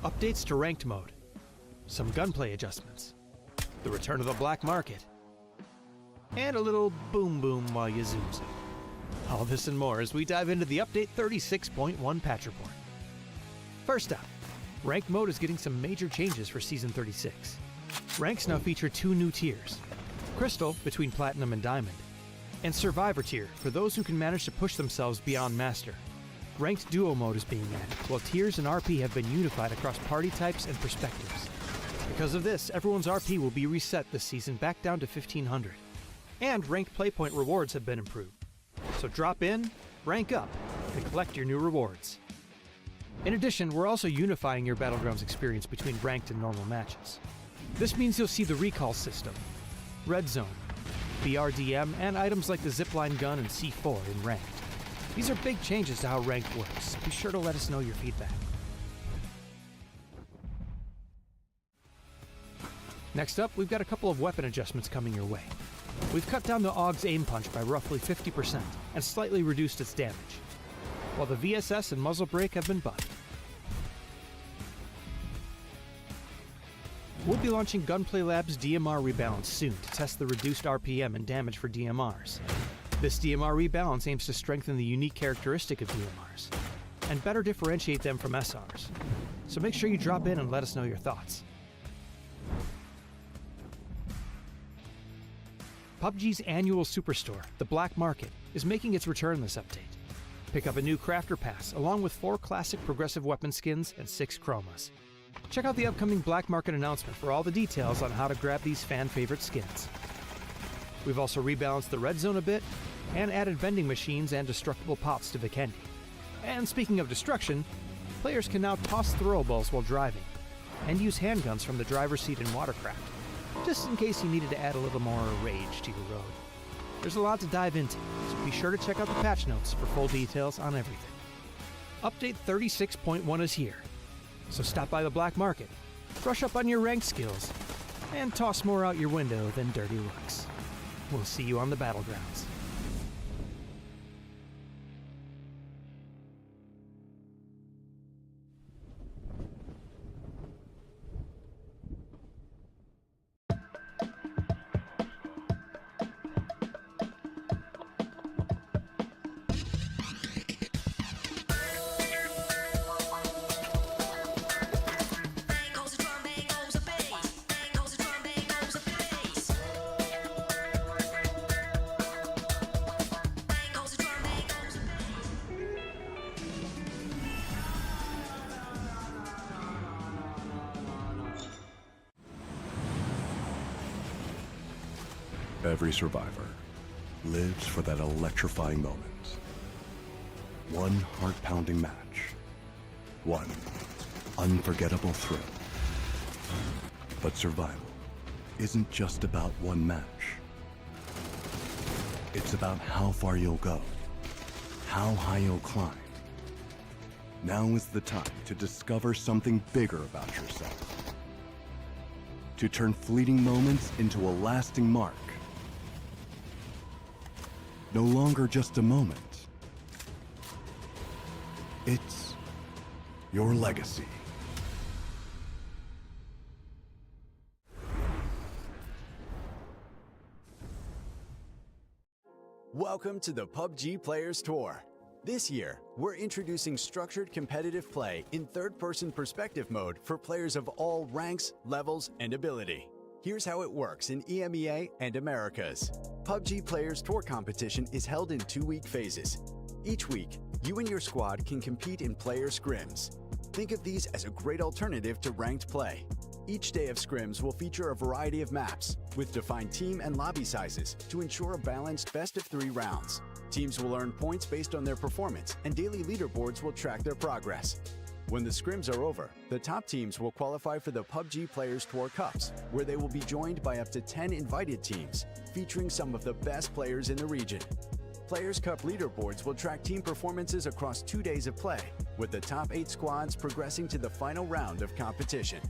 updates to ranked mode, some gunplay adjustments, the return of the black market, and a little boom boom while you zoom zoom. All this and more as we dive into the update 36.1 patch report. First up, ranked mode is getting some major changes for Season 36. Ranks now feature 2 new tiers: Crystal between Platinum and Diamond, and Survivor tier for those who can manage to push themselves beyond Master. Ranked Duo mode is being added, while tiers and RP have been unified across party types and perspectives. Because of this, everyone's RP will be reset this season back down to 1500. And ranked playpoint rewards have been improved. So drop in, rank up, and collect your new rewards. In addition, we're also unifying your Battlegrounds experience between ranked and normal matches. This means you'll see the recall system, Red Zone, BRDM, and items like the Zipline gun and C4 in ranked. These are big changes to how ranked works. Be sure to let us know your feedback. Next up, we've got a couple of weapon adjustments coming your way. We've cut down the AUG's aim punch by roughly 50% and slightly reduced its damage, while the VSS and muzzle brake have been buffed. We'll be launching Gunplay Labs DMR Rebalance soon to test the reduced RPM and damage for DMRs. This DMR rebalance aims to strengthen the unique characteristic of DMRs and better differentiate them from SRs. So make sure you drop in and let us know your thoughts. PUBG's annual superstore, the Black Market, is making its return this update. Pick up a new Crafter Pass along with 4 classic progressive weapon skins and 6 chromas. Check out the upcoming Black Market announcement for all the details on how to grab these fan-favorite skins. We've also rebalanced the red zone a bit and added vending machines and destructible pops to Vikendi. And speaking of destruction, players can now toss throwables while driving and use handguns from the driver's seat in Watercraft, just in case you needed to add a little more rage to your road. There's a lot to dive into, so be sure to check out the patch notes for full details on everything. Update 36.1 is here, so stop by the Black Market, brush up on your ranked skills, and toss more out your window than dirty looks. We'll see you on the battlegrounds. Every survivor lives for that electrifying moment. One heart-pounding match. One unforgettable thrill. But survival isn't just about one match. It's about how far you'll go, how high you'll climb. Now is the time to discover something bigger about yourself. To turn fleeting moments into a lasting mark. No longer just a moment. It's your legacy. Welcome to the PUBG Players Tour. This year, we're introducing structured competitive play in third-person perspective mode for players of all ranks, levels, and ability. Here's how it works in EMEA and Americas. PUBG Players Tour competition is held in 2-week phases. Each week, you and your squad can compete in player scrims. Think of these as a great alternative to ranked play. Each day of scrims will feature a variety of maps, with defined team and lobby sizes to ensure a balanced best-of-3 rounds. Teams will earn points based on their performance, and daily leaderboards will track their progress. When the scrims are over, the top teams will qualify for the PUBG Players Tour Cups, where they will be joined by up to 10 invited teams, featuring some of the best players in the region. Players' Cup leaderboards will track team performances across 2 days of play, with the top 8 squads progressing to the final round of competition.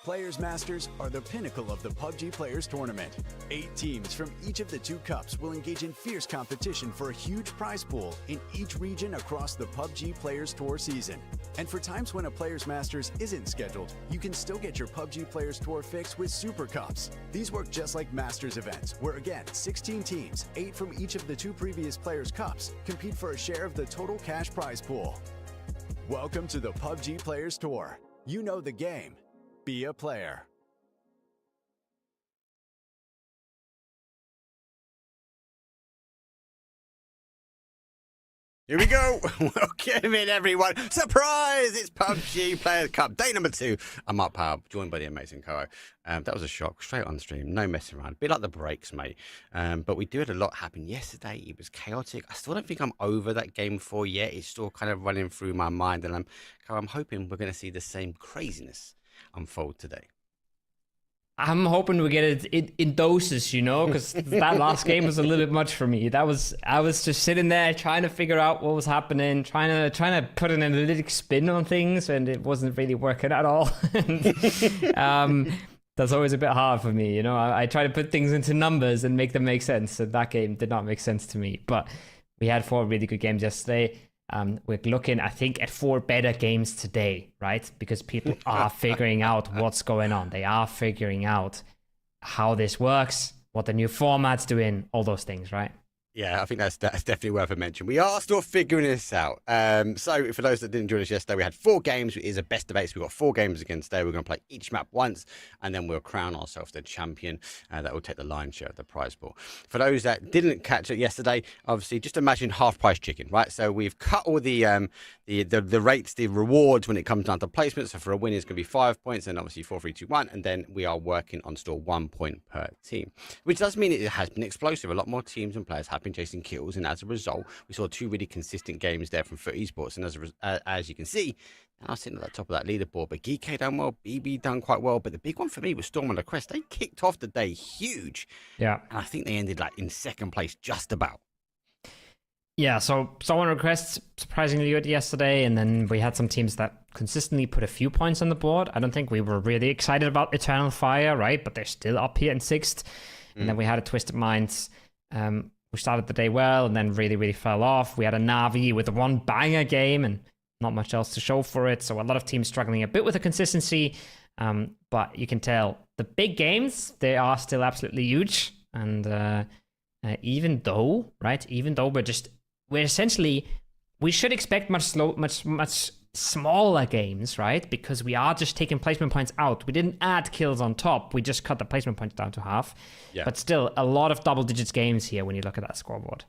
Players Masters are the pinnacle of the PUBG Players Tournament. 8 teams from each of the 2 cups will engage in fierce competition for a huge prize pool in each region across the PUBG Players Tour season. And for times when a Players Masters isn't scheduled, you can still get your PUBG Players Tour fix with Super Cups. These work just like Masters events, where again, 16 teams, 8 from each of the 2 previous Players Cups, compete for a share of the total cash prize pool. Welcome to the PUBG Players Tour. You know the game. Be a player. Here we go. Welcome in, everyone. Surprise! It's PUBG Players Cup, day number 2. I'm Mark Powell, joined by the amazing Koro. That was a shock, straight on stream, no messing around. A bit like the breaks, mate. But we did a lot happen yesterday. It was chaotic. I still don't think I'm over that game 4 yet. It's still kind of running through my mind, and I'm hoping we're going to see the same craziness unfold today. I'm hoping we get it in doses, you know, because that last game was a little bit much for me. I was just sitting there trying to figure out what was happening, trying to put an analytic spin on things, and it wasn't really working at all. That's always a bit hard for me, you know. I try to put things into numbers and make them make sense, and that game did not make sense to me. But we had 4 really good games yesterday. We're looking, I think, at 4 better games today, right? Because people are figuring out what's going on. They are figuring out how this works, what the new format's doing, all those things, right? Yeah, I think that's definitely worth a mention. We are still figuring this out. So for those that didn't join us yesterday, we had 4 games. It is a best debate. So we've got 4 games again today. We're going to play each map once, and then we'll crown ourselves the champion. That will take the lion's share of the prize pool. For those that didn't catch it yesterday, obviously, just imagine half-price chicken, right? So we've cut all the rates, the rewards when it comes down to placement. So for a win, it's going to be 5 points, and obviously 4, 3, 2, 1. And then we are working on still 1 point per team, which does mean it has been explosive. A lot more teams and players have been chasing kills, and as a result, we saw 2 really consistent games there from Esports. And as you can see, I was sitting at the top of that leaderboard, but Geek done well, BB done quite well, but the big one for me was Storm on the Crest. They kicked off the day huge, yeah, and I think they ended like in 2nd place, just about. Yeah, so someone requests surprisingly good yesterday, and then we had some teams that consistently put a few points on the board. I don't think we were really excited about Eternal Fire, right? But they're still up here in 6th. And then we had a Twisted Minds. We started the day well, and then really, really fell off. We had a Na'Vi with a 1 banger game, and not much else to show for it. So a lot of teams struggling a bit with the consistency. But you can tell the big games, they are still absolutely huge. And even though we're essentially, we should expect much smaller games, right? Because we are just taking placement points out. We didn't add kills on top. We just cut the placement points down to half. Yeah. But still, a lot of double digits games here when you look at that scoreboard.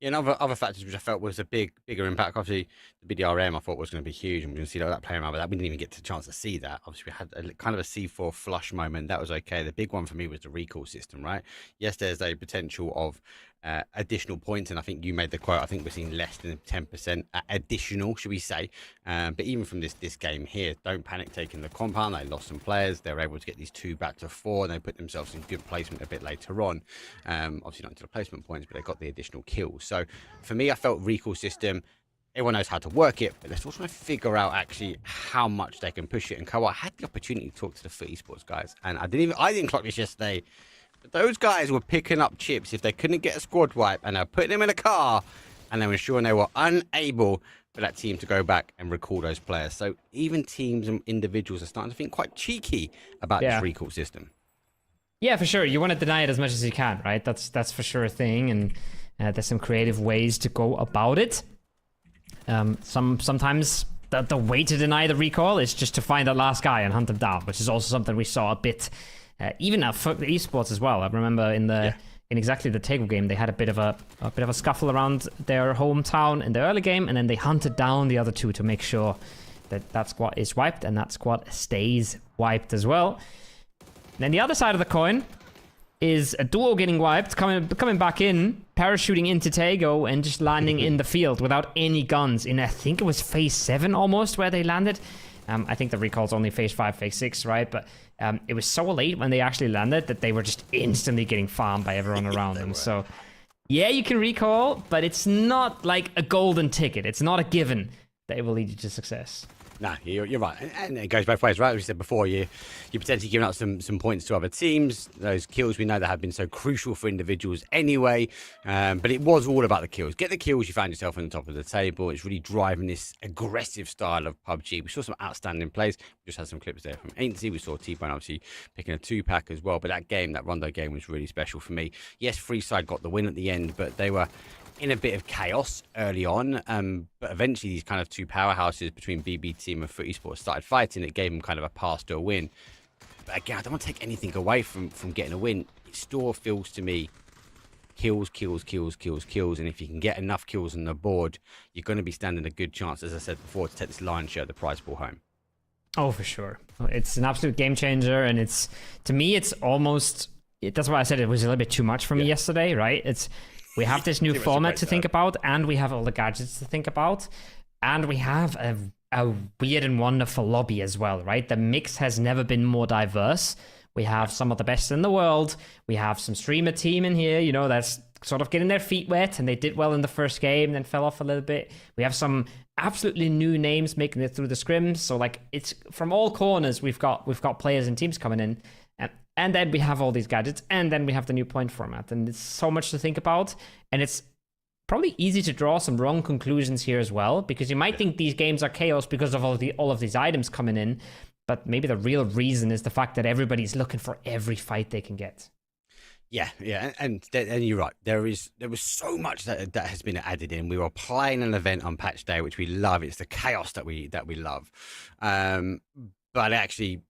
Yeah, and other factors which I felt was a bigger impact. Obviously, the BDRM I thought was going to be huge, and we're going to see that playing around with that. We didn't even get the chance to see that. Obviously, we had a kind of a C4 flush moment. That was okay. The big one for me was the recall system, right? Yes, there's a potential of additional points, and I think you made the quote. I think we're seeing less than 10% additional, should we say? But even from this game here, don't panic taking the compound. They lost some players. They were able to get these 2 back to 4, and they put themselves in good placement a bit later on. Obviously not into the placement points, but they got the additional kills. So for me, I felt recall system. Everyone knows how to work it, but let's also try to figure out actually how much they can push it. And I had the opportunity to talk to the Esports guys, and I didn't clock this yesterday. Those guys were picking up chips if they couldn't get a squad wipe, and they're putting them in a car, and they were ensuring they were unable for that team to go back and recall those players. So even teams and individuals are starting to think quite cheeky about this recall system. Yeah, for sure. You want to deny it as much as you can, right? That's for sure a thing, and there's some creative ways to go about it. Sometimes the way to deny the recall is just to find that last guy and hunt him down, which is also something we saw a bit. Even at the Esports as well. I remember in exactly the Tego game, they had a bit of a scuffle around their hometown in the early game, and then they hunted down the other 2 to make sure that squad is wiped and that squad stays wiped as well. And then the other side of the coin is a duo getting wiped, coming back in, parachuting into Tego and just landing in the field without any guns in, I think it was phase 7 almost where they landed. I think the recall's only phase 5, phase 6, right? But it was so late when they actually landed that they were just instantly getting farmed by everyone around them. So, yeah, you can recall, but it's not like a golden ticket. It's not a given that it will lead you to success. No, you're right, and it goes both ways, right? As we said before, you're potentially giving up some points to other teams. Those kills we know that have been so crucial for individuals anyway, but it was all about the kills. Get the kills, you found yourself on the top of the table. It's really driving this aggressive style of PUBG. We saw some outstanding plays. We just had some clips there from Ainsley. We saw T-Bone obviously picking a 2-pack as well, but that Rondo game was really special for me. Yes, Freeside got the win at the end, but they were in a bit of chaos early on, but eventually these kind of two powerhouses between BB Team and Foot Esports started fighting. It gave them kind of a pass to a win. But again, I don't want to take anything away from getting a win. It still feels to me kills, and if you can get enough kills on the board, you're going to be standing a good chance, as I said before, to take this lion's share of the prize pool home. Oh, for sure. It's an absolute game changer, and it's, to me, it's almost, that's why I said it was a little bit too much for me yesterday, right? We have this new format to think about, and we have all the gadgets to think about, and we have a weird and wonderful lobby as well, right? The mix has never been more diverse. We have some of the best in the world. We have some streamer team in here, you know, that's sort of getting their feet wet, and they did well in the first game, then fell off a little bit. We have some absolutely new names making it through the scrims. So like, it's from all corners. We've got players and teams coming in. And then we have all these gadgets, and then we have the new point format, and it's so much to think about, and it's probably easy to draw some wrong conclusions here as well, because you might think these games are chaos because of all of these items coming in, but maybe the real reason is the fact that everybody's looking for every fight they can get. Yeah, and you're right. There was so much that has been added in. We were playing an event on patch day, which we love. It's the chaos that we love, but actually,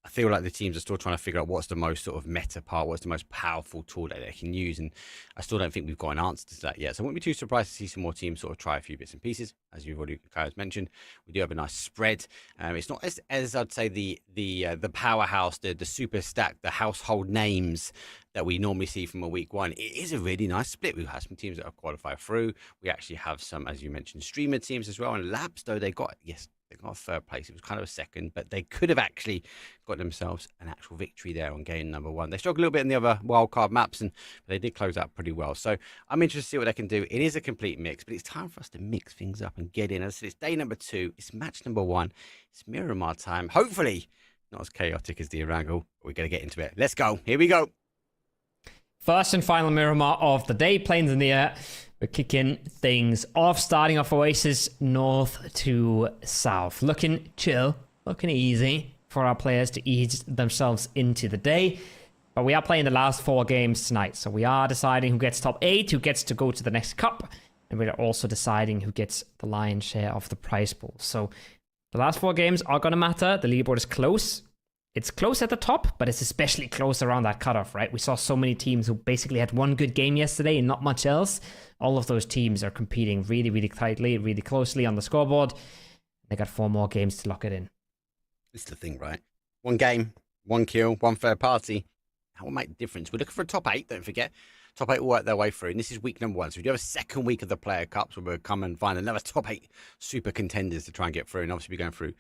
I feel like the teams are still trying to figure out what's the most sort of meta part, what's the most powerful tool that they can use, and I still don't think we've got an answer to that yet. So I wouldn't be too surprised to see some more teams sort of try a few bits and pieces, as you've already Kyle's mentioned. We do have a nice spread. It's not as I'd say the powerhouse, the super stack, the household names that we normally see from a week one. It is a really nice split. We've had some teams that have qualified through. We actually have some, as you mentioned, streamer teams as well. And Labs, though, they got a third place. It was kind of a second, but they could have actually got themselves an actual victory there on game number one. They struggled a little bit in the other wildcard maps, but they did close out pretty well. So I'm interested to see what they can do. It is a complete mix, but it's time for us to mix things up and get in. As I said, it's day number 2. It's match number 1. It's Miramar time. Hopefully not as chaotic as the Erangel, but we're going to get into it. Let's go. Here we go. First and final Miramar of the day, planes in the air. We're kicking things off, starting off Oasis north to south. Looking chill, looking easy for our players to ease themselves into the day. But we are playing the last 4 games tonight, so we are deciding who gets top 8, who gets to go to the next cup, and we're also deciding who gets the lion's share of the prize pool. So the last 4 games are going to matter. The leaderboard is close. It's close at the top, but it's especially close around that cutoff, right? We saw so many teams who basically had one good game yesterday and not much else. All of those teams are competing really, really tightly, really closely on the scoreboard. They got 4 more games to lock it in. It's the thing, right? 1 game, 1 kill, 1 third party. That will make the difference. We're looking for a top 8, don't forget. Top 8 will work their way through, and this is week number 1. So we do have a second week of the Player Cups where we'll come and find another top 8 super contenders to try and get through, and obviously we're going through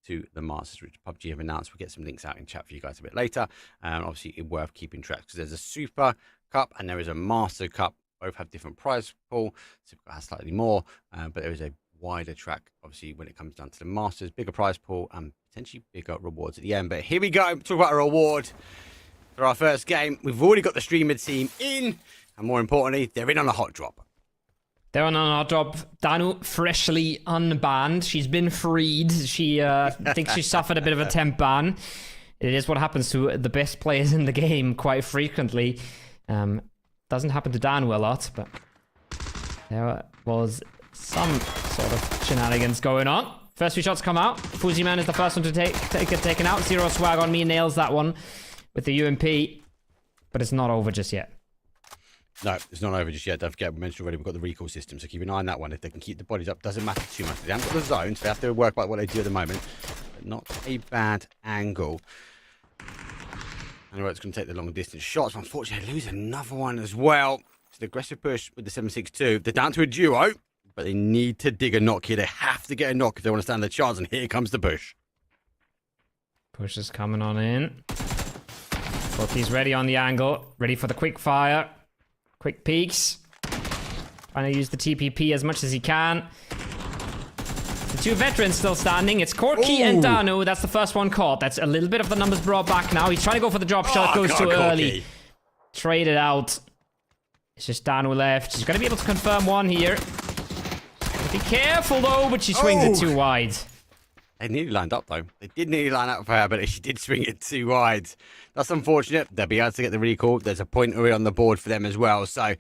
to the Masters, which PUBG have announced. We'll get some links out in chat for you guys a bit later. Obviously, it's worth keeping track because there's a Super Cup and there is a Master Cup. Both have different prize pool. Super Cup has slightly more, but there is a wider track, obviously, when it comes down to the Masters. Bigger prize pool and potentially bigger rewards at the end. But here we go. Talk about a reward for our first game. We've already got the streamer team in, and more importantly, they're in on a hot drop. They're on our drop. Danu freshly unbanned. She's been freed. She thinks she suffered a bit of a temp ban. It is what happens to the best players in the game quite frequently. Doesn't happen to Danu a lot, but there was some sort of shenanigans going on. First 2 shots come out. Fuzzy Man is the first one to get taken out. Zero Swag on me nails that one with the UMP, but it's not over just yet. No, it's not over just yet. Don't forget, we mentioned already, we've got the recall system, so keep an eye on that one. If they can keep the bodies up, doesn't matter too much. They haven't got the zones, they have to work by what they do at the moment. But not a bad angle. I know it's going to take the long distance shots, but unfortunately, they lose another one as well. It's an aggressive push with the 7.62. They're down to a duo, but they need to dig a knock here. They have to get a knock if they want to stand the chance, and here comes the push. Push is coming on in. He's ready on the angle, ready for the quick fire. Quick peeks. Trying to use the TPP as much as he can. The Two veterans still standing. It's Corky and Danu. That's the first one caught. That's a little bit of the numbers brought back now. He's trying to go for the drop shot. Goes too early. Traded out. It's just Danu left. She's going to be able to confirm one here. Be careful, though, but she swings it too wide. They nearly lined up, though. They did nearly line up for her, but she did swing it too wide. That's unfortunate. They'll be able to get the recall. There's a point on the board for them as well. So,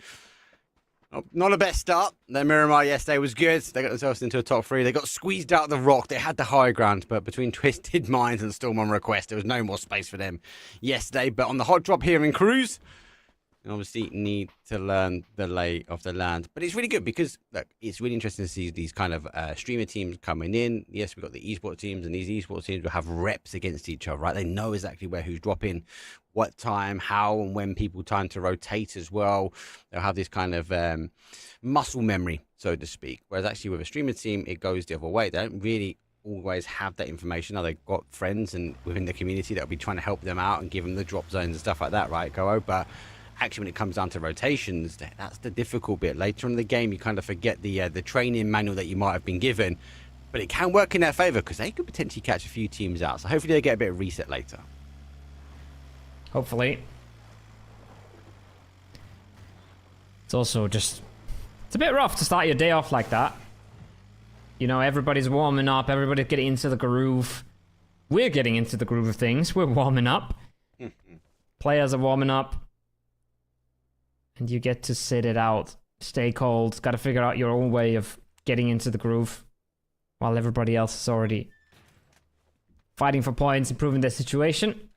not a best start. Their Miramar yesterday was good. They got themselves into a top 3. They got squeezed out of the rock. They had the high ground, but between Twisted Minds and Storm on Request, there was no more space for them yesterday. But on the hot drop here in Cruise, you obviously need to learn the lay of the land. But it's really good because, look, it's really interesting to see these kind of streamer teams coming in. Yes, we've got the esports teams, and these esports teams will have reps against each other, right? They know exactly who's dropping, what time, how and when people time to rotate as well. They'll have this kind of muscle memory, so to speak. Whereas actually with a streamer team, it goes the other way. They don't really always have that information. Now they've got friends and within the community that'll be trying to help them out and give them the drop zones and stuff like that, right, Go? But actually, when it comes down to rotations, that's the difficult bit. Later in the game, you kind of forget the training manual that you might have been given, but it can work in their favor because they could potentially catch a few teams out. So hopefully they get a bit of reset later. Hopefully. It's also just, it's a bit rough to start your day off like that. You know, everybody's warming up, everybody's getting into the groove. We're getting into the groove of things. We're warming up. Players are warming up. And you get to sit it out, stay cold, got to figure out your own way of getting into the groove while everybody else is already fighting for points, improving their situation.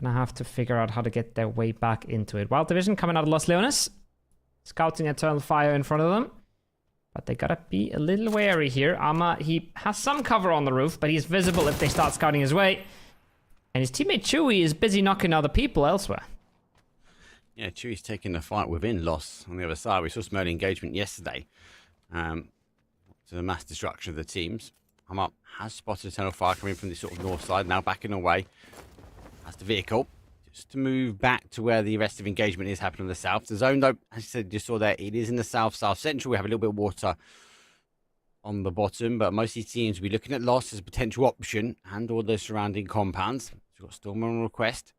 Gonna have to figure out how to get their way back into it. Wild Division coming out of Los Leones, scouting Eternal Fire in front of them. But they gotta be a little wary here. Ama, he has some cover on the roof, but he's visible if they start scouting his way. And his teammate Chewy is busy knocking other people elsewhere. Yeah, Chewy's taking the fight within Loss on the other side. We saw some early engagement yesterday to the mass destruction of the teams. I'm up, has spotted Eternal Fire coming from the sort of north side, now backing away. That's the vehicle. Just to move back to where the rest of engagement is happening on the south. The zone, though, as I said, you saw there, it is in the south central. We have a little bit of water on the bottom, but most of these teams will be looking at Loss as a potential option and all the surrounding compounds. So we've got Storm on Request.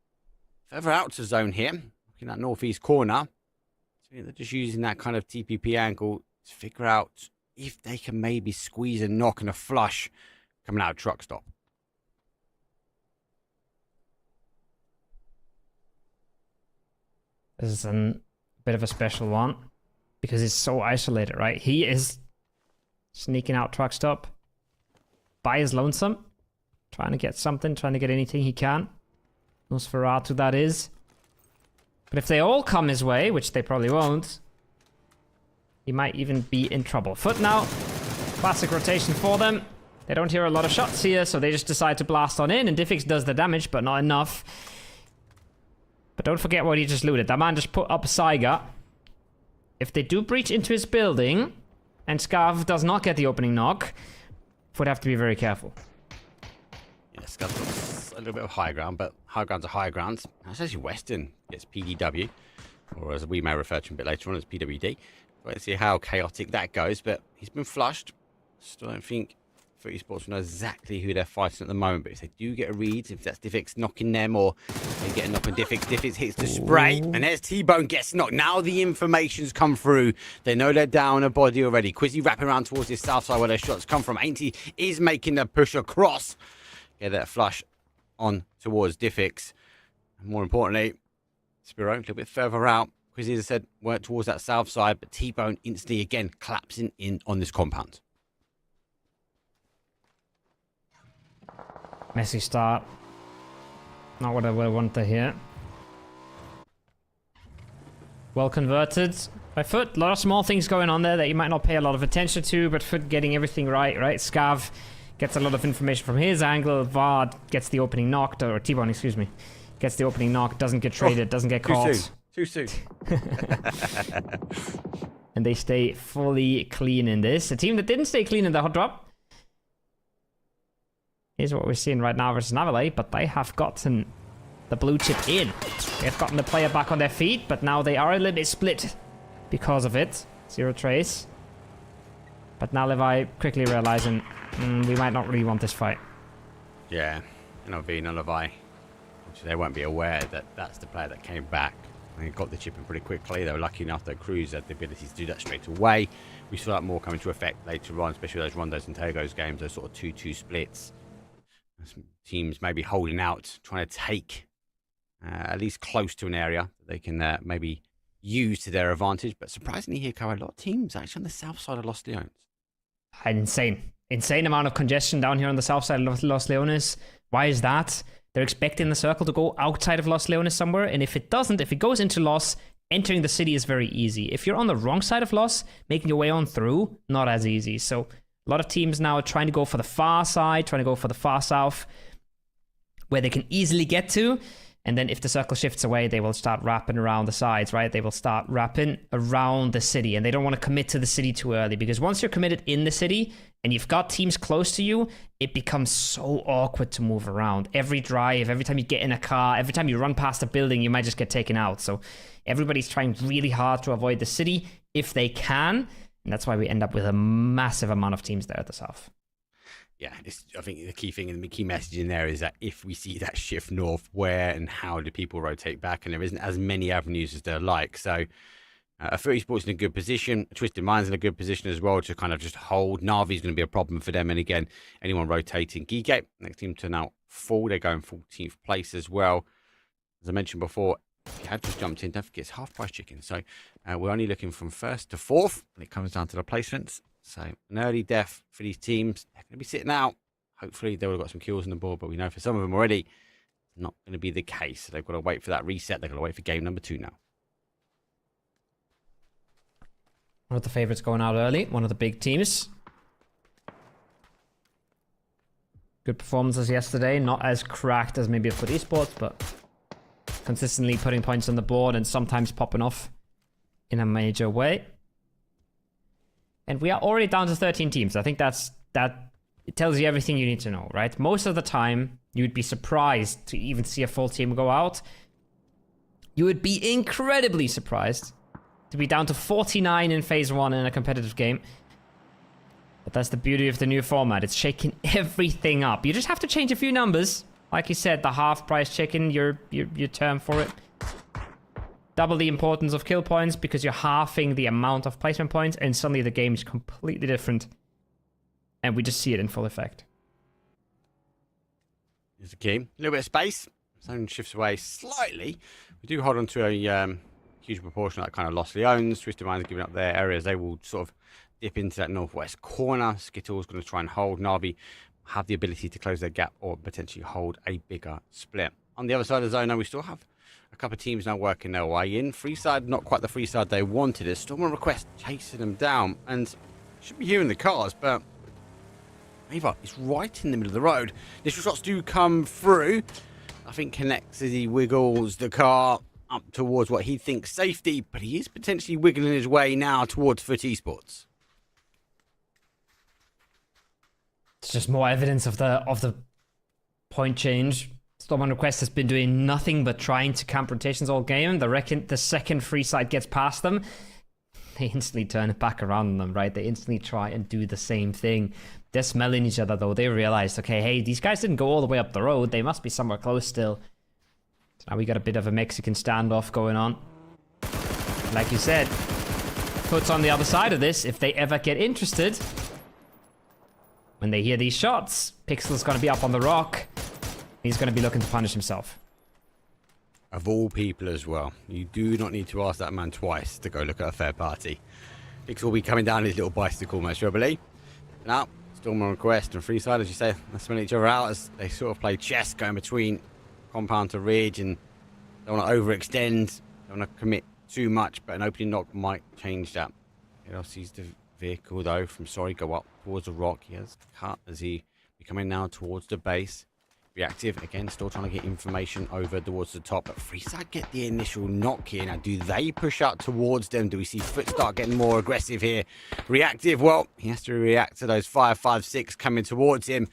Further out to zone here. In that northeast corner, so they're just using that kind of TPP angle to figure out if they can maybe squeeze a knock and a flush coming out of truck stop. This is a bit of a special one because it's so isolated, right? He is sneaking out truck stop by his lonesome, trying to get something, trying to get anything he can. Nosferatu, that is. But if they all come his way, which they probably won't, he might even be in trouble. Foot now. Classic rotation for them. They don't hear a lot of shots here, so they just decide to blast on in, and Diffix does the damage, but not enough. But don't forget what he just looted. That man just put up Saiga. If they do breach into his building, and Scav does not get the opening knock, would have to be very careful. Yeah, Scav's got a little bit of high ground, but high ground's a high ground. That's actually Western gets PDW, or as we may refer to him a bit later on as PWD. Let's see how chaotic that goes, but he's been flushed. Still don't think for Esports will know exactly who they're fighting at the moment, but if they do get a read, if that's Diffix knocking them or they get a knock on Diffix, Diffix hits the spray, and there's T-Bone gets knocked. Now the information's come through. They know they're down a body already. Quizzy wrapping around towards this south side where their shots come from. Ainty is making the push across. Get that flush on towards Diffix. And more importantly, Spiro a little bit further out. Quizzy, as I said, worked towards that south side, but T-Bone instantly again collapsing in on this compound. Messy start. Not what I would want to hear. Well converted by Foot. A lot of small things going on there that you might not pay a lot of attention to, but Foot getting everything right, right? Scav gets a lot of information from his angle. Vard gets the opening knocked, or T-Bone, excuse me, gets the opening knock, doesn't get traded, doesn't get caught. Too soon. And they stay fully clean in this. A team that didn't stay clean in the hot drop is what we're seeing right now versus Navale, but they have gotten the blue chip in. They've gotten the player back on their feet, but now they are a little bit split because of it. Zero trace. But now Levi quickly realizing we might not really want this fight. Yeah, NLV, no Levi. Obviously, they won't be aware that that's the player that came back. They got the chip in pretty quickly. They were lucky enough that Cruz had the ability to do that straight away. We saw that more coming to effect later on, especially those Rondos and Tagos games, those sort of 2-2 splits. Some teams maybe holding out, trying to take at least close to an area that they can maybe use to their advantage. But surprisingly here, Kyle, a lot of teams actually on the south side of Los Leones. Insane amount of congestion down here on the south side of Los Leones. Why is that? They're expecting the circle to go outside of Los Leones somewhere, and if it doesn't, if it goes into Los, entering the city is very easy. If you're on the wrong side of Los, making your way on through, not as easy. So a lot of teams now are trying to go for the far side, trying to go for the far south, where they can easily get to. And then if the circle shifts away, they will start wrapping around the sides, right? They will start wrapping around the city. And they don't want to commit to the city too early, because once you're committed in the city and you've got teams close to you, it becomes so awkward to move around. Every drive, every time you get in a car, every time you run past a building, you might just get taken out. So everybody's trying really hard to avoid the city if they can. And that's why we end up with a massive amount of teams there at the south. Yeah, I think the key thing and the key message in there is that if we see that shift north, where and how do people rotate back? And there isn't as many avenues as they'd like. So Esports in a good position. Twisted Mind's in a good position as well to kind of just hold. Navi's going to be a problem for them. And again, anyone rotating. Geekgate, next team to now fall. They're going 14th place as well. As I mentioned before, if you have just jumped in, don't forget it's half-price chicken. So we're only looking from 1st to 4th when it comes down to the placements. So an early death for these teams. They're going to be sitting out. Hopefully they would have got some kills on the board, but we know for some of them already, it's not going to be the case. So they've got to wait for that reset. They've got to wait for game number 2 now. One of the favorites going out early. One of the big teams. Good performances yesterday. Not as cracked as maybe for Esports, but consistently putting points on the board and sometimes popping off in a major way. And we are already down to 13 teams. I think that it tells you everything you need to know, right? Most of the time, you would be surprised to even see a full team go out. You would be incredibly surprised to be down to 49 in phase 1 in a competitive game. But that's the beauty of the new format. It's shaking everything up. You just have to change a few numbers. Like you said, the half-price chicken, your term for it. Double the importance of kill points because you're halving the amount of placement points, and suddenly the game is completely different. And we just see it in full effect. Here's the key. A little bit of space. Zone shifts away slightly. We do hold on to a huge proportion of that kind of Los Leones. Twisted Minds giving up their areas. They will sort of dip into that northwest corner. Skittle's going to try and hold. Navi have the ability to close their gap or potentially hold a bigger split. On the other side of the zone, now we still have a couple of teams now working their way in. Freeside, not quite the Freeside they wanted. It's Storm and Request chasing them down. And should be hearing the cars, but Ava is right in the middle of the road. Initial shots do come through. I think connects as he wiggles the car up towards what he thinks safety, but he is potentially wiggling his way now towards Foot Esports. It's just more evidence of the point change. Storm on Request has been doing nothing but trying to camp rotations all game. The second free side gets past them, they instantly turn it back around on them, right? They instantly try and do the same thing. They're smelling each other though. They realized, okay, hey, these guys didn't go all the way up the road. They must be somewhere close still. So now we got a bit of a Mexican standoff going on. Like you said, Foot's on the other side of this. If they ever get interested, when they hear these shots, Pixel's going to be up on the rock. He's going to be looking to punish himself. Of all people as well. You do not need to ask that man twice to go look at a third party. Pixel will be coming down his little bicycle, most probably. Now, Storm on Request and Freeside, as you say, they're smelling each other out as they sort of play chess going between compound to ridge and don't want to overextend, don't want to commit too much, but an opening knock might change that. He sees the vehicle though from Sorry go up towards the rock. He has cut as he be coming now towards the base. Reactive again, still trying to get information over towards the top, but Freeside get the initial knock here. Now, do they push out towards them? Do we see Foot start getting more aggressive here? Reactive, well, he has to react to those 5-5-6 coming towards him.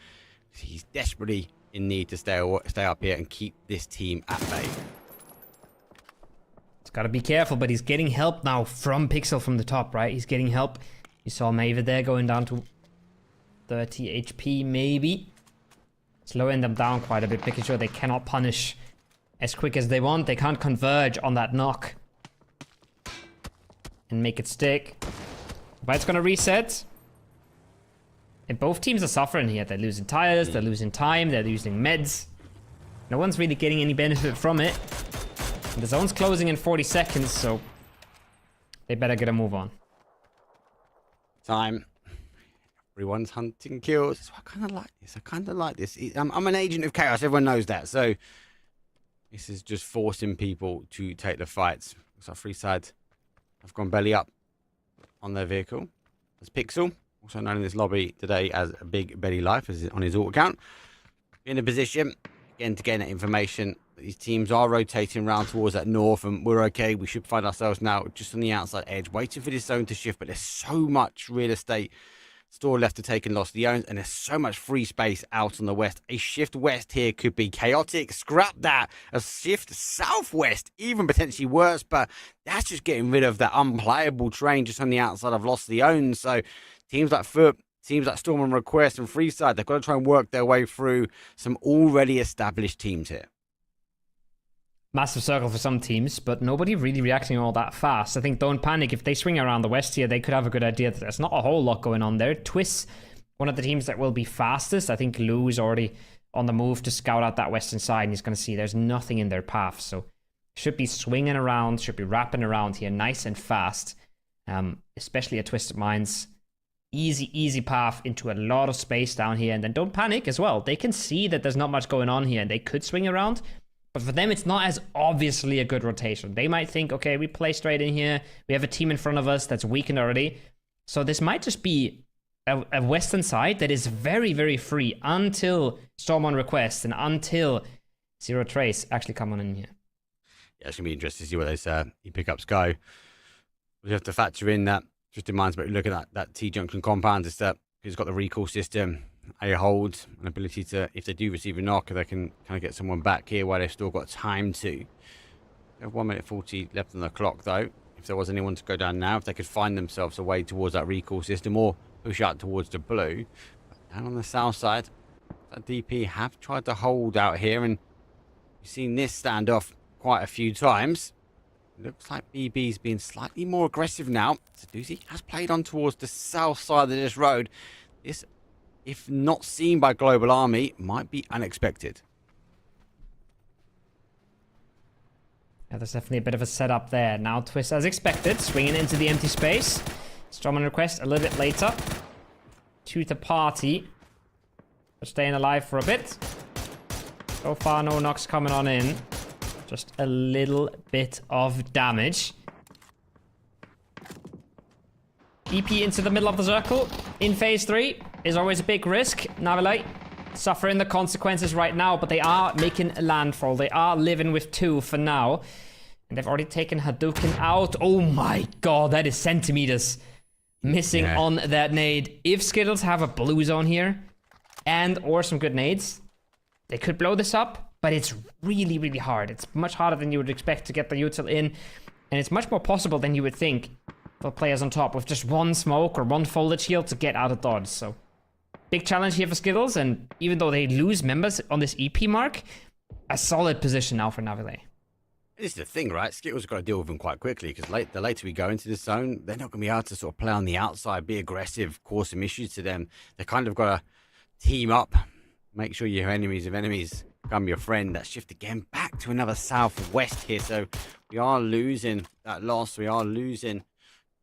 He's desperately in need to stay up here and keep this team at bay. He's got to be careful, but he's getting help now from Pixel from the top, right? He's getting help You saw Maven there going down to 30 HP maybe. Slowing them down quite a bit, making sure they cannot punish as quick as they want. They can't converge on that knock and make it stick. But it's gonna reset. And both teams are suffering here. They're losing tires, they're losing time, they're losing meds. No one's really getting any benefit from it. And the zone's closing in 40 seconds, so they better get a move on. Time. Everyone's hunting kills. I kind of like this. I kind of like this. I'm an agent of chaos. Everyone knows that. So this is just forcing people to take the fights. Looks like Freeside have gone belly up on their vehicle. There's Pixel, also known in this lobby today as Big Belly Life, as on his alt account. In a position, again, to gain that information. These teams are rotating around towards that north, and we're okay. We should find ourselves now just on the outside edge, waiting for this zone to shift. But there's so much real estate store left to take and lost the owns, and there's so much free space out on the west. A shift west here could be chaotic. Scrap that. A shift southwest, even potentially worse, but that's just getting rid of that unplayable terrain just on the outside of lost the owns. So teams like Foot, teams like Storm and Request and Freeside, they've got to try and work their way through some already established teams here. Massive circle for some teams, but nobody really reacting all that fast. I think Don't Panic, if they swing around the west here, they could have a good idea that there's not a whole lot going on there. Twist, one of the teams that will be fastest. I think Lou is already on the move to scout out that western side, and he's going to see there's nothing in their path. So should be swinging around, should be wrapping around here nice and fast, especially at Twisted Minds. Easy path into a lot of space down here. And then Don't Panic as well. They can see that there's not much going on here, and they could swing around. But for them, it's not as obviously a good rotation. They might think, okay, we play straight in here. We have a team in front of us that's weakened already. So this might just be a western side that is very, very free until Storm on Request and until Zero Trace actually come on in here. Yeah, it's going to be interesting to see what those pickups go. We have to factor in that, just in mind, but looking at that T-junction compound, is that it's got the recall system, a hold, an ability to, if they do receive a knock, they can kind of get someone back here while they've still got time to. They have 1 minute 40 left on the clock, though. If there was anyone to go down now, if they could find themselves a way towards that recall system or push out towards the blue. But down on the south side, that DP have tried to hold out here, and we've seen this standoff quite a few times. It looks like BB's being slightly more aggressive now. Sadusi has played on towards the south side of this road. This, if not seen by Global Army, might be unexpected. Yeah, there's definitely a bit of a setup there. Now Twist, as expected, swinging into the empty space. Storm on Request a little bit later. To the party. But staying alive for a bit. So far, no knocks coming on in. Just a little bit of damage. EP into the middle of the circle in phase 3 is always a big risk. Navilite suffering the consequences right now, but they are making a landfall. They are living with 2 for now. And they've already taken Hadouken out. Oh my god, that is centimeters missing on that nade. If Skittles have a blue zone here and or some good nades, they could blow this up, but it's really, really hard. It's much harder than you would expect to get the util in, and it's much more possible than you would think for players on top with just one smoke or one folded shield to get out of dodge. So big challenge here for Skittles, and even though they lose members on this EP mark, a solid position now for Navile. This is the thing, right? Skittles have got to deal with them quite quickly, because the later we go into the zone, they're not going to be able to sort of play on the outside, be aggressive, cause some issues to them. They kind of got to team up, make sure your enemies of enemies become your friend. That shift again back to another southwest here. So we are losing that loss. We are losing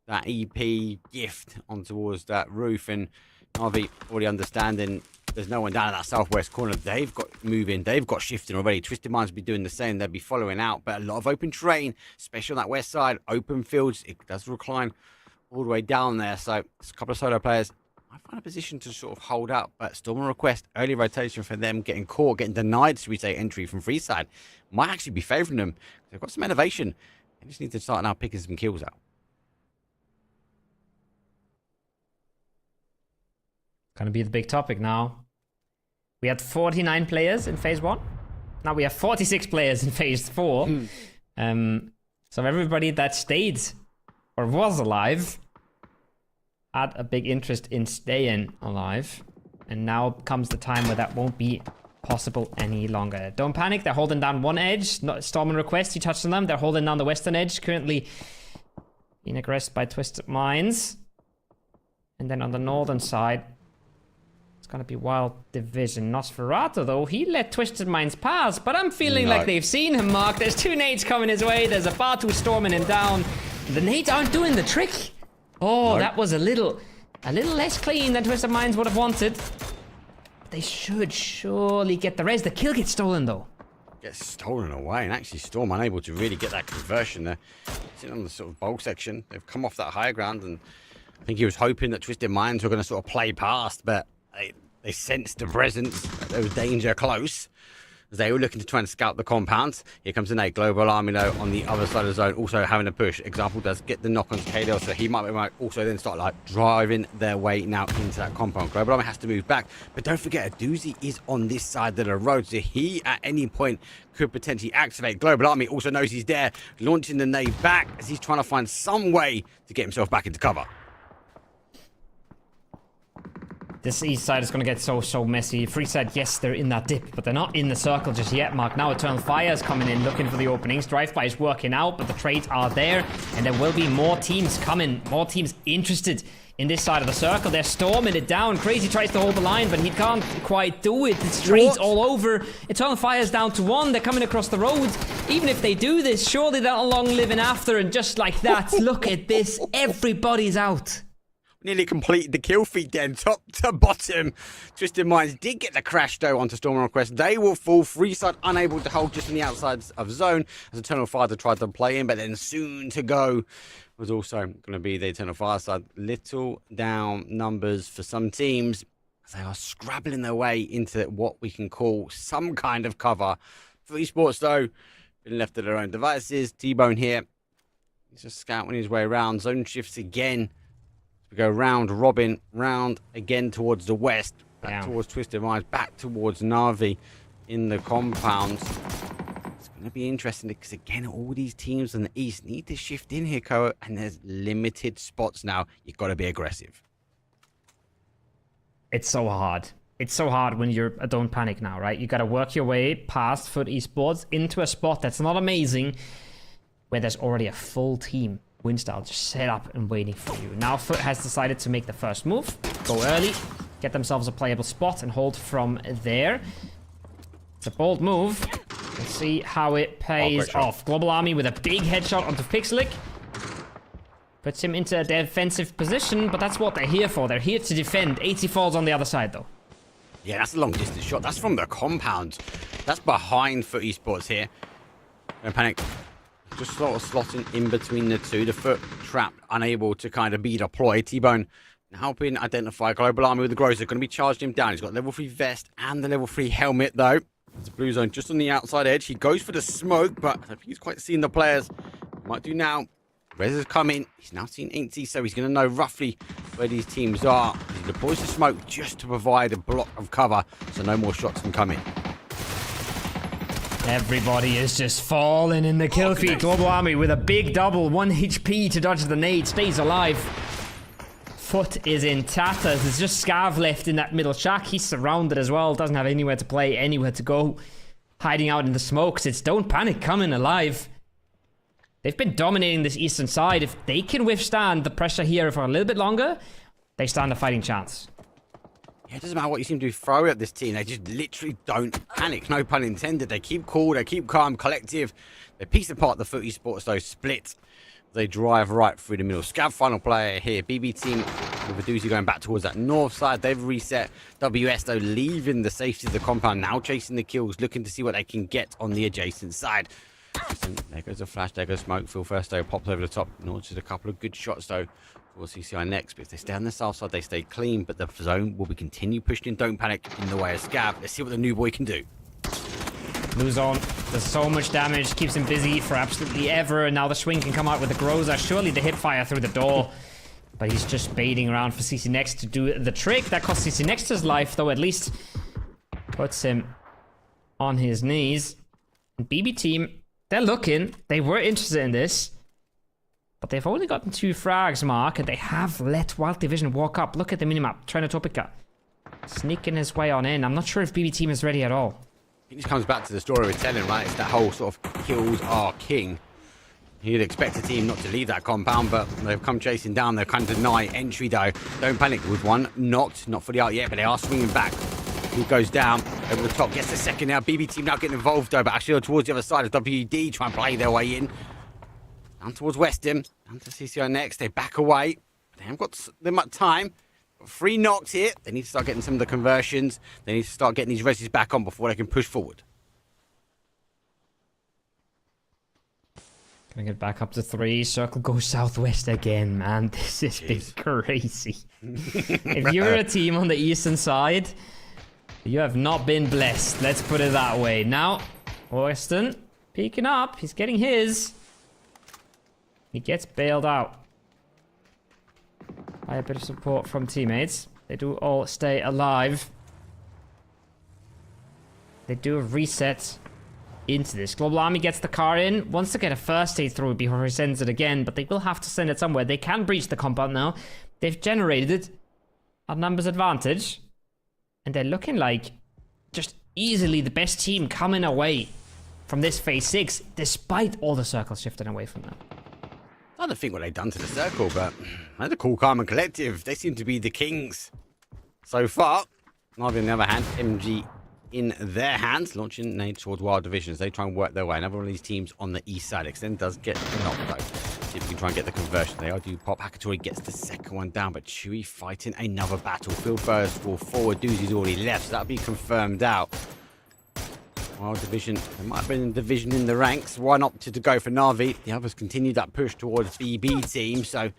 that EP gift on towards that roof. And Navi already understanding there's no one down in that southwest corner. They've got moving. They've got shifting already. Twisted Minds will be doing the same. They'll be following out. But a lot of open terrain, especially on that west side. Open fields. It does recline all the way down there. So there's a couple of solo players I find a position to sort of hold out, but Storm and Request, early rotation for them, getting caught, getting denied, should we say, entry from Freeside, might actually be favouring them. They've got some innovation. They just need to start now picking some kills out. Gonna be the big topic now. We had 49 players in phase 1. Now we have 46 players in phase 4. So everybody that stayed or was alive had a big interest in staying alive. And now comes the time where that won't be possible any longer. Don't panic, they're holding down one edge. Storm and Request, you touched on them. They're holding down the western edge, currently being aggressed by Twisted Minds. And then on the northern side, it's gonna be Wild Division. Nosferatu, though, he let Twisted Minds pass, but I'm feeling like they've seen him, Mark. There's 2 nades coming his way. There's a Batu storming him down. The nades aren't doing the trick. Oh, that was a little less clean than Twisted Minds would have wanted. They should surely get the res. The kill gets stolen, though. Gets stolen away, and actually Storm unable to really get that conversion there. Sitting on the sort of bulk section. They've come off that higher ground, and I think he was hoping that Twisted Minds were going to sort of play past, but they sensed the presence. There was danger close. As they were looking to try and scout the compounds. Here comes an 8 Global Army, though, on the other side of the zone, also having a push. Example does get the knock on KDL, so he might also then start like driving their way now into that compound. Global Army has to move back, but don't forget, a Doozy is on this side of the road, so he at any point could potentially activate. Global Army also knows he's there, launching the nade back as he's trying to find some way to get himself back into cover. This east side is going to get so messy. Free side, yes, they're in that dip, but they're not in the circle just yet, Mark. Now Eternal Fire is coming in, looking for the openings. Drive-by is working out, but the trades are there, and there will be more teams coming, more teams interested in this side of the circle. They're storming it down. Crazy tries to hold the line, but he can't quite do it. It's trades all over. Eternal Fire is down to 1. They're coming across the road. Even if they do this, surely they're not long living after, and just like that, look at this. Everybody's out. Nearly completed the kill feed then, top to bottom. Twisted Minds did get the crash though onto Storm Request. They will fall. Free side unable to hold just on the outsides of zone as Eternal Fire tried to play in, but then soon to go was also going to be the Eternal Fire side. Little down numbers for some teams as they are scrabbling their way into what we can call some kind of cover. For Esports though, been left to their own devices. T-Bone here, he's just scouting his way around. Zone shifts again. We go round Robin, round again towards the west, back towards Twisted Minds, back towards Na'Vi in the compounds. It's going to be interesting because, again, all these teams in the east need to shift in here, Koa, and there's limited spots now. You've got to be aggressive. It's so hard. It's so hard when you're a Don't Panic now, right? You got to work your way past Foot Esports into a spot that's not amazing, where there's already a full team. Winstyle just set up and waiting for you. Now Foot has decided to make the first move, go early, get themselves a playable spot and hold from there. It's a bold move. Let's see how it pays off. Global Army with a big headshot onto Pixelic. Puts him into a defensive position, but that's what they're here for. They're here to defend. 80 falls on the other side though. Yeah, that's a long distance shot. That's from the compound. That's behind Foot Esports here. Don't panic. Just sort of slotting in between the two. The Foot trapped, unable to kind of be deployed. T-Bone now helping identify Global Army with the Grozer. Going to be charging him down. He's got level 3 vest and the level 3 helmet though. There's a blue zone just on the outside edge. He goes for the smoke, but I don't think he's quite seeing the players. Might do now. Rez has come in. He's now seen 80, so he's going to know roughly where these teams are. He deploys the smoke just to provide a block of cover, so no more shots can come in. Everybody is just falling in the kill feed. Global Army with a big double. 1 HP to dodge the nade. Stays alive. Foot is in tatters. There's just Scav left in that middle shack. He's surrounded as well. Doesn't have anywhere to play, anywhere to go. Hiding out in the smokes. It's Don't Panic coming alive. They've been dominating this eastern side. If they can withstand the pressure here for a little bit longer, they stand a fighting chance. Yeah, it doesn't matter what you seem to throw at this team. They just literally don't panic. No pun intended. They keep cool. They keep calm, collective. They piece apart the Foot Esports, though, split. They drive right through the middle. Scav final player here. BB team with Doozy going back towards that north side. They've reset. WS, though, leaving the safety of the compound. Now chasing the kills, looking to see what they can get on the adjacent side. There goes a flash. There goes smoke. Phil first, though, popped over the top. Launches a couple of good shots, though. Towards CCI next, but if they stay on the south side, they stay clean, but the zone will be continue pushing in. Don't panic in the way of Scav. Let's see what the new boy can do. Blue zone does so much damage, keeps him busy for absolutely ever, and now the swing can come out with the Groza. Surely the hip fire through the door, but he's just baiting around for CC Next to do the trick. That costs CC Next his life, though at least puts him on his knees. And BB team, they're looking. They were interested in this. But they've only gotten 2 frags, Mark, and they have let Wild Division walk up. Look at the minimap. Trinotopica sneaking his way on in. I'm not sure if BB Team is ready at all. It just comes back to the story we're telling, right? It's that whole sort of kills are king. You'd expect a team not to leave that compound, but they've come chasing down. They're kind of deny entry, though. Don't panic with one. Knocked. Not fully out yet, but they are swinging back. He goes down over the top. Gets the second now. BB Team now getting involved, though, but actually towards the other side of WD, trying to play their way in. Down towards Westham. Down to CCR next. They back away. They haven't got much time. 3 knocks here. They need to start getting some of the conversions. They need to start getting these reses back on before they can push forward. Gonna get back up to 3. Circle goes southwest again, man. This has been crazy. If you're a team on the eastern side, you have not been blessed. Let's put it that way. Now, Weston peeking up. He's getting his. He gets bailed out by a bit of support from teammates. They do all stay alive. They do a reset into this. Global Army gets the car in. Wants to get a first aid through before he sends it again, but they will have to send it somewhere. They can breach the compound now. They've generated it at numbers advantage, and they're looking like just easily the best team coming away from this phase 6, despite all the circles shifting away from them. I don't think what they've done to the circle, but they're the cool, calm, and collective. They seem to be the kings so far. Navi, on the other hand, MG in their hands, launching nade towards Wild Divisions. They try and work their way. Another one of these teams on the east side. Extend does get knocked, though. See if we can try and get the conversion. They are do pop. Hakatori gets the second one down, but Chewy fighting another battle. Field first for forward. Doozy's already left, so that'll be confirmed out. Wild Division, there might have been a division in the ranks. One opted to go for Navi. The others continued that push towards BB Team, so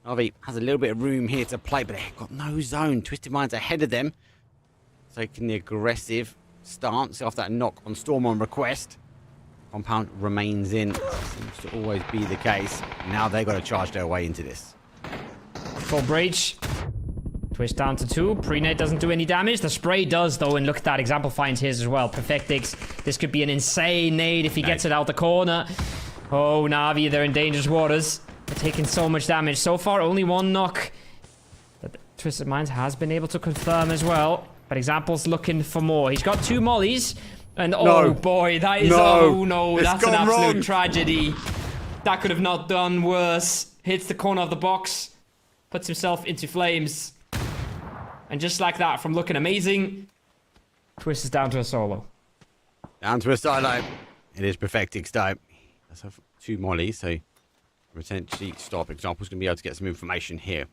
Navi has a little bit of room here to play, but they've got no zone. Twisted Mind's ahead of them, taking the aggressive stance after that knock on Storm on request. Compound remains in. Seems to always be the case. Now they've got to charge their way into this. Full breach. Twist down to 2. Pre-nade doesn't do any damage. The spray does, though, and look at that. Example finds his as well. Perfectix. This could be an insane nade if he gets it out the corner. Oh, Navi, they're in dangerous waters. They're taking so much damage. So far, only 1 knock. But Twisted Minds has been able to confirm as well. But Example's looking for more. He's got 2 mollies. And oh boy, that is... Oh no, that's an absolute tragedy. That could have not done worse. Hits the corner of the box. Puts himself into flames. And just like that, from looking amazing, Twist is down to a solo. Down to a solo. It is Perfectix time. Let's have 2 mollies, so potentially stop. Example's going to be able to get some information here.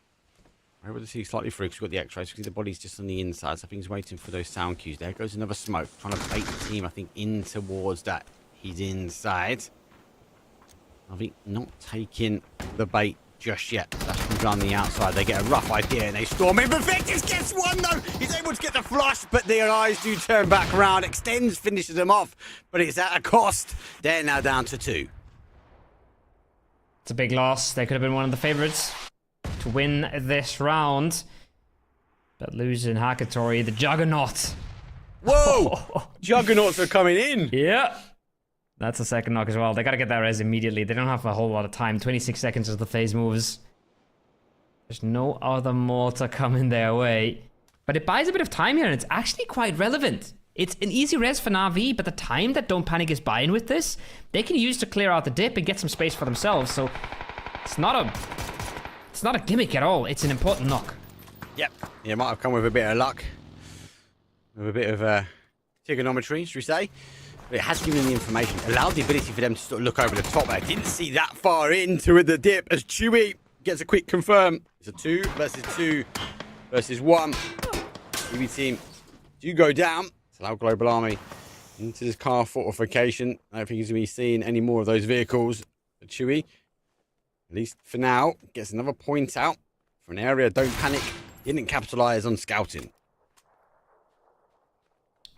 We're able to see slightly through because we've got the X-rays. We see the body's just on the inside, so I think he's waiting for those sound cues. There goes another smoke, trying to bait the team, I think, in towards that. He's inside. I think not taking the bait just yet. That's from on the outside. They get a rough idea and they storm in. Perfectix gets one though. He's able to get the flush, but their eyes do turn back around. Extends, finishes them off, but it's at a cost. They're now down to 2. It's a big loss. They could have been one of the favorites to win this round. But losing Hakatori, the Juggernaut. Whoa! Juggernauts are coming in. Yeah. That's a second knock as well. They got to get that res immediately. They don't have a whole lot of time. 26 seconds as the phase moves. There's no other mortar coming their way. But it buys a bit of time here, and it's actually quite relevant. It's an easy res for Na'Vi, but the time that Don't Panic is buying with this, they can use to clear out the dip and get some space for themselves. So it's not a gimmick at all. It's an important knock. Yep. Yeah, it might have come with a bit of luck. With a bit of trigonometry, should we say. But it has given them the information, allowed the ability for them to sort of look over the top. I didn't see that far into the dip as Chewy gets a quick confirm. It's a 2 versus 2 versus 1. EV team do go down. It's allowed Global Army into this car fortification. I don't think he's going to be seeing any more of those vehicles. But Chewy, at least for now, gets another point out for an area. Don't Panic didn't capitalize on scouting.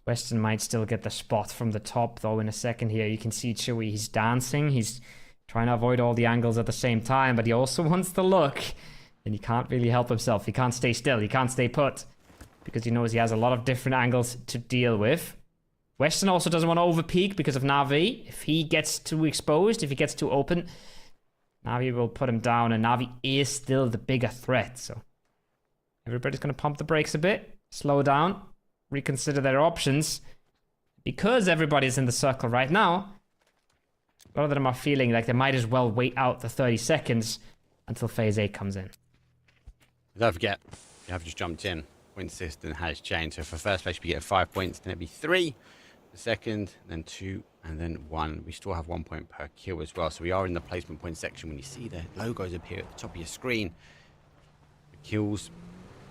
Weston might still get the spot from the top, though, in a second here. You can see Chewy, he's dancing. He's trying to avoid all the angles at the same time, but he also wants to look. And he can't really help himself. He can't stay still. He can't stay put. Because he knows he has a lot of different angles to deal with. Weston also doesn't want to overpeak because of Na'Vi. If he gets too exposed, if he gets too open, Na'Vi will put him down, and Na'Vi is still the bigger threat. So everybody's going to pump the brakes a bit, slow down, reconsider their options. Because everybody's in the circle right now, a lot of them are feeling like they might as well wait out the 30 seconds until phase 8 comes in. Don't forget, you have just jumped in. Point system has changed. So for first place, we get 5 points, then it'd be 3. The second, then 2, and then 1. We still have 1 point per kill as well. So we are in the placement point section. When you see the logos appear at the top of your screen, the kills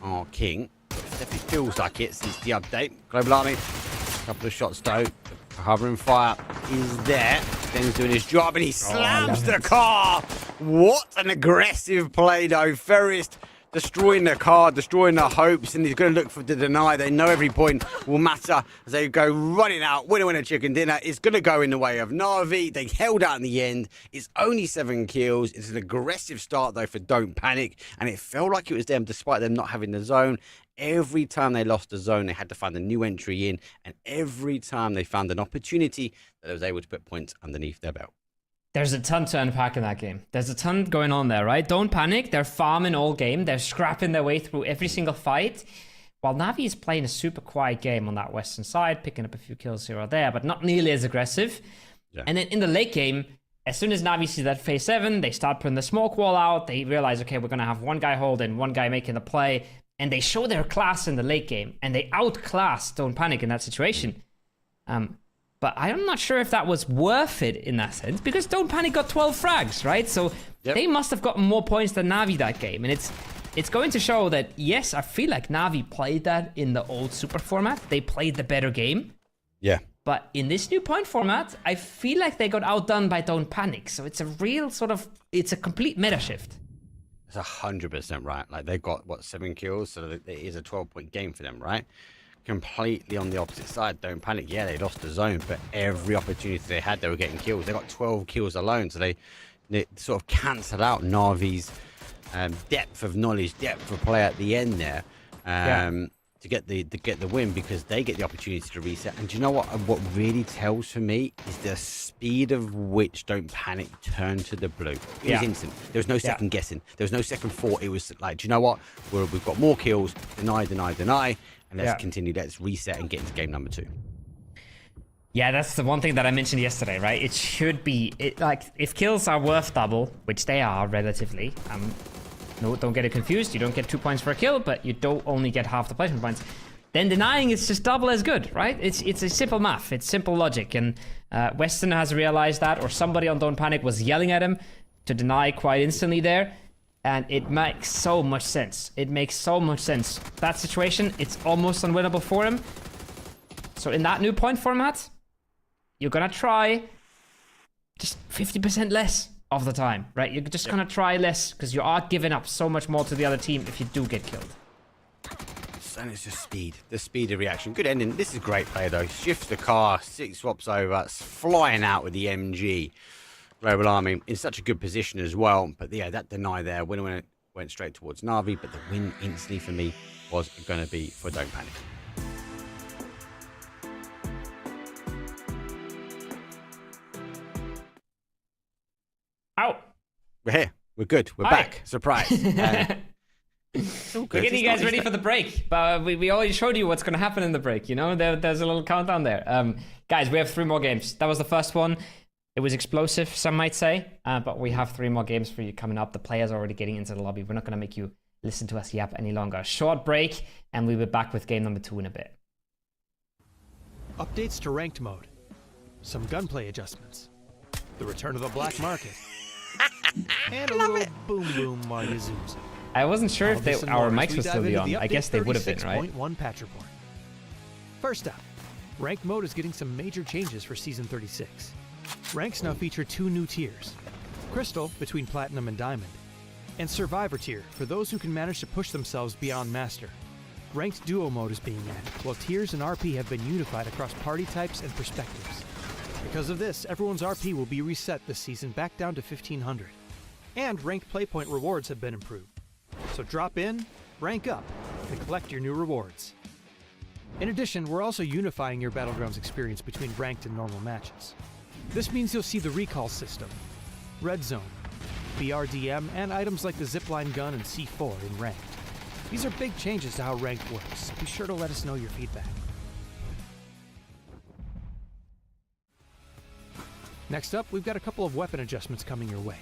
are king. It definitely feels like it since the update. Global Army, a couple of shots though. Covering fire is there. Ben's doing his job and he slams the car. What an aggressive play though. Ferris destroying the car, destroying their hopes, and he's going to look for the deny. They know every point will matter as they go running out. Winner chicken dinner is going to go in the way of Na'Vi. They held out in the end. It's only 7 kills. It's an aggressive start though for Don't Panic, and it felt like it was them despite them not having the zone. Every time they lost the zone, they had to find a new entry in, and every time they found an opportunity that they was able to put points underneath their belt. There's a ton to unpack in that game. There's a ton going on there, right? Don't Panic. They're farming all game. They're scrapping their way through every single fight. While Na'Vi is playing a super quiet game on that western side, picking up a few kills here or there, but not nearly as aggressive. Yeah. And then in the late game, as soon as Na'Vi see that phase 7, they start putting the smoke wall out. They realize, okay, we're going to have one guy holding, one guy making the play. And they show their class in the late game. And they outclass Don't Panic in that situation. But I'm not sure if that was worth it in that sense, because Don't Panic got 12 frags, right? So they must have gotten more points than Na'Vi that game. And it's going to show that, yes, I feel like Na'Vi played that in the old super format. They played the better game. Yeah. But in this new point format, I feel like they got outdone by Don't Panic. So it's a real it's a complete meta shift. It's 100% right. Like they got, 7 kills? So it is a 12-point game for them, right? Completely on the opposite side. Don't Panic, yeah, they lost the zone, but every opportunity they had, they were getting kills. They got 12 kills alone, so they sort of cancel out Na'Vi's depth of knowledge, depth of play at the end there to get the win, because they get the opportunity to reset. And do you know what really tells for me is the speed of which Don't Panic turned to the blue. It was instant. There was no second guessing. There was no second thought. It was like, do you know what? We've got more kills. Deny. And let's continue. Let's reset and get into game number 2. Yeah, that's the one thing that I mentioned yesterday, right? It should be like if kills are worth double, which they are relatively. No, don't get it confused. You don't get 2 points for a kill, but you don't only get half the placement points. Then denying is just double as good, right? It's a simple math. It's simple logic, and Weston has realized that, or somebody on Don't Panic was yelling at him to deny quite instantly there. And it makes so much sense. It makes so much sense. That situation, it's almost unwinnable for him. So in that new point format, you're gonna try just 50% less of the time, right? You're just gonna try less because you are giving up so much more to the other team if you do get killed. And it's just speed. The speed of reaction. Good ending. This is great play though. Shifts the car, 6 swaps over, flying out with the MG. Global Army in such a good position as well. But yeah, that deny there, winner went straight towards Na'Vi, but the win instantly for me was going to be for Don't Panic. Ow! We're here. We're good. We're back. Surprise. We're getting you guys ready for the break, but we already showed you what's going to happen in the break. You know, there's a little countdown there. Guys, we have 3 more games. That was the first one. It was explosive, some might say, but we have 3 more games for you coming up. The players are already getting into the lobby. We're not going to make you listen to us yap any longer. Short break, and we'll be back with game number 2 in a bit. Updates to ranked mode. Some gunplay adjustments. The return of the black market. And a little boom while you zoom. I wasn't sure if our mics would still be on. I guess they would have been, right? 36.1 patch report. First up, ranked mode is getting some major changes for Season 36. Ranks now feature 2 new tiers. Crystal, between Platinum and Diamond, and Survivor tier, for those who can manage to push themselves beyond Master. Ranked Duo mode is being added, while tiers and RP have been unified across party types and perspectives. Because of this, everyone's RP will be reset this season back down to 1500. And ranked playpoint rewards have been improved. So drop in, rank up, and collect your new rewards. In addition, we're also unifying your Battlegrounds experience between ranked and normal matches. This means you'll see the recall system, red zone, BRDM, and items like the zipline gun and C4 in Ranked. These are big changes to how Ranked works, so be sure to let us know your feedback. Next up, we've got a couple of weapon adjustments coming your way.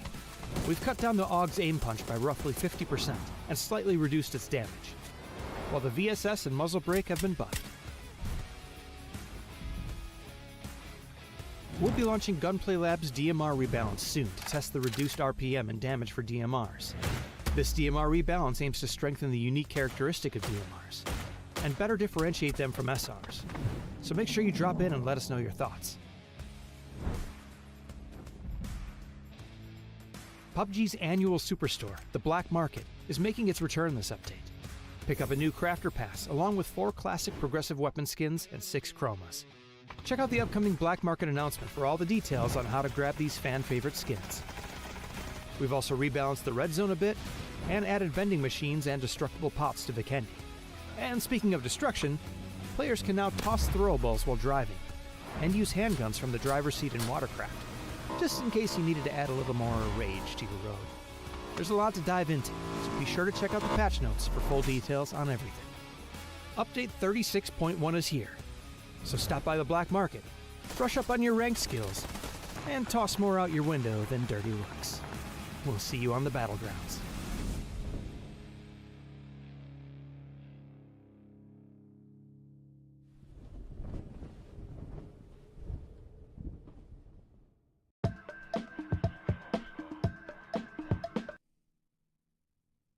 We've cut down the AUG's aim punch by roughly 50% and slightly reduced its damage, while the VSS and muzzle brake have been buffed. We'll be launching Gunplay Labs DMR Rebalance soon to test the reduced RPM and damage for DMRs. This DMR rebalance aims to strengthen the unique characteristic of DMRs and better differentiate them from SRs. So make sure you drop in and let us know your thoughts. PUBG's annual superstore, the Black Market, is making its return this update. Pick up a new Crafter Pass, along with 4 classic progressive weapon skins and 6 chromas. Check out the upcoming Black Market announcement for all the details on how to grab these fan-favorite skins. We've also rebalanced the red zone a bit, and added vending machines and destructible pops to Vikendi. And speaking of destruction, players can now toss throwables while driving, and use handguns from the driver's seat in Watercraft, just in case you needed to add a little more rage to your road. There's a lot to dive into, so be sure to check out the patch notes for full details on everything. Update 36.1 is here, so stop by the Black Market, brush up on your ranked skills, and toss more out your window than dirty looks. We'll see you on the battlegrounds.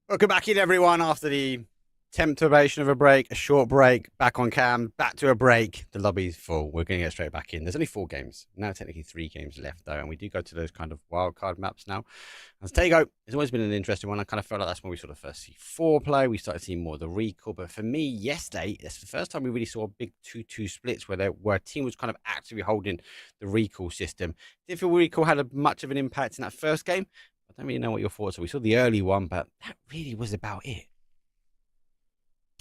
Welcome back in, everyone, after the temptation of a break, a short break, back on cam, back to a break. The lobby's full. We're going to get straight back in. There's only 4 games. Now technically 3 games left, though, and we do go to those kind of wildcard maps now. As Tego, it's always been an interesting one. I kind of felt like that's when we sort of first see 4 play. We started seeing more of the recall, but for me, yesterday, it's the first time we really saw big 2-2 splits where a team was kind of actively holding the recall system. Didn't feel recall had much of an impact in that first game. I don't really know what your thoughts are. We saw the early one, but that really was about it.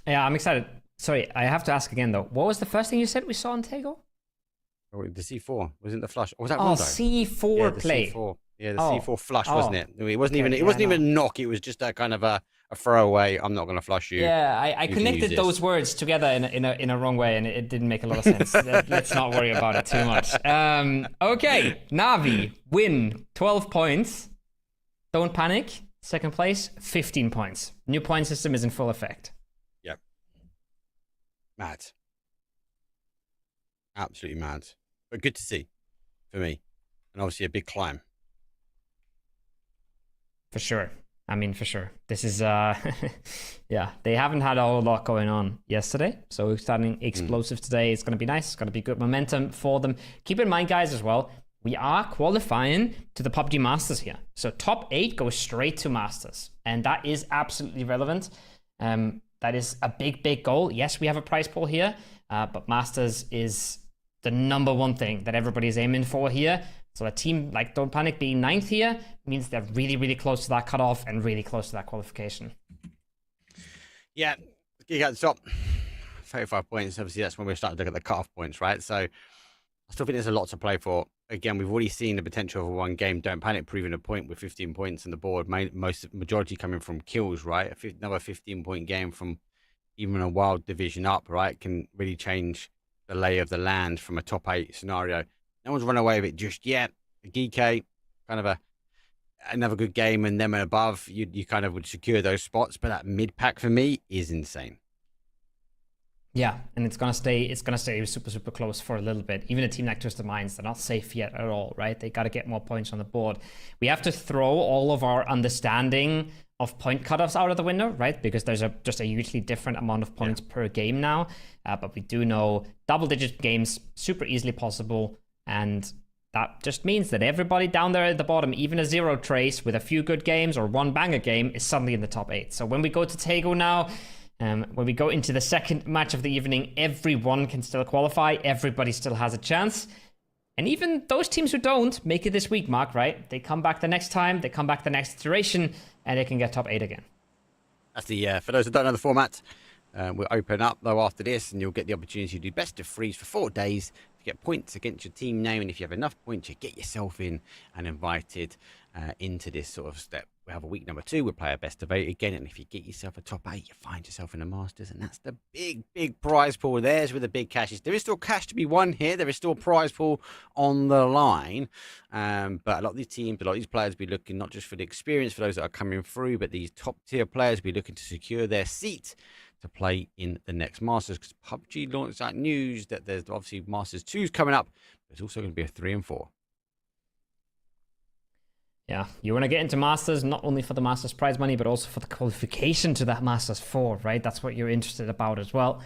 Yeah, I'm excited. Sorry, I have to ask again, though. What was the first thing you said we saw on Tego? Oh, the C4. Wasn't the flush? Or was that Oh, Rondo? C4 yeah, play. C4. Yeah, the C4 flush, wasn't it? It wasn't Okay, even a knock. It was just a kind of a throwaway. I'm not going to flush you. Yeah, I connected those words together in a wrong way, and it didn't make a lot of sense. Let's not worry about it too much. Okay, Na'Vi, win, 12 points. Don't panic. Second place, 15 points. New point system is in full effect. Yep. Mad. Absolutely mad. But good to see for me. And obviously a big climb. For sure. I mean, for sure. This is, yeah, they haven't had a whole lot going on yesterday. So we're starting explosive today. It's going to be nice. It's going to be good momentum for them. Keep in mind, guys, as well, we are qualifying to the PUBG Masters here. So top 8 goes straight to Masters. And that is absolutely relevant. That is a big, big goal. Yes, we have a prize pool here, but Masters is the #1 thing that everybody is aiming for here. So a team like Don't Panic being 9th here means they're really, really close to that cutoff and really close to that qualification. Yeah, you got the top 35 points. Obviously, that's when we're starting to look at the cutoff points, right? So I still think there's a lot to play for. Again, we've already seen the potential of a 1 game Don't Panic proving a point with 15 points on the board. Majority coming from kills, right? Another 15-point game from even a wild division up, right? Can really change the lay of the land from a top 8 scenario. No one's run away with it just yet. The GK, kind of another good game, and them and above, you kind of would secure those spots. But that mid pack for me is insane. Yeah, and it's gonna stay super, super close for a little bit. Even a team like Twisted Minds, they're not safe yet at all, right? They got to get more points on the board. We have to throw all of our understanding of point cutoffs out of the window, right? Because there's just a hugely different amount of points per game now. But we do know double-digit games super easily possible, and that just means that everybody down there at the bottom, even a 0 trace with a few good games or 1 banger game, is suddenly in the top 8. So when we go to Tego now, when we go into the second match of the evening, everyone can still qualify. Everybody still has a chance. And even those teams who don't make it this week, Mark, right? They come back the next time, they come back the next iteration, and they can get top 8 again. That's the, for those who don't know the format, we'll open up, though, after this, and you'll get the opportunity to do best of 3s for 4 days to get points against your team name. And if you have enough points, you get yourself in and invited. into this sort of step. We have a week number 2. We'll play a best of 8 again, and if you get yourself a top 8, you find yourself in the Masters, and that's the big prize pool. There's where the big cash is. There is still cash to be won here. There is still a prize pool on the line, but a lot of these teams, a lot of these players will be looking not just for the experience for those that are coming through, but these top tier players will be looking to secure their seat to play in the next Masters, because PUBG launched that news that there's obviously Masters 2's coming up, but it's also going to be a 3 and 4. Yeah, you want to get into Masters, not only for the Masters prize money, but also for the qualification to that Masters 4, right? That's what you're interested about as well.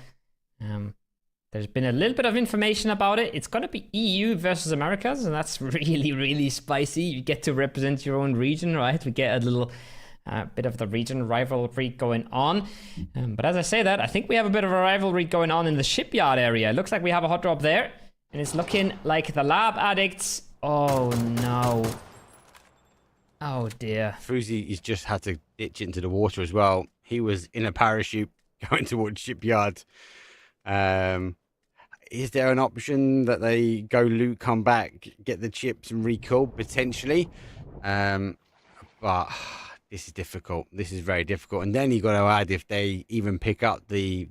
There's been a little bit of information about it. It's going to be EU versus Americas, and that's really spicy. You get to represent your own region, right? We get a little bit of the region rivalry going on. But as I say that, I think we have a bit of a rivalry going on in the shipyard area. It looks like we have a hot drop there, and it's looking like the lab addicts. Oh, no. Oh dear. Fuzi has just had to ditch into the water as well. He was in a parachute going towards shipyard. Is there an option that they go loot, come back, get the chips and recall potentially? But this is difficult. This is very difficult. And then you got to add if they even pick up the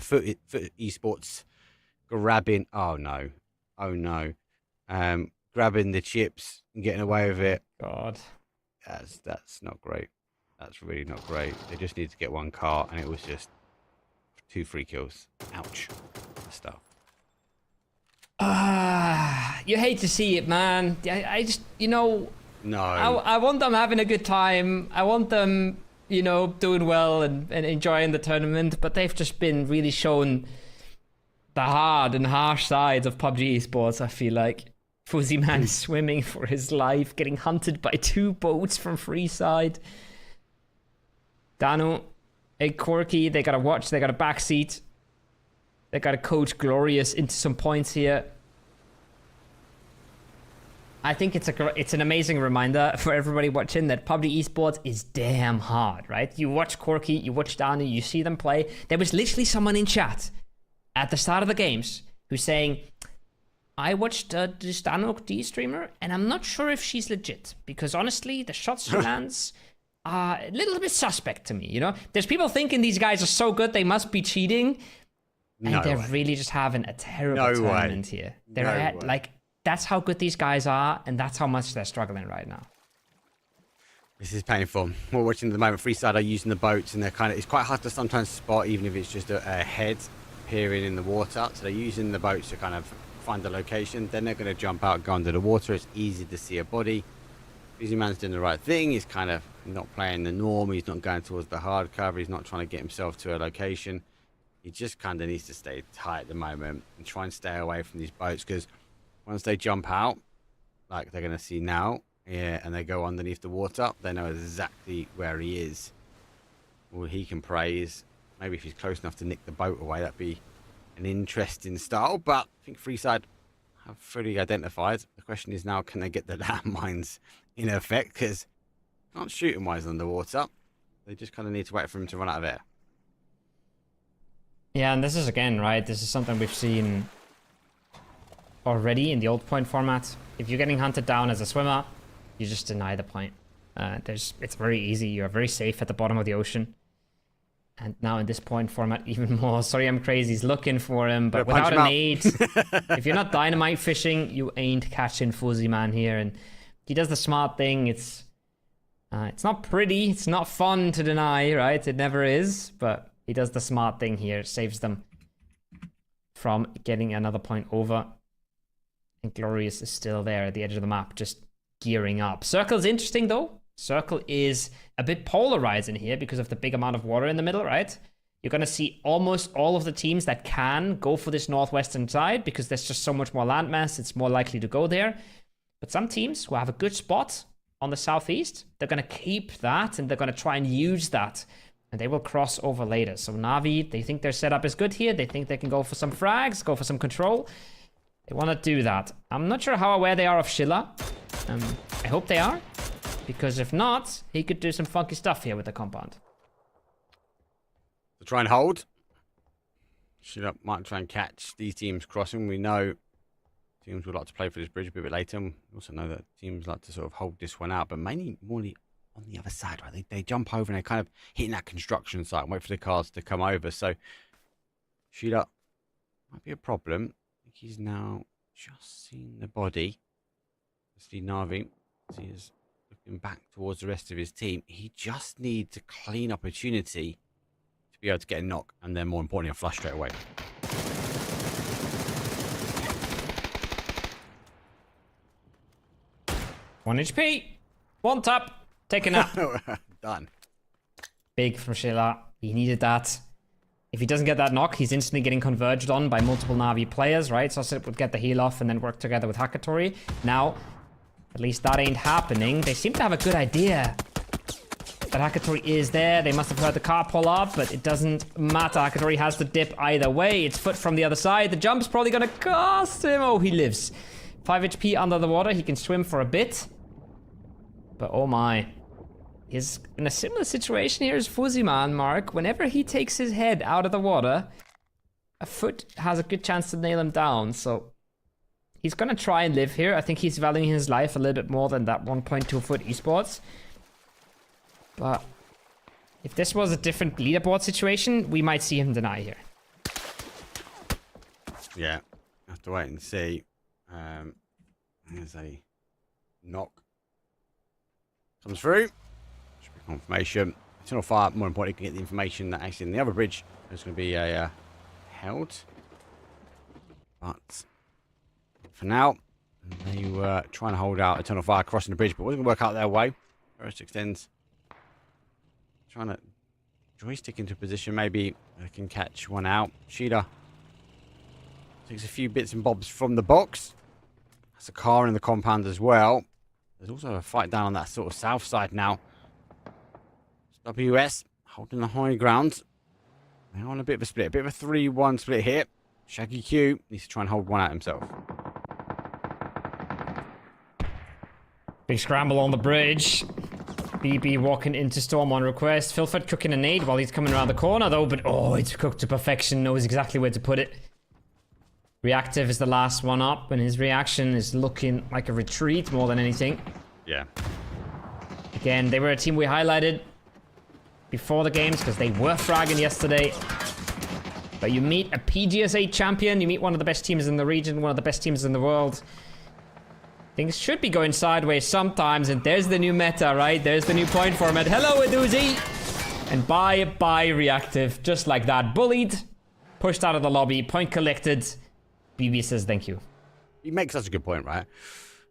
foot esports grabbing. Oh no. Grabbing the chips and getting away with it. God. That's not great. That's really not great. They just need to get one car, and it was just 2 free kills. Ouch. Stuff. You hate to see it, man. I just, no. I want them having a good time. I want them, doing well and enjoying the tournament, but they've just been really shown the hard and harsh sides of PUBG Esports, I feel like. Fuzzy Man swimming for his life, getting hunted by 2 boats from Freeside. Danu, a Corky, they got to watch, they got a backseat. They got to coach Glorious into some points here. I think it's an amazing reminder for everybody watching that PUBG Esports is damn hard, right? You watch Corky, you watch Danu, you see them play. There was literally someone in chat at the start of the games who's saying, I watched this Danok D streamer, and I'm not sure if she's legit, because honestly, the shots she lands are a little bit suspect to me, There's people thinking these guys are so good, they must be cheating, and they're really just having a terrible tournament here. That's how good these guys are, and that's how much they're struggling right now. This is painful. We're watching at the moment. Freeside are using the boats, and it's quite hard to sometimes spot, even if it's just a head appearing in the water. So they're using the boats to kind of find the location, then they're going to jump out, go under the water. It's easy to see a body. Busy Man's doing the right thing. He's kind of not playing the norm. He's not going towards the hard cover. He's not trying to get himself to a location. He just kind of needs to stay tight at the moment and try and stay away from these boats, because once they jump out, like they're going to see now, and they go underneath the water, they know exactly where he is. Well, he can praise. Maybe if he's close enough to nick the boat away, that'd be an interesting style, but I think Freeside have fully identified. The question is now, can they get the landmines in effect? Because can't shoot him wise underwater. They just kind of need to wait for him to run out of air. Yeah, and this is again, right? This is something we've seen already in the old point format. If you're getting hunted down as a swimmer, you just deny the point. It's very easy. You're very safe at the bottom of the ocean. And now in this point format, even more. Sorry, I'm crazy. He's looking for him, but without a nade, if you're not dynamite fishing, you ain't catching Fuzzy Man here. And he does the smart thing. It's not pretty. It's not fun to deny, right? It never is. But he does the smart thing here. Saves them from getting another point over. And Glorious is still there at the edge of the map, just gearing up. Circle's interesting, though. Circle is a bit polarizing here because of the big amount of water in the middle, right? You're going to see almost all of the teams that can go for this northwestern side because there's just so much more landmass. It's more likely to go there. But some teams who have a good spot on the southeast, they're going to keep that and they're going to try and use that. And they will cross over later. So Na'Vi, they think their setup is good here. They think they can go for some frags, go for some control. They want to do that. I'm not sure how aware they are of Schiller. I hope they are. Because if not, he could do some funky stuff here with the compound. To try and hold. Schiller might try and catch these teams crossing. We know teams would like to play for this bridge a bit later. And we also know that teams like to sort of hold this one out, but mainly more on the other side, right? They jump over and they kind of hit in that construction site and wait for the cars to come over. So Sheila might be a problem. I think he's now just seen the body. See Navi, he is looking back towards the rest of his team. He just needs a clean opportunity to be able to get a knock, and then more importantly, a flush straight away. One HP, one tap, take a nap. Done. Big from Sheila. He needed that. If he doesn't get that knock, he's instantly getting converged on by multiple Navi players, right? Saucet would get the heal off and then work together with Hakatori. Now, at least that ain't happening. They seem to have a good idea that Hakatori is there. They must have heard the car pull up, but it doesn't matter. Hakatori has the dip either way. It's foot from the other side. The jump's probably going to cost him. Oh, he lives. 5 HP under the water. He can swim for a bit. But oh my. He's in a similar situation here as Fuziman, Mark. Whenever he takes his head out of the water, a foot has a good chance to nail him down. So he's going to try and live here. I think he's valuing his life a little bit more than that 1.2 foot esports. But if this was a different leaderboard situation, we might see him deny here. Yeah, have to wait and see. There's a knock. Comes through. Should be confirmation. Eternal Fire, more importantly, can get the information that actually in the other bridge there's going to be a held. But for now, they were trying to hold out Eternal Fire crossing the bridge, but it wasn't going to work out their way. First extends. Trying to joystick into position. Maybe they can catch one out. Sheila takes a few bits and bobs from the box. That's a car in the compound as well. There's also a fight down on that sort of south side now. WS holding the high ground. They're on a bit of a split. A bit of a 3-1 split here. Shaggy Q needs to try and hold one out himself. Big scramble on the bridge. BB walking into Storm on request. Filford cooking a nade while he's coming around the corner though, but oh, it's cooked to perfection. Knows exactly where to put it. Reactive is the last one up, and his reaction is looking like a retreat more than anything. Yeah. Again, they were a team we highlighted before the games because they were fragging yesterday. But you meet a PGSA champion, you meet one of the best teams in the region, one of the best teams in the world. Things should be going sideways sometimes, and there's the new meta, right? There's the new point format. Hello, Aduzi! And bye, Reactive. Just like that. Bullied, pushed out of the lobby, point collected. BB says thank you. You make such a good point, right?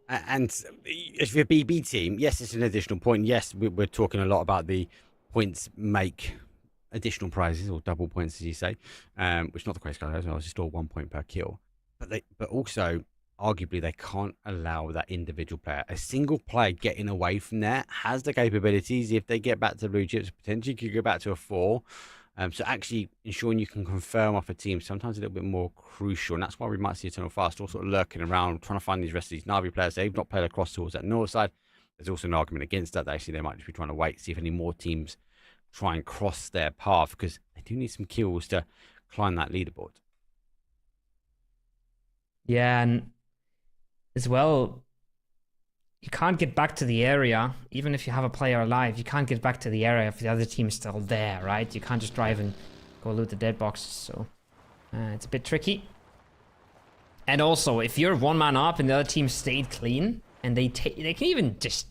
And if you're a BB team, yes, it's an additional point. Yes, we're talking a lot about the points make additional prizes, or double points, as you say, which is not the case, guys. I was just all 1 point per kill. But also, arguably, they can't allow that individual player. A single player getting away from there has the capabilities. If they get back to the blue chips, potentially could go back to a 4. So actually ensuring you can confirm off a team sometimes a little bit more crucial, and that's why we might see Eternal Fire still sort of lurking around, trying to find these rest of these Navi players. They've not played across towards that north side. There's also an argument against that. Actually, they might just be trying to wait, see if any more teams try and cross their path, because they do need some kills to climb that leaderboard. Yeah, and as well, you can't get back to the area, even if you have a player alive. You can't get back to the area if the other team is still there, right? You can't just drive and go loot the dead boxes, so it's a bit tricky. And also, if you're one man up and the other team stayed clean, and they could even just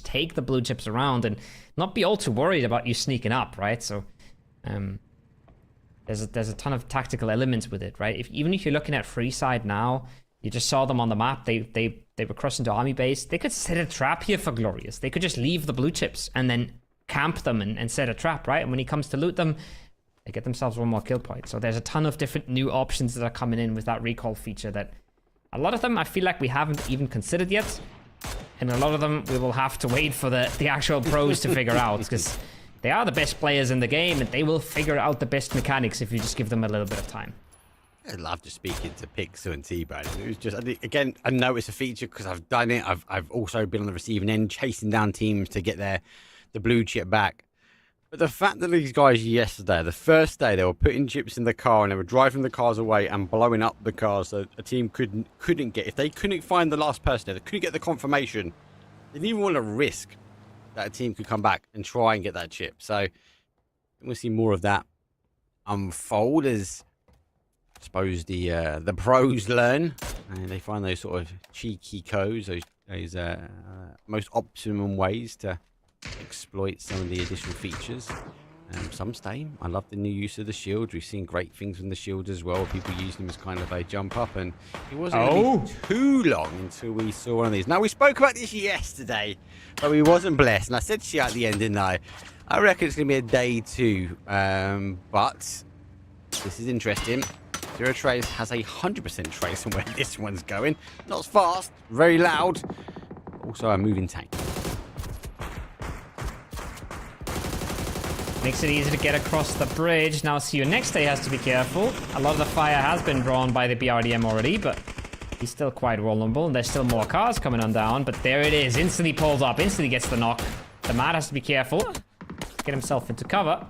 take the blue chips around and not be all too worried about you sneaking up, right? So there's a ton of tactical elements with it, right? Even if you're looking at Freeside now, you just saw them on the map. They were crossing to army base. They could set a trap here for Glorious. They could just leave the blue chips and then camp them and set a trap, right? And when he comes to loot them, they get themselves one more kill point. So there's a ton of different new options that are coming in with that recall feature that a lot of them I feel like we haven't even considered yet. And a lot of them we will have to wait for the actual pros to figure out, because they are the best players in the game and they will figure out the best mechanics if you just give them a little bit of time. I'd love to speak into Pixel and T-Bone. It was just, again, I know it's a feature because I've done it. I've also been on the receiving end, chasing down teams to get the blue chip back. But the fact that these guys yesterday, the first day, they were putting chips in the car and they were driving the cars away and blowing up the cars so a team couldn't get, if they couldn't find the last person, if they couldn't get the confirmation, they didn't even want to risk that a team could come back and try and get that chip. So we'll see more of that unfold as, I suppose, the pros learn and they find those sort of cheeky codes, those most optimum ways to exploit some of the additional features. Some stay. I love the new use of the shield. We've seen great things from the shield as well. People using them as kind of a jump up, and it wasn't going to be too long until we saw one of these. Now, we spoke about this yesterday, but we wasn't blessed. And I said to you at the end, didn't I? I reckon it's going to be a day 2. But this is interesting. Zero Trace has 100% trace on where this one's going. Not as fast, very loud. Also a moving tank. Makes it easy to get across the bridge. Now See You Next Day has to be careful. A lot of the fire has been drawn by the BRDM already, but he's still quite vulnerable. And there's still more cars coming on down, but there it is. Instantly pulls up, instantly gets the knock. The Mad has to be careful. Get himself into cover.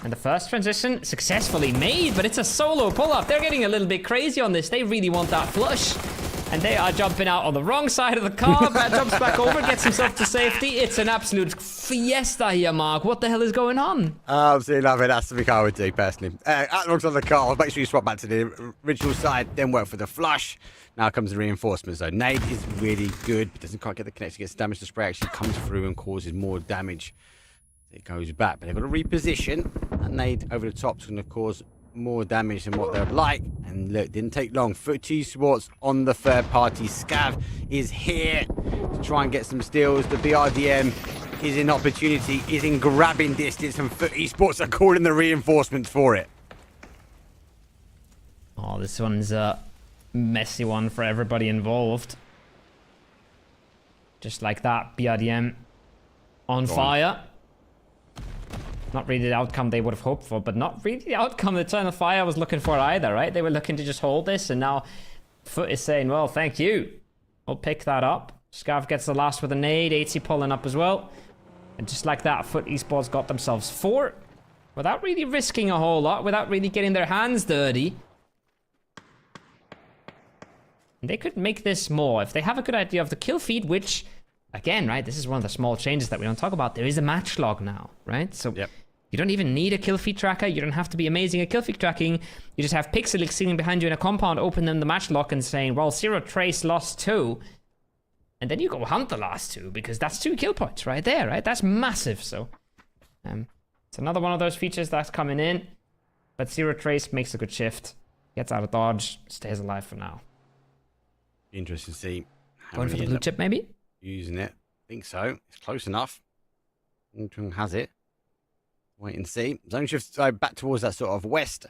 And the first transition successfully made, but it's a solo pull-up. They're getting a little bit crazy on this. They really want that flush. And they are jumping out on the wrong side of the car. Brad jumps back over, gets himself to safety. It's an absolute fiesta here, Mark. What the hell is going on? Absolutely love it. That's something I would do, personally. Outlooks on the car. Make sure you swap back to the original side, then work for the flush. Now comes the reinforcement. So Nade is really good, but doesn't quite get the connection. Gets damage. The spray actually comes through and causes more damage. It goes back, but they've got to reposition. That Nade over the top is going to cause more damage than what they'd like. And look, didn't take long. FUT Esports on the third party. Scav is here to try and get some steals. The BRDM is in opportunity, is in grabbing distance, and FUT Esports are calling the reinforcements for it. Oh, this one's a messy one for everybody involved. Just like that, BRDM on fire. Not really the outcome they would have hoped for, but not really the outcome Eternal Fire was looking for either, right? They were looking to just hold this, and now FUT is saying, well, thank you. We'll pick that up. Scav gets the last with a nade, 80 pulling up as well. And just like that, FUT Esports got themselves 4 without really risking a whole lot, without really getting their hands dirty. And they could make this more if they have a good idea of the kill feed, which, again, right, this is one of the small changes that we don't talk about. There is a match log now, right? So you don't even need a kill feed tracker. You don't have to be amazing at kill feed tracking. You just have Pixelix sitting behind you in a compound, opening the match log and saying, well, Zero Trace lost 2. And then you go hunt the last 2, because that's 2 kill points right there, right? That's massive. So it's another one of those features that's coming in. But Zero Trace makes a good shift. Gets out of dodge, stays alive for now. Interesting to see. Going for the blue chip, maybe? Using it. I think so. It's close enough. Intrung has it. Wait and see. Zone shift back towards that sort of west.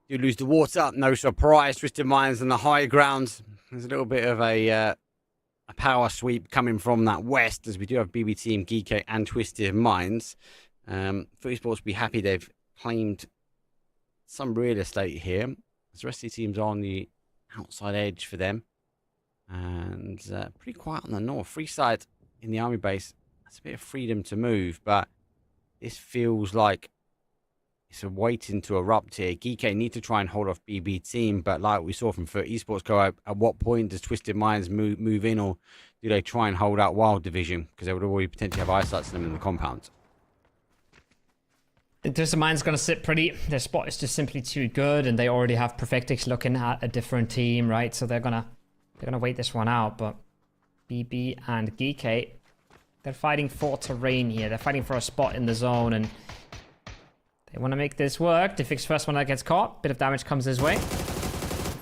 You lose the water. No surprise. Twisted Minds on the high ground. There's a little bit of a power sweep coming from that west, as we do have BB Team, Geeko, and Twisted Minds. FUT Esports will be happy they've claimed some real estate here. The rest of the teams are on the outside edge for them. And pretty quiet on the north. Free side in the army base. That's a bit of freedom to move, but this feels like it's a waiting to erupt here. Geeko need to try and hold off BB Team, but like we saw from FUT Esports go out, at what point does Twisted Minds move in, or do they try and hold out Wild Division? Because they would already potentially have eyesight to them in the compound. Twisted Minds going to sit pretty. Their spot is just simply too good, and they already have Perfectix looking at a different team, right? So they're gonna wait this one out. But BB and Geeko, they're fighting for terrain here. They're fighting for a spot in the zone, and they want to make this work. Diffix first one that gets caught. Bit of damage comes his way.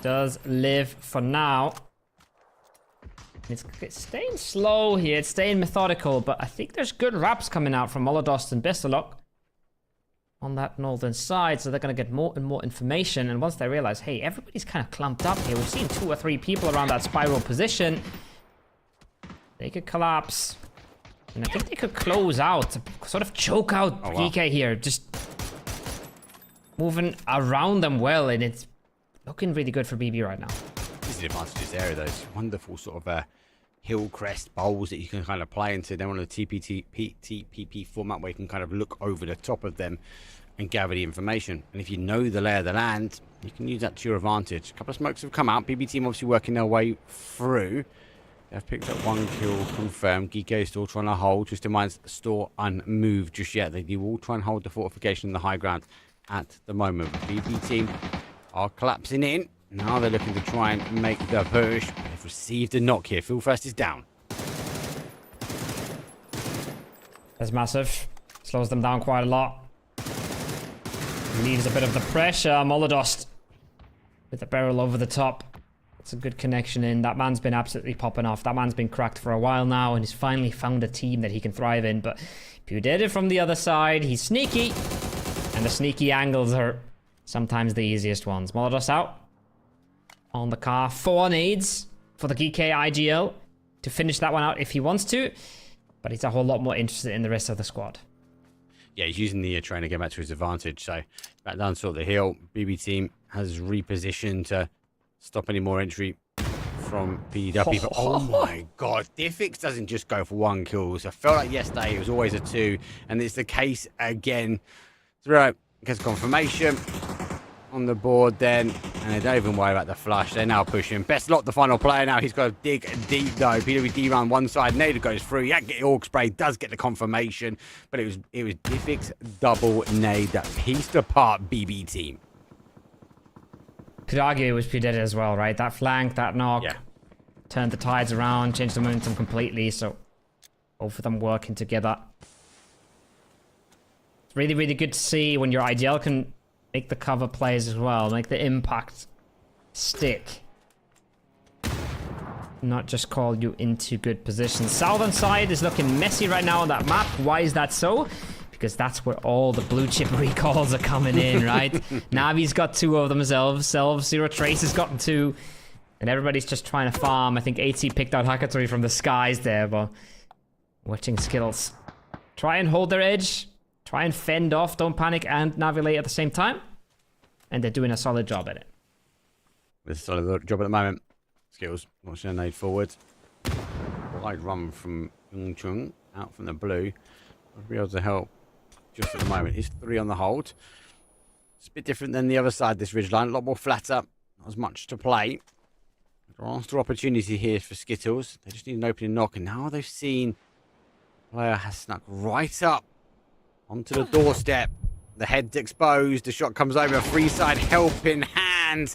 Does live for now. It's staying slow here. It's staying methodical, but I think there's good wraps coming out from Molodost and Bistalok on that northern side, so they're going to get more and more information. And once they realize, hey, everybody's kind of clumped up here. We've seen 2 or 3 people around that spiral position. They could collapse. And I think they could close out, to sort of choke out Geeko here. Just moving around them well, and it's looking really good for BB right now. This is the advantage of this area, though. It's wonderful sort of hill crest bowls that you can kind of play into. Then on the TPP format where you can kind of look over the top of them and gather the information. And if you know the lay of the land, you can use that to your advantage. A couple of smokes have come out. BB team obviously working their way through. They've picked up 1 kill confirmed. Geeko still trying to hold. Just in mind, store unmoved just yet. They do all try and hold the fortification in the high ground at the moment. BB team are collapsing in. Now they're looking to try and make the push. They've received a knock here. Phil first is down. That's massive. Slows them down quite a lot. Leaves a bit of the pressure. Molodost with the barrel over the top. It's a good connection in. That man's been absolutely popping off. That man's been cracked for a while now, and he's finally found a team that he can thrive in. But Pew did it from the other side. He's sneaky. And the sneaky angles are sometimes the easiest ones. Molodost out. On the car. 4 nades for the GK IGL to finish that one out if he wants to. But he's a whole lot more interested in the rest of the squad. Yeah, he's using the train to get back to his advantage. So back down sort of the hill. BB team has repositioned to stop any more entry from PDW. But oh my god, Diffix doesn't just go for 1 kill. So I felt like yesterday it was always a 2. And it's the case again. 3 gets confirmation on the board then, and they don't even worry about the flush. They're now pushing. Best lot the final player now. He's got to dig deep though. PWD round one side. Nade goes through. Yeah, get Orc Spray. Does get the confirmation, but it was Diffix double nade that pieced apart BB team. Could argue it was Pudetta as well, right? That flank, that knock, turned the tides around, changed the momentum completely. So both of them working together. It's really, really good to see when your IGL can make the cover plays as well, make the impact stick. Not just call you into good positions. Southern side is looking messy right now on that map. Why is that so? Because that's where all the blue chip recalls are coming in, right? Navi's got 2 of themselves. Zero Trace has gotten 2. And everybody's just trying to farm. I think AT picked out Hackatory from the skies there, but watching Skittles try and hold their edge. Try and fend off Don't Panic and Navilate at the same time. And they're doing a solid job at it. It's a solid job at the moment. Skills, watching a nade forward. Wide run from Yung Chung out from the blue. I'll be able to help just at the moment. He's 3 on the hold. It's a bit different than the other side, this ridgeline. A lot more flatter. Not as much to play. There are still opportunity here for Skittles. They just need an opening knock. And now they've seen player has snuck right up onto the doorstep. The head's exposed. The shot comes over. Free side helping hand.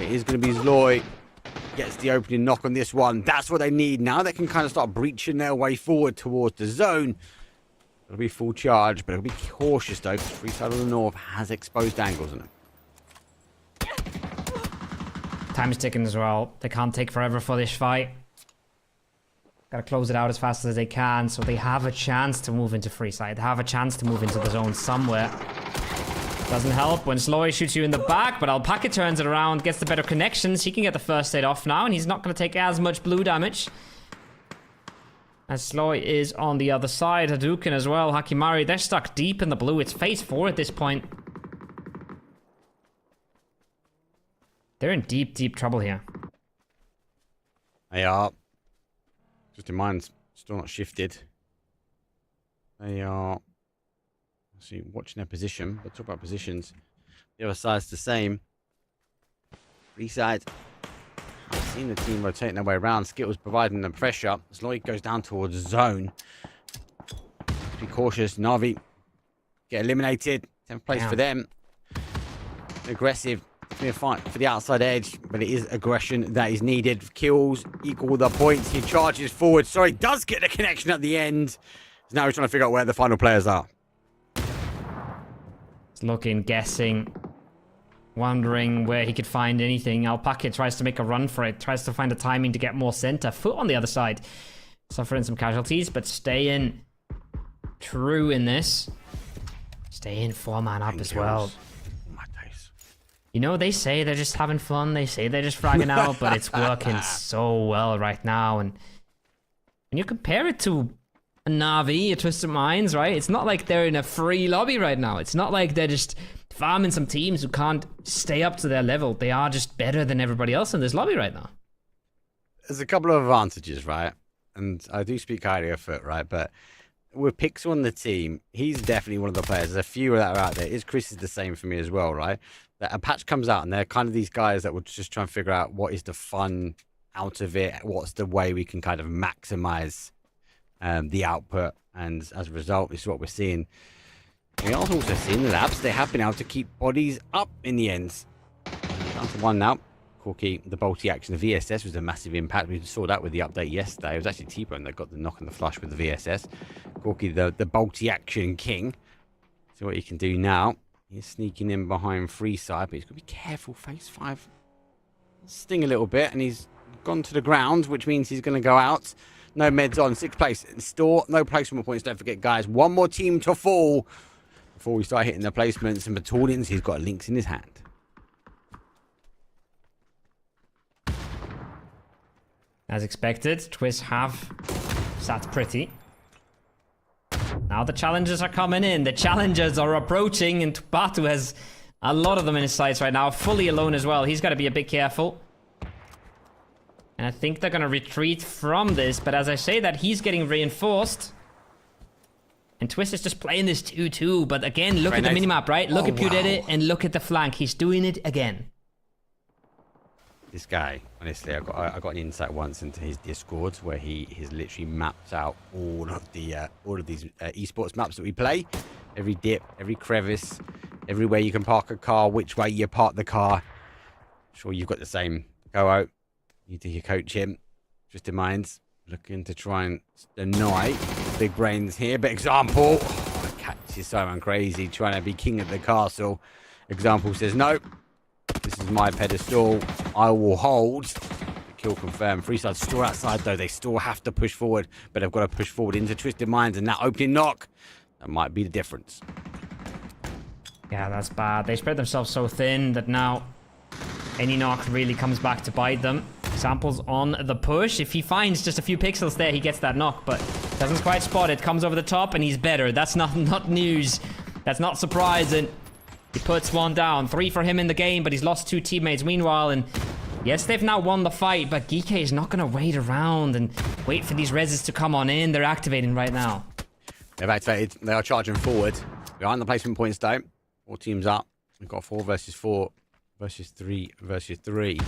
It is going to be Zloy. Gets the opening knock on this one. That's what they need. Now they can kind of start breaching their way forward towards the zone. It'll be full charge, but it'll be cautious though, because Free side on the north has exposed angles on it. Time is ticking as well. They can't take forever for this fight. Gotta close it out as fast as they can, so they have a chance to move into free side. They have a chance to move into the zone somewhere. Doesn't help when Sloy shoots you in the back, but Alpaca turns it around, gets the better connections. He can get the first aid off now, and he's not going to take as much blue damage. As Sloy is on the other side. Hadouken as well. Hakimari, they're stuck deep in the blue. It's phase 4 at this point. They're in deep, deep trouble here. They are. Just in mind, still not shifted. They are see watching their position. But talk about positions. The other side's the same. Free side. I've seen the team rotating their way around. Skittles providing them pressure. As Lloyd goes down towards zone. Be cautious. Navi get eliminated. 10th place for them. Aggressive. It's going to be a fight for the outside edge, but it is aggression that is needed. Kills equal the points. He charges forward. Sorry, does get the connection at the end. Now he's trying to figure out where the final players are. He's looking, guessing, wondering where he could find anything. Alpaca tries to make a run for it. Tries to find a timing to get more center. Foot on the other side. Suffering some casualties, but staying true in this. Staying 4-man up as well. You know, they say they're just having fun. They say they're just fragging out, but it's working so well right now. And when you compare it to a Na'Vi, a Twisted Minds, right? It's not like they're in a free lobby right now. It's not like they're just farming some teams who can't stay up to their level. They are just better than everybody else in this lobby right now. there's a couple of advantages, right? And I do speak highly of Foot, right? But with Pixel on the team, he's definitely one of the players. There's a few that are out there. Chris is the same for me as well, right? That a patch comes out and they're kind of these guys that will just try and figure out what is the fun out of it, what's the way we can kind of maximize the output, and as a result, this is what we're seeing. We are also seeing the labs. They have been able to keep bodies up in the end. Down to one now. Corky, the bolty action, the VSS was a massive impact. We saw that with the update yesterday. It was actually T-Bone that got the knock and the flush with the VSS. Corky, the bolty action king. So what he can do now, he's sneaking in behind Freeside, but he's got to be careful. Phase 5 sting a little bit, and he's gone to the ground, which means he's going to go out. No meds on, 6th place. Store, no placement points. Don't forget, guys, one more team to fall before we start hitting the placements. And Batalions, he's got links in his hand. As expected, Twist have sat pretty. Now the challenges are coming in. The challengers are approaching, and Batu has a lot of them in his sights right now. Fully alone as well. He's got to be a bit careful. And I think they're going to retreat from this. But as I say that, he's getting reinforced. And Twist is just playing this 2-2. But again, look at the minimap, right? Look at Pudede and look at the flank. He's doing it again. This guy, honestly, I got an insight once into his Discord where he's literally mapped out all of these esports maps that we play. Every dip, every crevice, everywhere you can park a car, which way you park the car. I'm sure you've got the same. Go out, you do your coach him. Twisted Minds looking to try and deny big brains here. But example, Catch is so crazy trying to be king of the castle. Example says no. This is my pedestal. I will hold. Kill confirmed. Freeside still outside, though. They still have to push forward, but they've got to push forward into Twisted Minds, and that opening knock, that might be the difference. Yeah, that's bad. They spread themselves so thin that now any knock really comes back to bite them. Samples on the push. If he finds just a few pixels there, he gets that knock, but doesn't quite spot it. Comes over the top, and he's better. That's not news. That's not surprising. He puts one down. 3 for him in the game, but he's lost 2 teammates meanwhile. And yes, they've now won the fight, but Geeke is not going to wait around and wait for these reses to come on in. They're activating right now. They've activated. They are charging forward. Behind the placement points, though. 4 teams up. We've got 4 versus 4 versus 3 versus 3.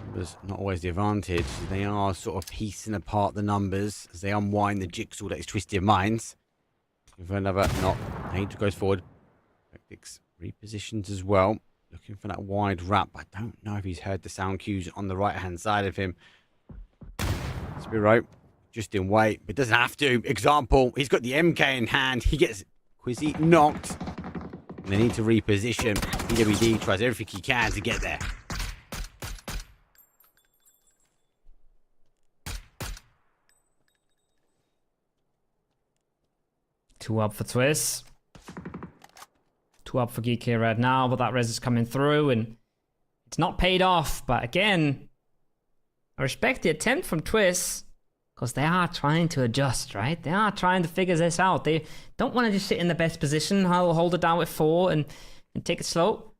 Numbers not always the advantage. They are sort of piecing apart the numbers as they unwind the jigsaw that is Twisted Minds. For another knock. Age goes forward. Tactics repositions as well, looking for that wide wrap. I don't know if he's heard the sound cues on the right hand side of him. Spiro just in wait, but doesn't have to. Example, he's got the MK in hand. He gets Quizzy knocked, and they need to reposition. PWD tries everything he can to get there. Two up for Twist. 2 up for Geek here right now, but that res is coming through, and it's not paid off. But again, I respect the attempt from Twist, because they are trying to adjust, right? They are trying to figure this out. They don't want to just sit in the best position, hold it down with 4 and take it slow.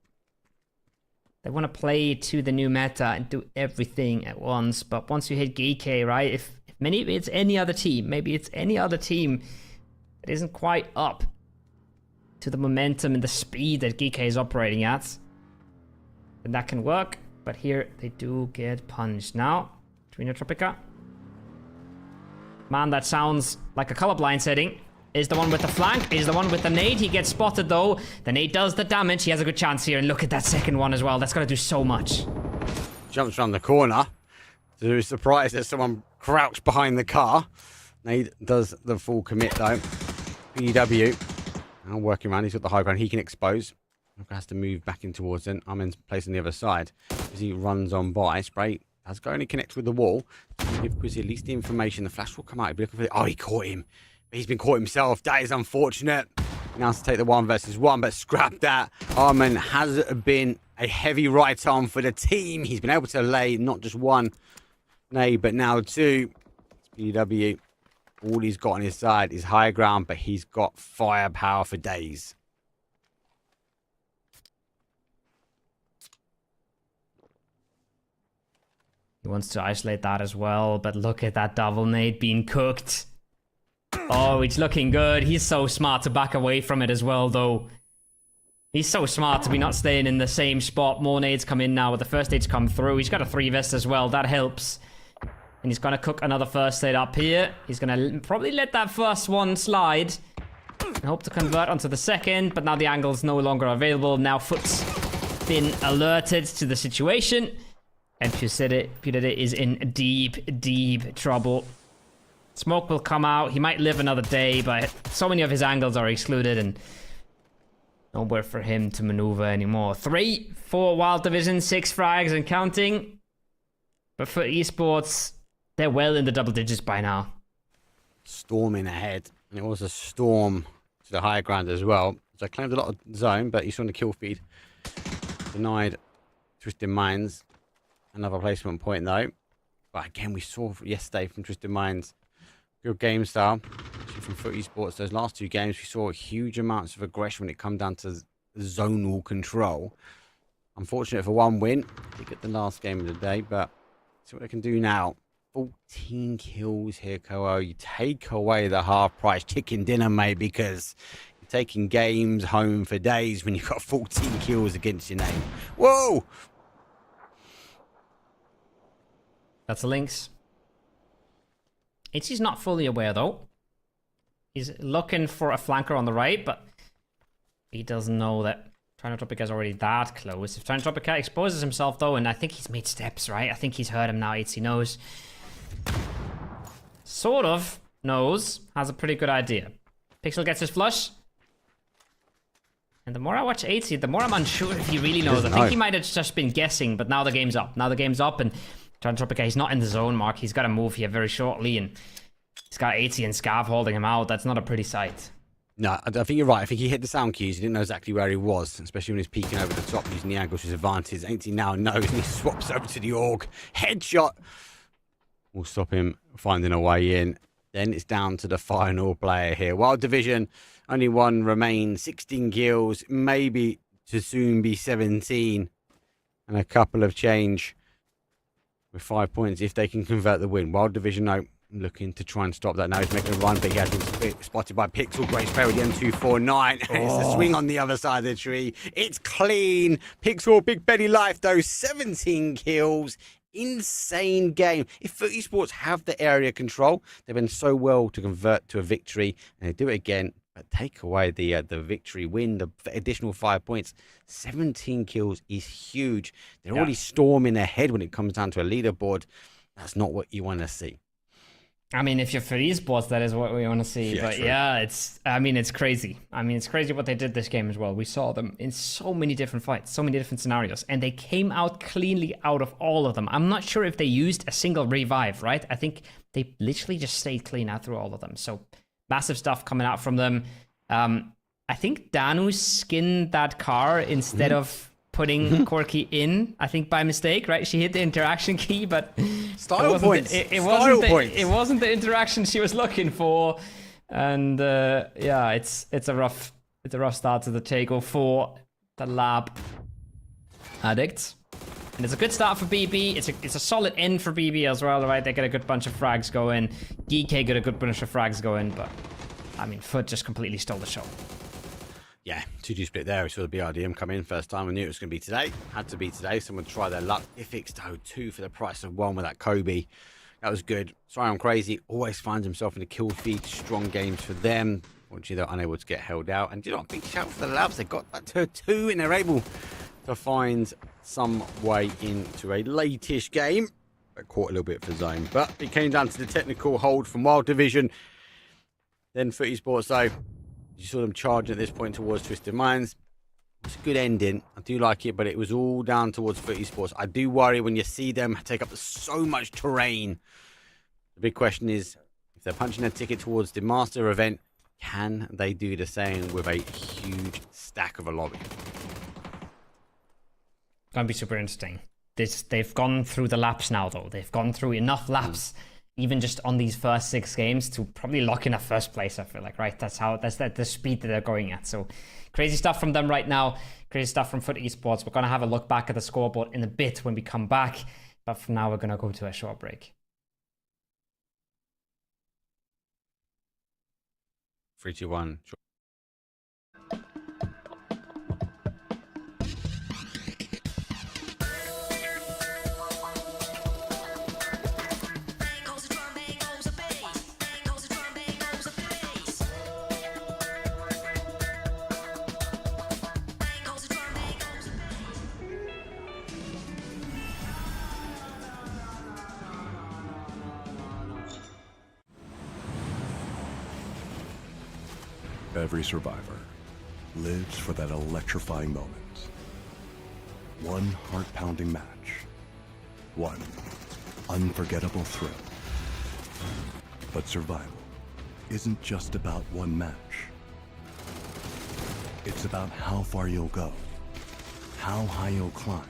They want to play to the new meta and do everything at once. But once you hit Geek, right, if maybe it's any other team, that isn't quite up to the momentum and the speed that Geek is operating at, then that can work. But here they do get punched. Now, Trina Tropica. Man, that sounds like a colorblind setting. Is the one with the flank, is the one with the nade. He gets spotted though. The nade does the damage. He has a good chance here. And look at that second one as well. That's going to do so much. Jumps around the corner. So he's surprised that someone crouched behind the car. Nade does the full commit though. PW. Now working around, he's got the high ground, he can expose. Has to move back in towards it. Armin's placed on the other side. As he runs on by, Spray has got only connect with the wall. Give Quizzy at least the information. The flash will come out. He'll be looking for oh, he caught him. But he's been caught himself. That is unfortunate. He now has to take the 1 versus 1, but scrap that. Armin has been a heavy right arm for the team. He's been able to lay not just 1 nay, but now 2. PW. All he's got on his side is high ground, but he's got firepower for days. He wants to isolate that as well, but look at that double nade being cooked. Oh, it's looking good. He's so smart to back away from it as well, though. He's so smart to be not staying in the same spot. More nades come in now with the first nades come through. He's got a 3 vest as well. That helps. And he's going to cook another first nade up here. He's going to probably let that first one slide. And hope to convert onto the second. But now the angle's no longer available. Now Foot's been alerted to the situation. And Pudede is in deep, deep trouble. Smoke will come out. He might live another day, but so many of his angles are excluded and nowhere for him to maneuver anymore. 3 for Wild Division, 6 frags and counting. But for Esports, they're well in the double digits by now. Storming ahead. And it was a storm to the higher ground as well. So I claimed a lot of zone, but he's on the kill feed. Denied Twisted Minds. Another placement point though. But again, we saw yesterday from Twisted Minds, good game style. From Foot Esports, those last 2 games, we saw huge amounts of aggression when it come down to zonal control. Unfortunate for 1 win. They get the last game of the day, but see what they can do now. 14 kills here, Koa. You take away the half-price chicken dinner, mate, because you're taking games home for days when you've got 14 kills against your name. Whoa! That's a Lynx. Itchy's not fully aware, though. He's looking for a flanker on the right, but he doesn't know that Trinotropica is already that close. If Trinotropica exposes himself, though, and I think he's made steps, right? I think he's heard him now. Itchy knows. Sort of knows. Has a pretty good idea. Pixel gets his flush. And the more I watch Itchy, the more I'm unsure if he really knows. I think he might have just been guessing, but now the game's up. Now the game's up, and Trinotropica, he's not in the zone, Mark. He's got to move here very shortly, and he's got 80 and Scav holding him out. That's not a pretty sight. No, I think you're right. I think he hit the sound cues. He didn't know exactly where he was, especially when he's peeking over the top using the angle to his advantage. 80 now knows, and he swaps over to the org. Headshot will stop him finding a way in. Then it's down to the final player here. Wild Division, only 1 remains. 16 kills, maybe to soon be 17. And a couple of change with 5 points if they can convert the win. Wild Division, no. Looking to try and stop that. Now he's making a run, but he has been spotted by Pixel. Great spray with the M249. It's a swing on the other side of the tree. It's clean. Pixel, big Betty life though. 17 kills. Insane game. If Foot Esports have the area control, they've been so well to convert to a victory, and they do it again. But take away the victory win, the additional 5 points. 17 kills is huge. They're already storming ahead when it comes down to a leaderboard. That's not what you want to see. I mean, if you're for esports, that is what we want to see. Yeah, but true. yeah, it's crazy. I mean, it's crazy what they did this game as well. We saw them in so many different fights, so many different scenarios, and they came out cleanly out of all of them. I'm not sure if they used a single revive, right? I think they literally just stayed clean out through all of them. So massive stuff coming out from them. I think Danu skinned that car instead of putting Corky in, I think by mistake, right? She hit the interaction key, but Style points. It wasn't the interaction she was looking for. And yeah, it's a rough start to the Tego for the lab addicts. And it's a good start for BB. It's a solid end for BB as well, right? They get a good bunch of frags going. DK got a good bunch of frags going, but I mean, Foot just completely stole the show. Yeah, 2-2 split there. We saw the BRDM come in first time. We knew it was going to be today. Had to be today. Someone try their luck. Ifix, though, 2 for the price of 1 with that Kobe. That was good. Sorry, I'm crazy. Always finds himself in the kill feed. Strong games for them. Unfortunately, they're unable to get held out. And big shout for the Labs. They got that to 2 and they're able to find some way into a late-ish game. But caught a little bit for zone. But it came down to the technical hold from Wild Division. Then Foot Esports, though. You saw them charging at this point towards Twisted Minds. It's a good ending. I do like it, but it was all down towards Foot Esports. I do worry when you see them take up so much terrain. The big question is, if they're punching their ticket towards the Master event, can they do the same with a huge stack of a lobby? Gonna be super interesting. They've gone through the laps now, though. They've gone through enough laps. Even just on these first 6 games to probably lock in a first place, I feel like, right? That's the speed that they're going at. So crazy stuff from them right now. Crazy stuff from Foot Esports. We're going to have a look back at the scoreboard in a bit when we come back. But for now, we're going to go to a short break. 3, 2, 1. Sure. Every survivor lives for that electrifying moment. One heart-pounding match. One unforgettable thrill. But survival isn't just about one match. It's about how far you'll go, how high you'll climb.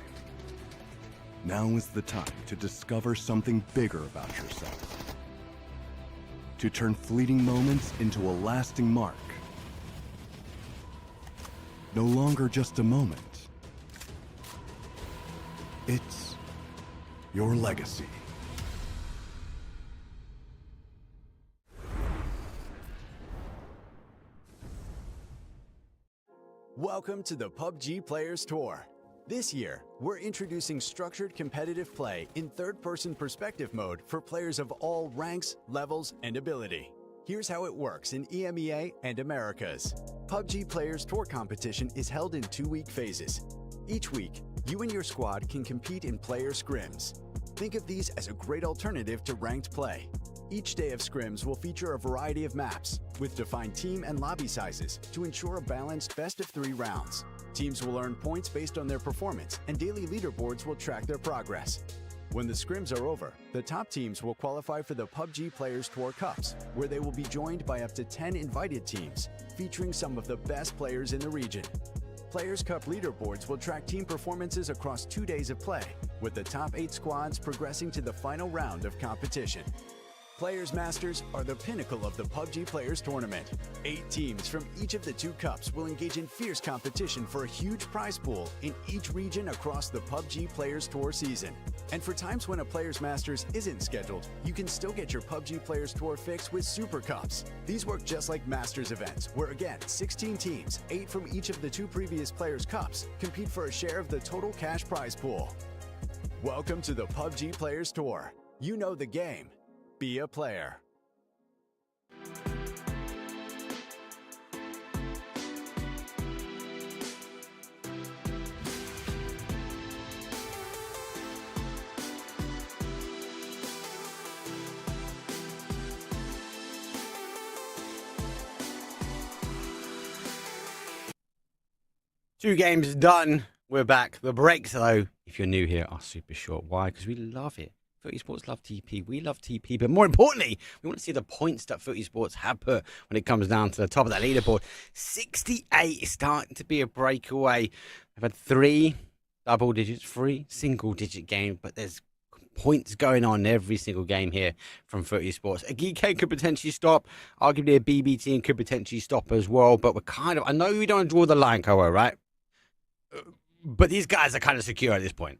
Now is the time to discover something bigger about yourself. To turn fleeting moments into a lasting mark. No longer just a moment. It's your legacy. Welcome to the PUBG Players Tour. This year, we're introducing structured competitive play in third-person perspective mode for players of all ranks, levels, and ability. Here's how it works in EMEA and Americas. PUBG Players Tour competition is held in 2-week phases. Each week, you and your squad can compete in player scrims. Think of these as a great alternative to ranked play. Each day of scrims will feature a variety of maps, with defined team and lobby sizes to ensure a balanced best-of-3 rounds. Teams will earn points based on their performance, and daily leaderboards will track their progress. When the scrims are over, the top teams will qualify for the PUBG Players Tour Cups, where they will be joined by up to 10 invited teams, featuring some of the best players in the region. Players Cup leaderboards will track team performances across 2 days of play, with the top 8 squads progressing to the final round of competition. Players Masters are the pinnacle of the PUBG Players Tournament. 8 teams from each of the 2 cups will engage in fierce competition for a huge prize pool in each region across the PUBG Players Tour season. And for times when a Players Masters isn't scheduled, you can still get your PUBG Players Tour fix with Super Cups. These work just like Masters events, where again, 16 teams, 8 from each of the 2 previous Players Cups, compete for a share of the total cash prize pool. Welcome to the PUBG Players Tour. You know the game. Be a player. Two games done. We're back. The breaks, though, if you're new here, are super short. Why? Because we love it. Footy Sports love TP. We love TP. But more importantly, we want to see the points that Footy Sports have put when it comes down to the top of that leaderboard. 68 is starting to be a breakaway. I've had 3 double digits, 3 single digit games, but there's points going on every single game here from Footy Sports. A GK could potentially stop. Arguably a BB team could potentially stop as well. But we're kind of, I know we don't draw the line, Koa, right? But these guys are kind of secure at this point.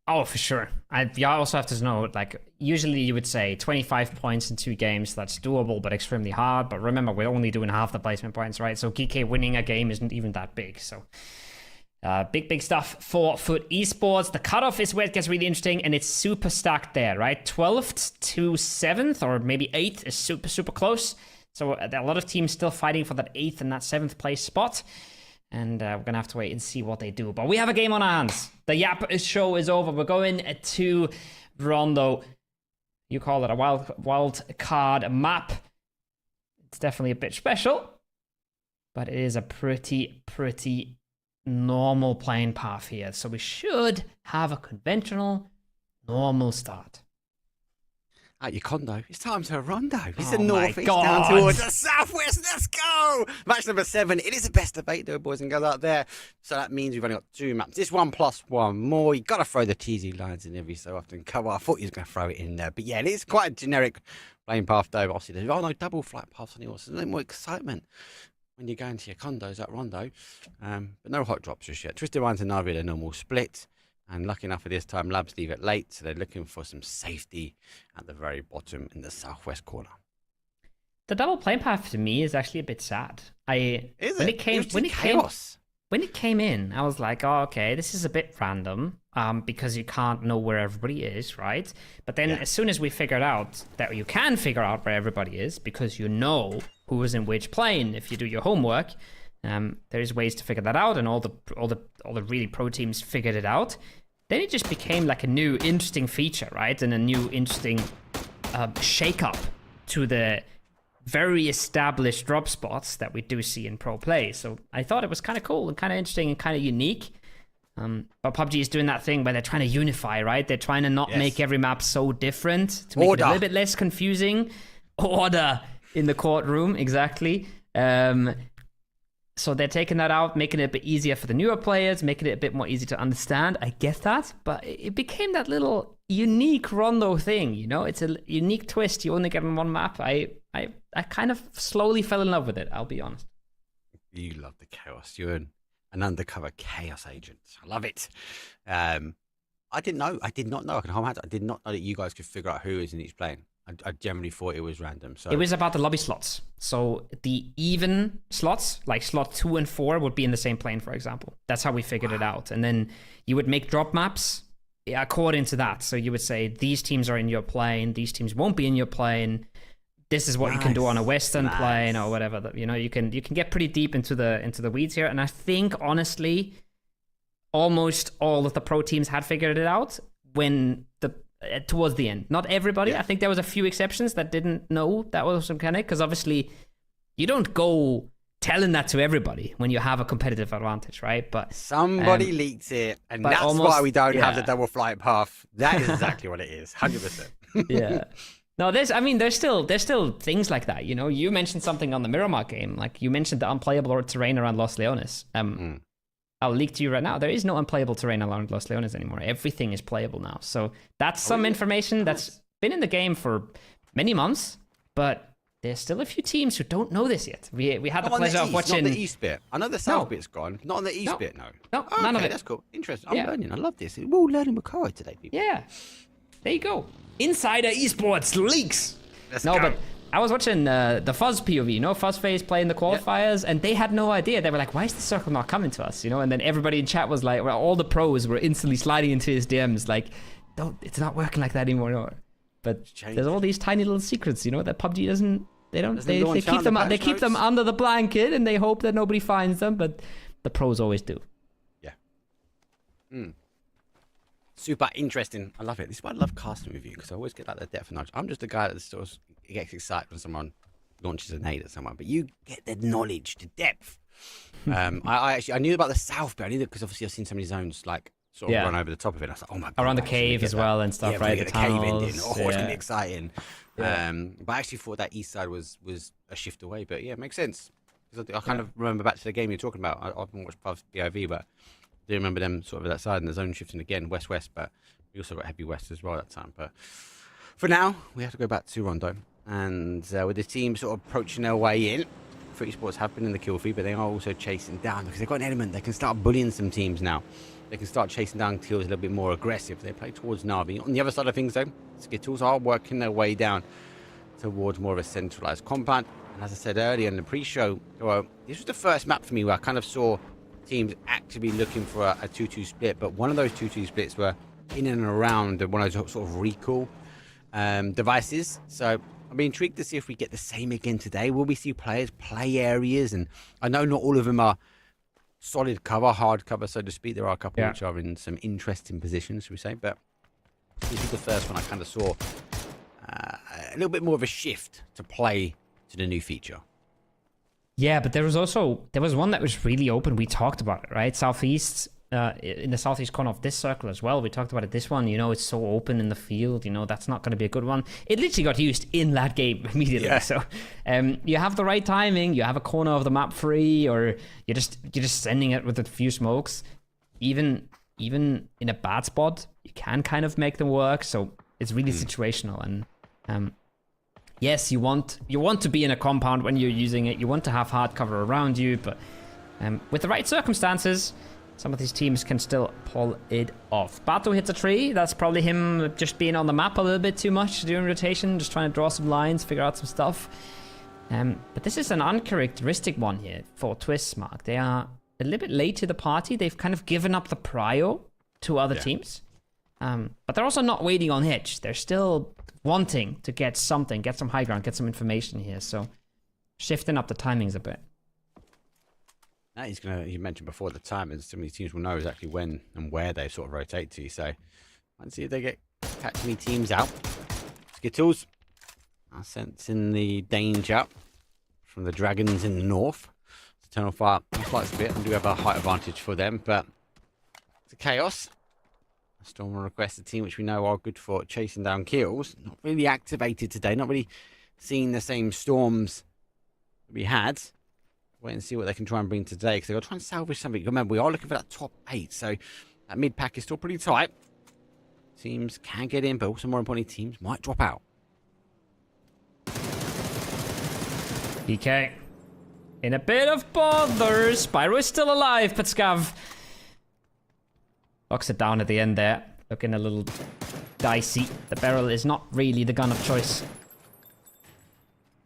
Oh, for sure. I also have to know, like, usually you would say 25 points in 2 games. That's doable, but extremely hard. But remember, we're only doing half the placement points, right? So GK winning a game isn't even that big. So big stuff for Foot Esports. The cutoff is where it gets really interesting, and it's super stacked there, right? 12th to 7th, or maybe 8th is super close. So a lot of teams still fighting for that 8th and that 7th place spot. And we're going to have to wait and see what they do. But we have a game on our hands. The Yap show is over. We're going to Rondo. You call it a wild card map. It's definitely a bit special. But it is a pretty normal playing path here. So we should have a conventional, normal start. At your condo, it's time to Rondo. It's the Oh northeast down towards the southwest. Let's go! Match number 7. It is a best of 8, though, boys and girls out there. So that means we've only got 2 maps. This 1 plus 1 more. You got to throw the TZ lines in every so often. Come on, I thought you was going to throw it in there. But yeah, it is quite a generic playing path, though. Obviously, there's no double flight paths anymore. So there's no more excitement when you're going to your condos at Rondo. But no hot drops just yet. Twisted Ryan's and Navi, a normal split. And lucky enough for this time, Labs leave it late, so they're looking for some safety at the very bottom in the southwest corner. The double plane path to me is actually a bit sad. When it came in, I was like, oh, okay, this is a bit random, because you can't know where everybody is, right? But then as soon as we figured out that you can figure out where everybody is, because you know who is in which plane if you do your homework, there's ways to figure that out, and all the really pro teams figured it out. Then it just became like a new interesting feature, right? And a new interesting shake-up to the very established drop spots that we do see in pro play. So I thought it was kind of cool and kind of interesting and kind of unique. But PUBG is doing that thing where they're trying to unify, right? They're trying to not make every map so different, to make it a little bit less confusing. Order in the courtroom, exactly. So they're taking that out, making it a bit easier for the newer players, making it a bit more easy to understand. I get that, but it became that little unique Rondo thing, you know? It's a unique twist you only get on one map. I kind of slowly fell in love with it, I'll be honest. You love the chaos. You're an undercover chaos agent. I love it. I did not know. I did not know that you guys could figure out who is in each plane. I generally thought it was random. So it was about the lobby slots. So the even slots, like slot 2 and 4, would be in the same plane, for example. That's how we figured it out. And then you would make drop maps according to that. So you would say, these teams are in your plane, these teams won't be in your plane. This is what you can do on a Western plane or whatever. You know, you can get pretty deep into the weeds here. And I think, honestly, almost all of the pro teams had figured it out towards the end. Not everybody. I think there was a few exceptions that didn't know that was a mechanic, because obviously you don't go telling that to everybody when you have a competitive advantage, right? But somebody leaks it, and that's why we don't have the double flight path. That is exactly what it is. 100%. Yeah. No, there's still things like that. You know, you mentioned something on the Miramar game, like you mentioned the unplayable terrain around Los Leones. I'll leak to you right now. There is no unplayable terrain around Los Leones anymore. Everything is playable now. So that's some information that's been in the game for many months, but there's still a few teams who don't know this yet. We had the pleasure of watching. Not the east bit. I know the south bit's gone. Not on the east bit, no. No, none of it. That's cool. Interesting. I'm learning. I love this. We're all learning with Koi today, people. Yeah. There you go. Insider Esports leaks. Let's go. But I was watching the Fuzz POV, you know, Fuzzface playing the qualifiers, and they had no idea. They were like, why is the circle not coming to us, you know? And then everybody in chat was like, well, all the pros were instantly sliding into his DMs, like, it's not working like that anymore. No. But there's all these tiny little secrets, you know, that PUBG doesn't, they keep them under the blanket, and they hope that nobody finds them, but the pros always do. Yeah. Super interesting. I love it. This is why I love casting with you, because I always get like the depth of knowledge. I'm just a guy that sort of gets excited when someone launches a nade at someone, but you get the knowledge, the depth. I knew about the south bit. I knew that because obviously I've seen so many zones like sort of run over the top of it. I was like, oh my god, around the cave as well and stuff, right? The cave ending. Oh, it's gonna be exciting. But I actually thought that east side was a shift away. But yeah, it makes sense. Because I kind of remember back to the game you're talking about. I haven't watched POV, but I do remember them sort of that side and the zone shifting again, west-west, but we also got heavy west as well that time. But for now, we have to go back to Rondo. And with the team sort of approaching their way in, Esports have been in the kill feed, but they are also chasing down because they've got an element. They can start bullying some teams now. They can start chasing down kills a little bit more aggressive. They play towards Na'Vi. On the other side of things, though, Skittles are working their way down towards more of a centralized compound. And as I said earlier in the pre-show, well, this was the first map for me where I kind of saw teams actively looking for a 2-2 split, but one of those 2-2 splits were in and around one of those sort of recall devices. So I'll be intrigued to see if we get the same again today. Will we see players play areas? And I know not all of them are solid cover, hard cover, so to speak. There are a couple which are in some interesting positions, should we say. But this is the first one I kind of saw a little bit more of a shift to play to the new feature. Yeah, but there was one that was really open. We talked about it, right? Southeast, in the southeast corner of this circle as well. We talked about it. This one, you know, it's so open in the field. You know, that's not going to be a good one. It literally got used in that game immediately. Yeah. So, you have the right timing. You have a corner of the map free, or you're just sending it with a few smokes. Even in a bad spot, you can kind of make them work. So it's really situational. And yes, you want to be in a compound when you're using it. You want to have hard cover around you, but with the right circumstances, some of these teams can still pull it off. Bato hits a tree. That's probably him just being on the map a little bit too much during rotation, just trying to draw some lines, figure out some stuff. But this is an uncharacteristic one here for Twist, Mark. They are a little bit late to the party. They've kind of given up the prio to other teams. But they're also not waiting on Hitch. They're still wanting to get something, get some high ground, get some information here. So shifting up the timings a bit. That is going to, you mentioned before the time, and some of these teams will know exactly when and where they sort of rotate to. So let's see if they catch any teams out. Skittles are sensing the danger from the dragons in the north. Eternal Fire slight a bit and do have a height advantage for them, but it's a chaos. Storm will request a team which we know are good for chasing down kills. Not really activated today, not really seeing the same storms we had. Wait and see what they can try and bring today, because they've got to try and salvage something. Remember, we are looking for that top 8, so that mid pack is still pretty tight. Teams can get in, but also more importantly, teams might drop out. PK in a bit of bother. Spyro is still alive, but Scav locks it down at the end there. Looking a little dicey. The barrel is not really the gun of choice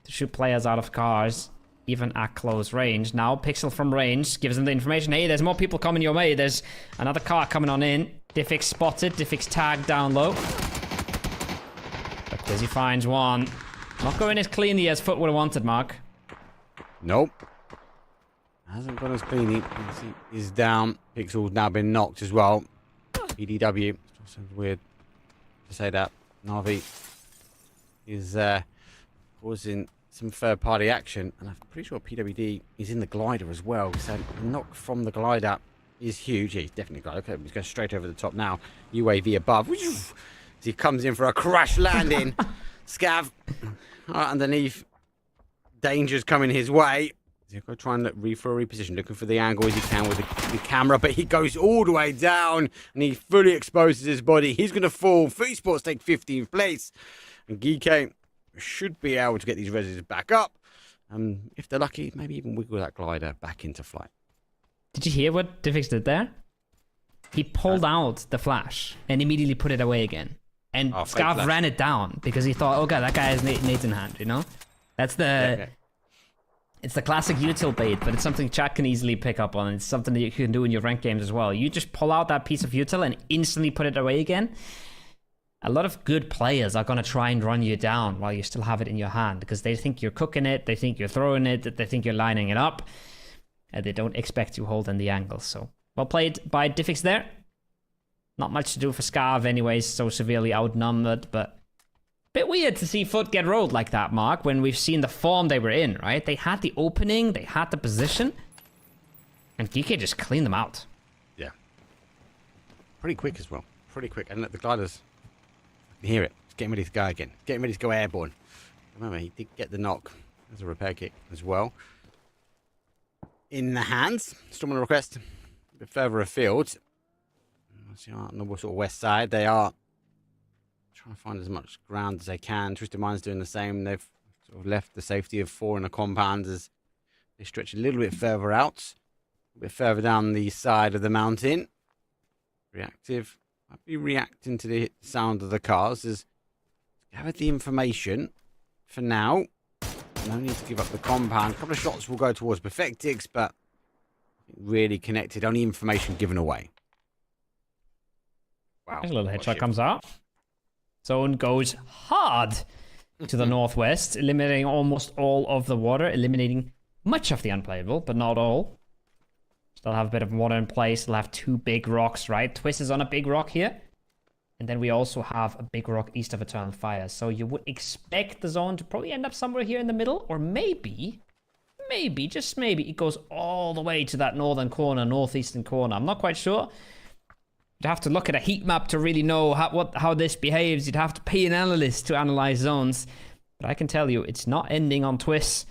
to shoot players out of cars, even at close range. Now Pixel from range gives them the information. Hey, there's more people coming your way. There's another car coming on in. Diffix spotted. Diffix tagged down low. But Dizzy finds one. Not going as cleanly as Foot would have wanted, Mark. Nope. Hasn't gone as cleanly. He's down. Pixel's now been knocked as well. PDW. Sounds weird to say that. Navi is causing some third-party action, and I'm pretty sure PWD is in the glider as well. So the knock from the glider is huge. Yeah, he's definitely glider. Okay, he's going straight over the top now. UAV above. As he comes in for a crash landing. Scav right underneath. Danger's coming his way. He's going to try and look for a reposition, looking for the angle as he can with the camera, but he goes all the way down and he fully exposes his body. He's going to fall. Esports take 15th place, and Geek should be able to get these reses back up. If they're lucky, maybe even wiggle that glider back into flight. Did you hear what Diffix did there? He pulled out the flash and immediately put it away again. And Scarf ran it down because he thought, oh god, that guy has nades in hand, you know? That's the... Yeah. It's the classic util bait, but it's something chat can easily pick up on. It's something that you can do in your ranked games as well. You just pull out that piece of util and instantly put it away again. A lot of good players are going to try and run you down while you still have it in your hand, because they think you're cooking it, they think you're throwing it, they think you're lining it up, and they don't expect you holding the angle. So, well played by Diffix there. Not much to do for Scarv anyways, so severely outnumbered, but bit weird to see Foot get rolled like that, Mark, when we've seen the form they were in, right? They had the opening, they had the position, and Geek just cleaned them out. Yeah. Pretty quick as well. Pretty quick. And look, the gliders, I can hear it. It's getting ready to go again. Getting ready to go airborne. Remember, he did get the knock. There's a repair kit as well. In the hands. Storm on a request. A bit further afield. On the sort of west side, they are trying to find as much ground as they can. Twisted Mind's doing the same. They've sort of left the safety of 4 in the compound as they stretch a little bit further out, a bit further down the side of the mountain. Reactive. Might be reacting to the sound of the cars. As gathered the information for now. No need to give up the compound. A couple of shots will go towards Perfectix, but really connected. Only information given away. Wow. A little headshot comes out. Zone goes hard to the northwest, eliminating almost all of the water, eliminating much of the unplayable, but not all. Still have a bit of water in place. Still have 2 big rocks, right? Twist is on a big rock here. And then we also have a big rock east of Eternal Fire. So you would expect the zone to probably end up somewhere here in the middle. Or maybe, just maybe, it goes all the way to that northern corner, northeastern corner. I'm not quite sure. You'd have to look at a heat map to really know how this behaves. You'd have to pay an analyst to analyze zones. But I can tell you, it's not ending on Twist.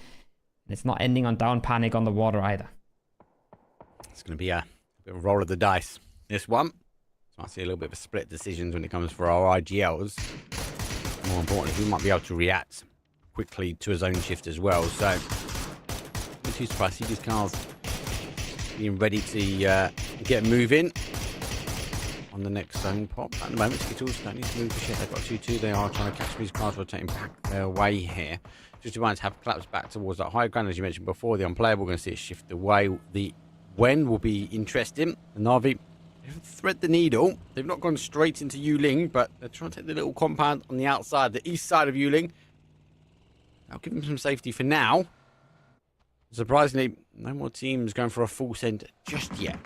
And it's not ending on down panic on the water either. It's going to be a bit of a roll of the dice. This one. So I see a little bit of a split decisions when it comes for our IGLs. More importantly, we might be able to react quickly to a zone shift as well. So, I'm too surprised to see these cars being ready to get moving on the next zone pop. At the moment, Skittles don't need to move the shit. They've got 2-2. They are trying to catch these cards, rotating back their way here. Just to have collapsed back towards that high ground, as you mentioned before. The unplayable, we're going to see it shift away. The when will be interesting. The Na'Vi thread the needle. They've not gone straight into Yuling, but they're trying to take the little compound on the outside, the east side of Yuling. I'll give them some safety for now. Surprisingly, no more teams going for a full send just yet.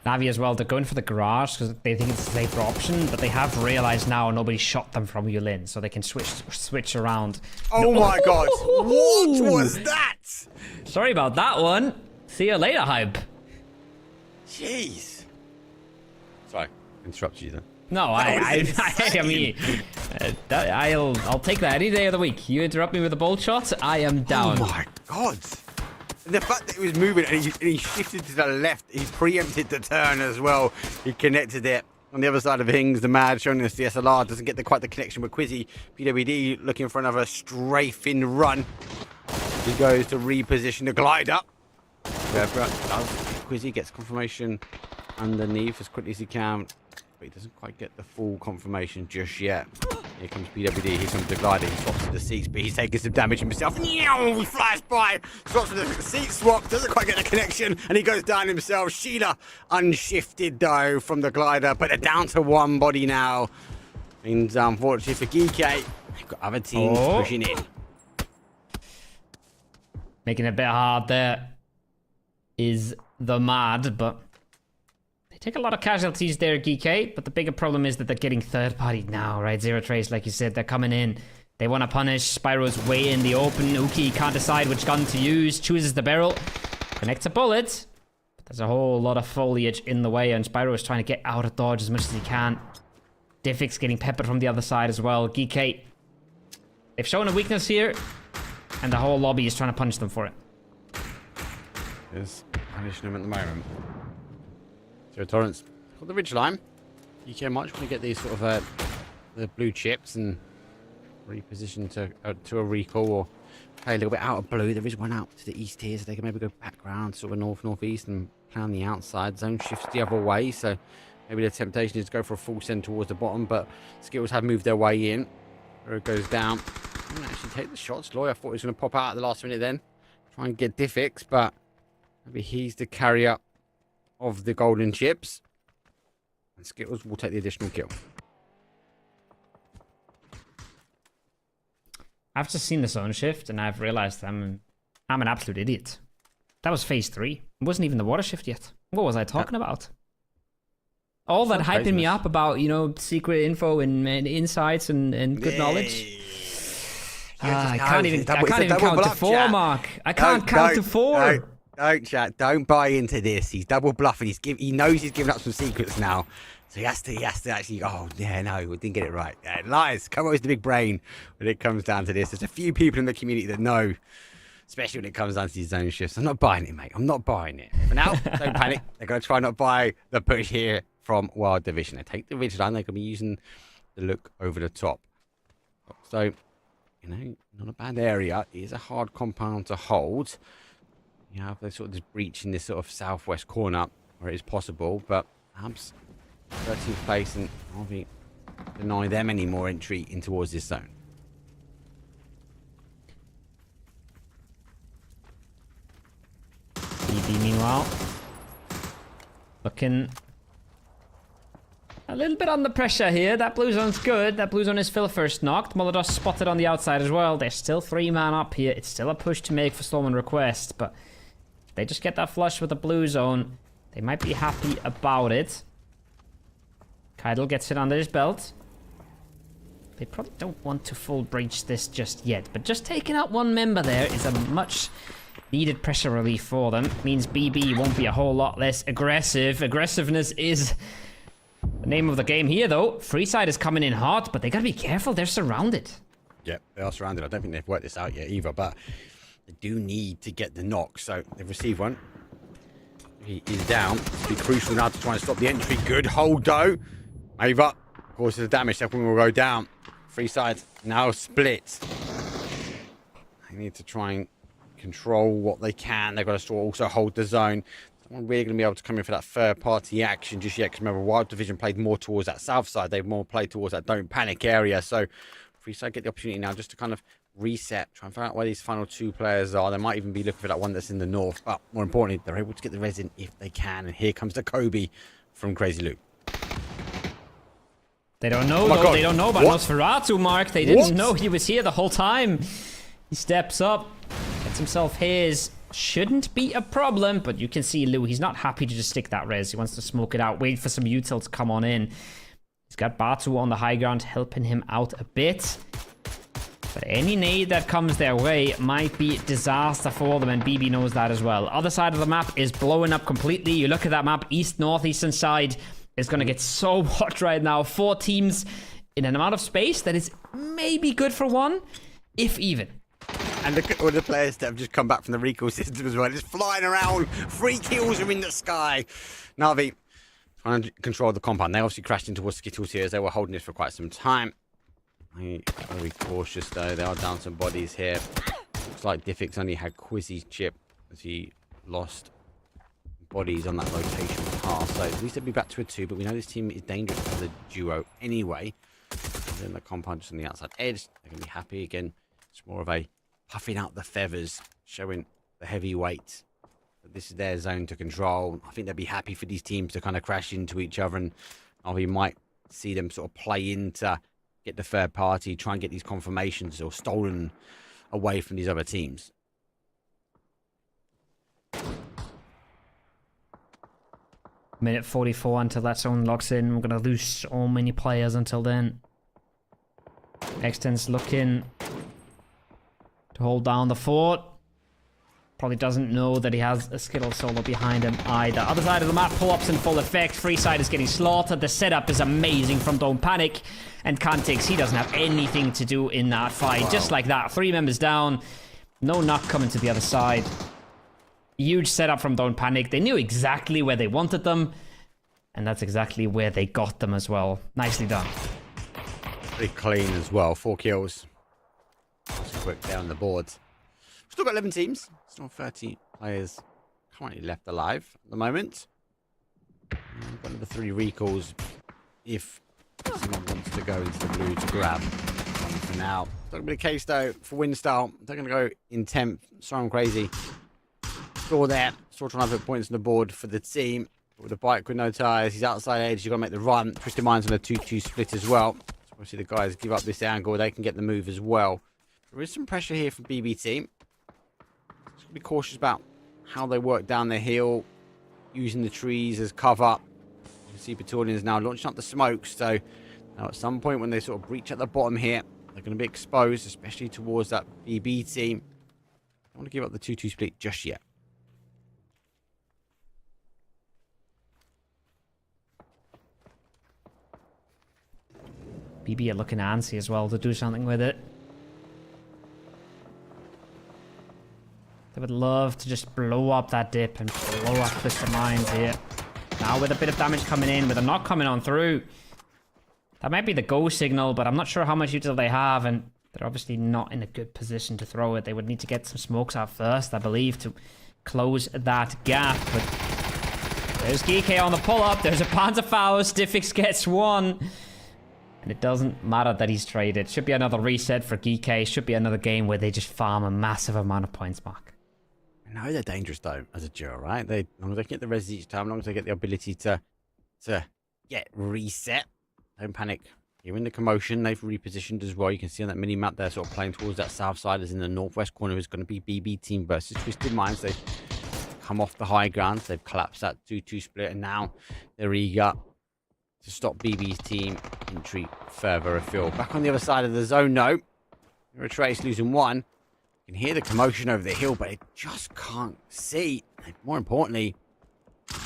Navi as well, they're going for the garage because they think it's a safer option, but they have realized now nobody shot them from Yulin, so they can switch around. Oh my god! What was that? Sorry about that one. See you later, hype. Jeez. Sorry, interrupted you there. No, I mean, I'll take that any day of the week. You interrupt me with a bolt shot, I am down. Oh my god. And the fact that he was moving and he shifted to the left, he preempted the turn as well. He connected it. On the other side of things, the Mad showing us the SLR doesn't get quite the connection with Quizzy. PWD looking for another strafing run. He goes to reposition the glider. Quizzy gets confirmation underneath as quickly as he can. But he doesn't quite get the full confirmation just yet. Here comes PWD, here comes the glider, he swaps to the seats, but he's taking some damage himself. He flies by, swaps to the seat swap, doesn't quite get the connection, and he goes down himself. Sheila unshifted though from the glider, but they're down to one body now. Means unfortunately for Geeky, they've got other teams pushing in. Making it a bit hard there is the Mad, but they take a lot of casualties there, Geeky, but the bigger problem is that they're getting third-partied now, right? Zero Trace, like you said, they're coming in. They want to punish. Spyro's way in the open. Uki can't decide which gun to use, chooses the barrel, connects a bullet, but there's a whole lot of foliage in the way, and Spyro is trying to get out of dodge as much as he can. Diffix getting peppered from the other side as well. Geeky, they've shown a weakness here, and the whole lobby is trying to punish them for it. Is punishing them at the moment. Zero Torrents got the ridgeline. You care much when you get these sort of the blue chips and reposition to a recall or play a little bit out of blue. There is one out to the east here, so they can maybe go back around sort of northeast and play on the outside. Zone shifts the other way, so maybe the temptation is to go for a full send towards the bottom, but Skittles have moved their way in. Where it goes down. Didn't actually take the shots. Lawyer thought he was going to pop out at the last minute then. Try and get Diffix, but maybe he's the carrier of the golden chips. And Skittles will take the additional kill. I've just seen the zone shift and I've realized I'm an absolute idiot. That was phase 3. It wasn't even the water shift yet. What was I talking about? All that hyping me up about, you know, secret info and insights and good knowledge. I can't even count to 4, Mark. I can't count to 4. Don't chat. Don't buy into this. He's double bluffing. He knows he's giving up some secrets now, so he has to actually. Oh yeah, no, we didn't get it right. Yeah, lies. Come on, with the big brain when it comes down to this. There's a few people in the community that know, especially when it comes down to these zone shifts. I'm not buying it, mate. I'm not buying it. For now, don't panic. They're gonna try not buy the push here from Wild Division. They take the ridge line. They're gonna be using the look over the top. So, you know, not a bad area. It is a hard compound to hold. You have this sort of this breach in this sort of southwest corner where it is possible, but perhaps 13th place and Harvey deny them any more entry in towards this zone. BB meanwhile looking a little bit under pressure here. That blue zone's good. That blue zone is Phil first knocked. Molodus spotted on the outside as well. There's still 3 man up here. It's still a push to make for Storm and Request, but if they just get that flush with the blue zone, they might be happy about it. Keidel gets it under his belt. They probably don't want to full breach this just yet, but just taking out one member there is a much needed pressure relief for them. It means BB won't be a whole lot less aggressive. Aggressiveness is the name of the game here, though. Freeside is coming in hot, but they gotta be careful. They're surrounded. Yep, they are surrounded. I don't think they've worked this out yet either, but they do need to get the knock. So they've received one. He is down. It'll be crucial now to try and stop the entry. Good hold, though. Ava causes the damage. Second one will go down. Freeside now split. They need to try and control what they can. They've got to also hold the zone. Not really going to be able to come in for that third-party action just yet. Because remember, Wild Division played more towards that south side. They've more played towards that don't panic area. So Freeside get the opportunity now just to kind of reset, try and find out where these final 2 players are. They might even be looking for that one that's in the north. But more importantly, they're able to get the res in if they can. And here comes the Kobe from Crazy Luke. They don't know, though. They don't know about Nosferatu, Mark. They didn't know he was here the whole time. He steps up, gets himself his. Shouldn't be a problem, but you can see Lou, he's not happy to just stick that res. He wants to smoke it out, wait for some util to come on in. He's got Batu on the high ground, helping him out a bit. But any nade that comes their way might be disaster for them, and BB knows that as well. Other side of the map is blowing up completely. You look at that map, east, northeastern side is going to get so hot right now. 4 teams in an amount of space that is maybe good for one, if even. And look at all the players that have just come back from the recall system as well. Just flying around. 3 kills are in the sky. Na'Vi trying to control the compound. They obviously crashed into Skittles here as they were holding this for quite some time. Very cautious though. They are down some bodies here. Looks like Diffix only had Quizzy's chip as he lost bodies on that rotation pass. So at least they'll be back to a 2, but we know this team is dangerous for the duo anyway. And then the compound just on the outside edge. They're going to be happy again. It's more of a puffing out the feathers, showing the heavy weight. But this is their zone to control. I think they'd be happy for these teams to kind of crash into each other, and we might see them sort of play into get the third party, try and get these confirmations or stolen away from these other teams. Minute 44 until that zone locks in. We're going to lose so many players until then. Extens looking to hold down the fort. Probably doesn't know that he has a Skittle solo behind him either. Other side of the map, pull-ups in full effect. Freeside is getting slaughtered. The setup is amazing from Don't Panic. And Kantix, he doesn't have anything to do in that fight. Wow. Just like that, 3 members down. No knock coming to the other side. Huge setup from Don't Panic. They knew exactly where they wanted them. And that's exactly where they got them as well. Nicely done. Pretty clean as well. 4 kills. Just quick down the board. Still got 11 teams. Still 30 players currently left alive at the moment. We've got another 3 recalls if someone wants to go into the blue to grab one for now. Not going to be the case though for Windstyle. They're going to go in 10th. Strong Crazy. Still there. Still trying to put points on the board for the team. With a bike with no tyres. He's outside edge. You've got to make the run. Twisted Minds on a 2-2 split as well. So obviously the guys give up this angle. They can get the move as well. There is some pressure here from BB team. Just be cautious about how they work down the hill, using the trees as cover. You can see Petulian is now launching up the smokes. So now at some point when they sort of breach at the bottom here, they're going to be exposed, especially towards that BB team. Don't want to give up the 2-2 split just yet. BB are looking antsy as well to do something with it. They would love to just blow up that dip and blow up Twisted Minds here. Now with a bit of damage coming in, with a knock coming on through. That might be the go signal, but I'm not sure how much util they have, and they're obviously not in a good position to throw it. They would need to get some smokes out first, I believe, to close that gap. But there's GK on the pull-up. There's a Panzerfaust. Diffix gets one. And it doesn't matter that he's traded. Should be another reset for GK. Should be another game where they just farm a massive amount of points, Mark. I know they're dangerous though as a duo, right? As long as they get the res each time, as long as they get the ability to get reset. Don't panic. You're in the commotion. They've repositioned as well. You can see on that mini map they're sort of playing towards that south side. As in the northwest corner is going to be BB team versus Twisted Minds. They've come off the high ground. They've collapsed that 2-2 split, and now they're eager to stop BB's team entry further afield. Back on the other side of the zone, though. Trace losing 1. You can hear the commotion over the hill, but it just can't see. And more importantly,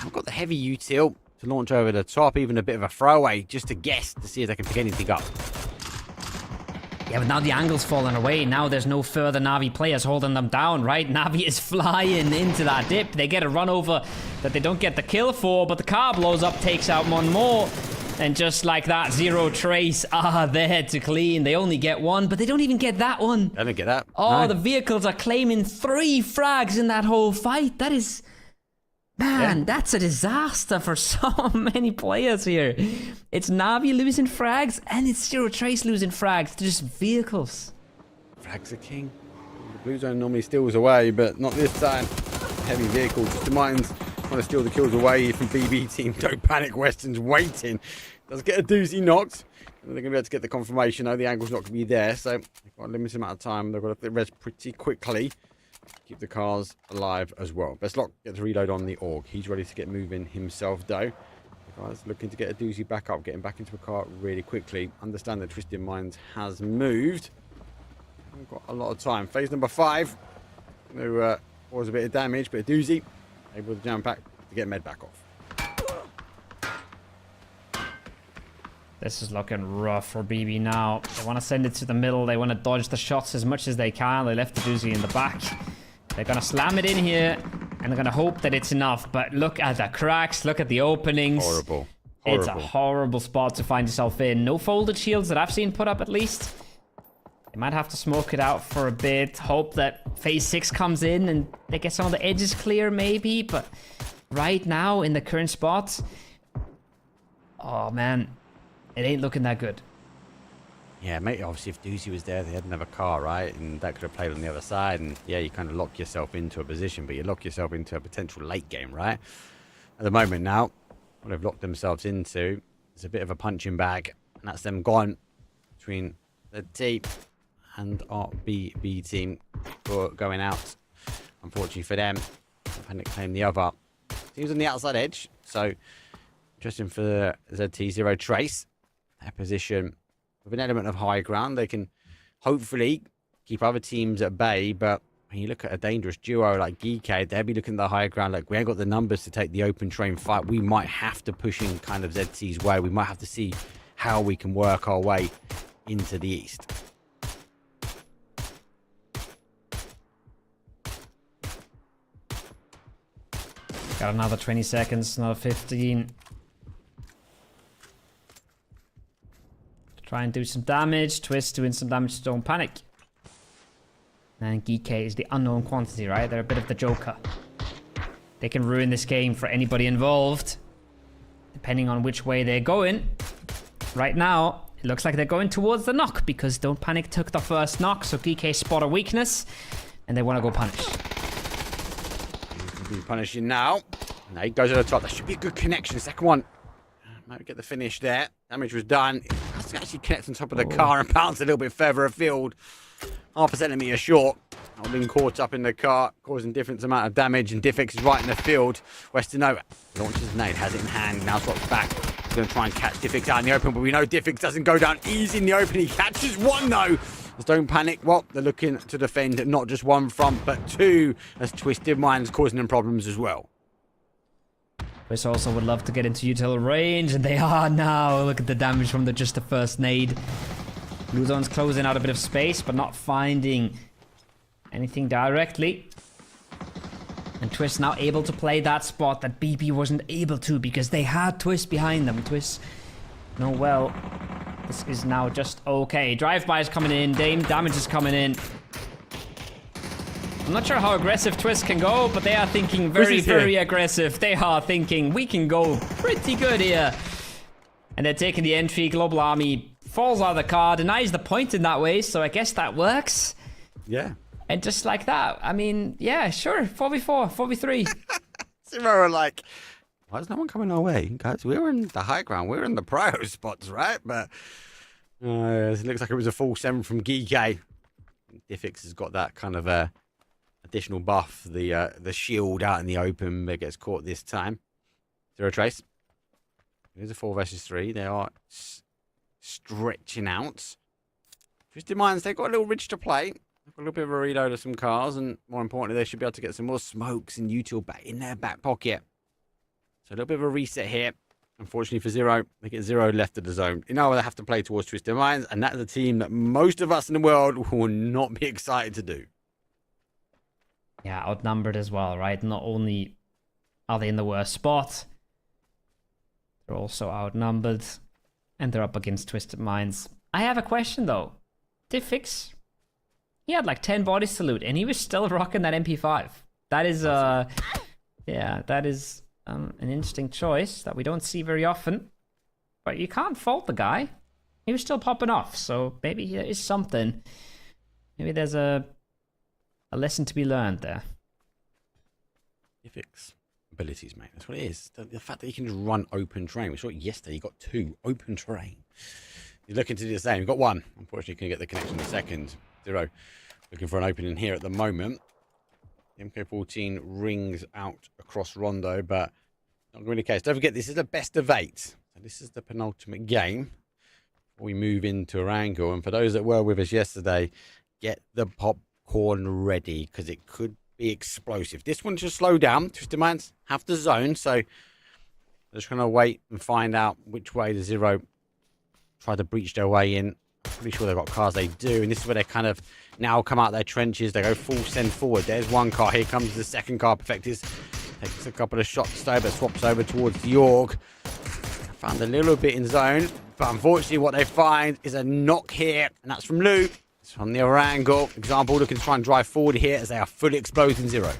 I've got the heavy util to launch over the top, even a bit of a throwaway, just to guess to see if they can pick anything up. Yeah, but now the angle's falling away. Now there's no further Na'Vi players holding them down, right? Na'Vi is flying into that dip. They get a run over that they don't get the kill for, but the car blows up, takes out one more. And just like that, Zero Trace are there to clean. They only get one, but they don't even get that one. I don't get that. Oh, No. the vehicles are claiming 3 frags in that whole fight. That is... Man, that's a disaster for so many players here. It's Navi losing frags, and it's Zero Trace losing frags. They're just vehicles. Frags are king. The blue zone normally steals away, but not this time. Heavy vehicles. Just the Mines trying to steal the kills away from BB team. Don't panic, Western's waiting. Does get a doozy knocked. And they're going to be able to get the confirmation, though. The angle's not going to be there, so they've got a limited amount of time. They've got to get res pretty quickly. Keep the cars alive as well. Bestlock gets a reload on the Org. He's ready to get moving himself, though. The guy's looking to get a doozy back up, getting back into a car really quickly. Understand that Twisted Minds has moved. We've got a lot of time. Phase number 5. There was a bit of damage, but a doozy. Able to jump back to get med back off. This is looking rough for BB now. They want to send it to the middle. They want to dodge the shots as much as they can. They left the doozy in the back. They're going to slam it in here, and they're going to hope that it's enough. But look at the cracks. Look at the openings. Horrible. It's a horrible spot to find yourself in. No folded shields that I've seen put up, at least. They might have to smoke it out for a bit. Hope that phase 6 comes in and they get some of the edges clear, maybe. But right now, in the current spot... Oh, man. It ain't looking that good. Yeah, mate, obviously if Doozy was there, they had another car, right? And that could have played on the other side. And yeah, you kind of lock yourself into a position, but you lock yourself into a potential late game, right? At the moment now, what they've locked themselves into is a bit of a punching bag. And that's them gone between the T and our BB team for going out. Unfortunately for them, Panic claim the other. Teams on the outside edge, so interesting for the ZT Zero Trace. Their position with an element of high ground, they can hopefully keep other teams at bay. But when you look at a dangerous duo like Geekade, they'll be looking at the high ground like we ain't got the numbers to take the open train fight. We might have to push in kind of ZT's way. We might have to see how we can work our way into the east. Got another 20 seconds, another 15. Try and do some damage. Twist doing some damage to Don't Panic. And Geekade is the unknown quantity, right? They're a bit of the Joker. They can ruin this game for anybody involved, depending on which way they're going. Right now, it looks like they're going towards the knock because Don't Panic took the first knock, so Geekade spot a weakness, and they want to go punish. He's punishing now. No, he goes to the top. That should be a good connection. Second one. Might get the finish there. Damage was done. It has to actually connect on top of the car and bounce a little bit further afield. Half a centimetre short. I've been caught up in the car, causing different amount of damage, and Diffix is right in the field. Western launches his nade, has it in hand, now swaps back. He's going to try and catch Diffix out in the open, but we know Diffix doesn't go down easy in the open. He catches one, though. Don't Panic, well, they're looking to defend not just one front, but two, as Twisted Minds causing them problems as well. Chris also would love to get into util range, and they are now. Look at the damage from just the first nade. Blue Zone's closing out a bit of space, but not finding anything directly. And Twist now able to play that spot that BB wasn't able to because they had Twist behind them. Twist, no, well, this is now just okay. Drive-by is coming in, damage is coming in. I'm not sure how aggressive Twist can go, but they are thinking very aggressive. They are thinking, we can go pretty good here. And they're taking the entry. Global Army falls out of the car, denies the point in that way, so I guess that works. Yeah. And just like that, I mean, yeah, sure. 4v4, 4v3. Zero are like, why is no one coming our way? Guys, we were in the high ground. We were in the prio spots, right? But it looks like it was a full 7 from Geekade. Diffix has got that kind of additional buff, the shield out in the open, but gets caught this time. Zero Trace. It is a 4 versus 3. They are stretching out. Twisted Minds, they've got a little ridge to play. They've got a little bit of a reload of some cars, and more importantly, they should be able to get some more smokes and util back in their back pocket. So a little bit of a reset here. Unfortunately for Zero, they get 0 left of the zone. You know they have to play towards Twisted Minds, and that's a team that most of us in the world will not be excited to do. Yeah, outnumbered as well, right? Not only are they in the worst spot, they're also outnumbered. And they're up against Twisted Minds. I have a question though. Diffix, he had like 10 bodies to loot and he was still rocking that MP5. That is, yeah, that is an interesting choice that we don't see very often. But you can't fault the guy. He was still popping off, so maybe there is something. Maybe there's a lesson to be learned there. Diffix abilities, mate. That's what it is. The fact that he can just run open terrain. We saw it yesterday. He got 2 open terrain. He's looking to do the same. He got 1. Unfortunately, couldn't get the connection in a second. 0. Looking for an opening here at the moment. The MK14 rings out across Rondo, but not really the case. Don't forget, this is the best of 8. So this is the penultimate game. We move into a angle, and for those that were with us yesterday, get the popcorn ready because it could be explosive. This one should slow down. Twisted Minds have the zone, so they're just going to wait and find out which way the 0 try to breach their way in. I'm pretty sure they've got cars. They do, and this is where they kind of now come out of their trenches. They go full send forward. There's one car. Here comes the second car. Perfectis takes a couple of shots though, but swaps over towards the Org. Found a little bit in zone, but unfortunately what they find is a knock here, and that's from Lou. It's from the other angle. Example, looking to try and drive forward here as they are fully exposed in 0.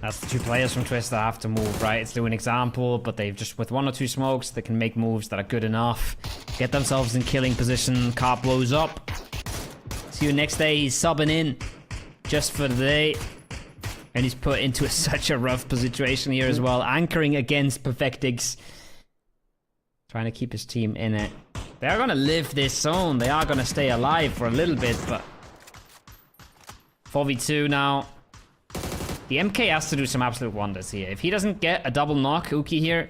That's the 2 players from Twist that have to move, right? It's Lou an example, but they've just, with 1 or 2 smokes, they can make moves that are good enough. Get themselves in killing position. Car blows up. See you next day. He's subbing in just for the day. And he's put into such a rough situation here as well. Anchoring against Perfectix. Trying to keep his team in it. They are going to live this zone. They are going to stay alive for a little bit, but 4v2 now. The MK has to do some absolute wonders here. If he doesn't get a double knock, Uki here,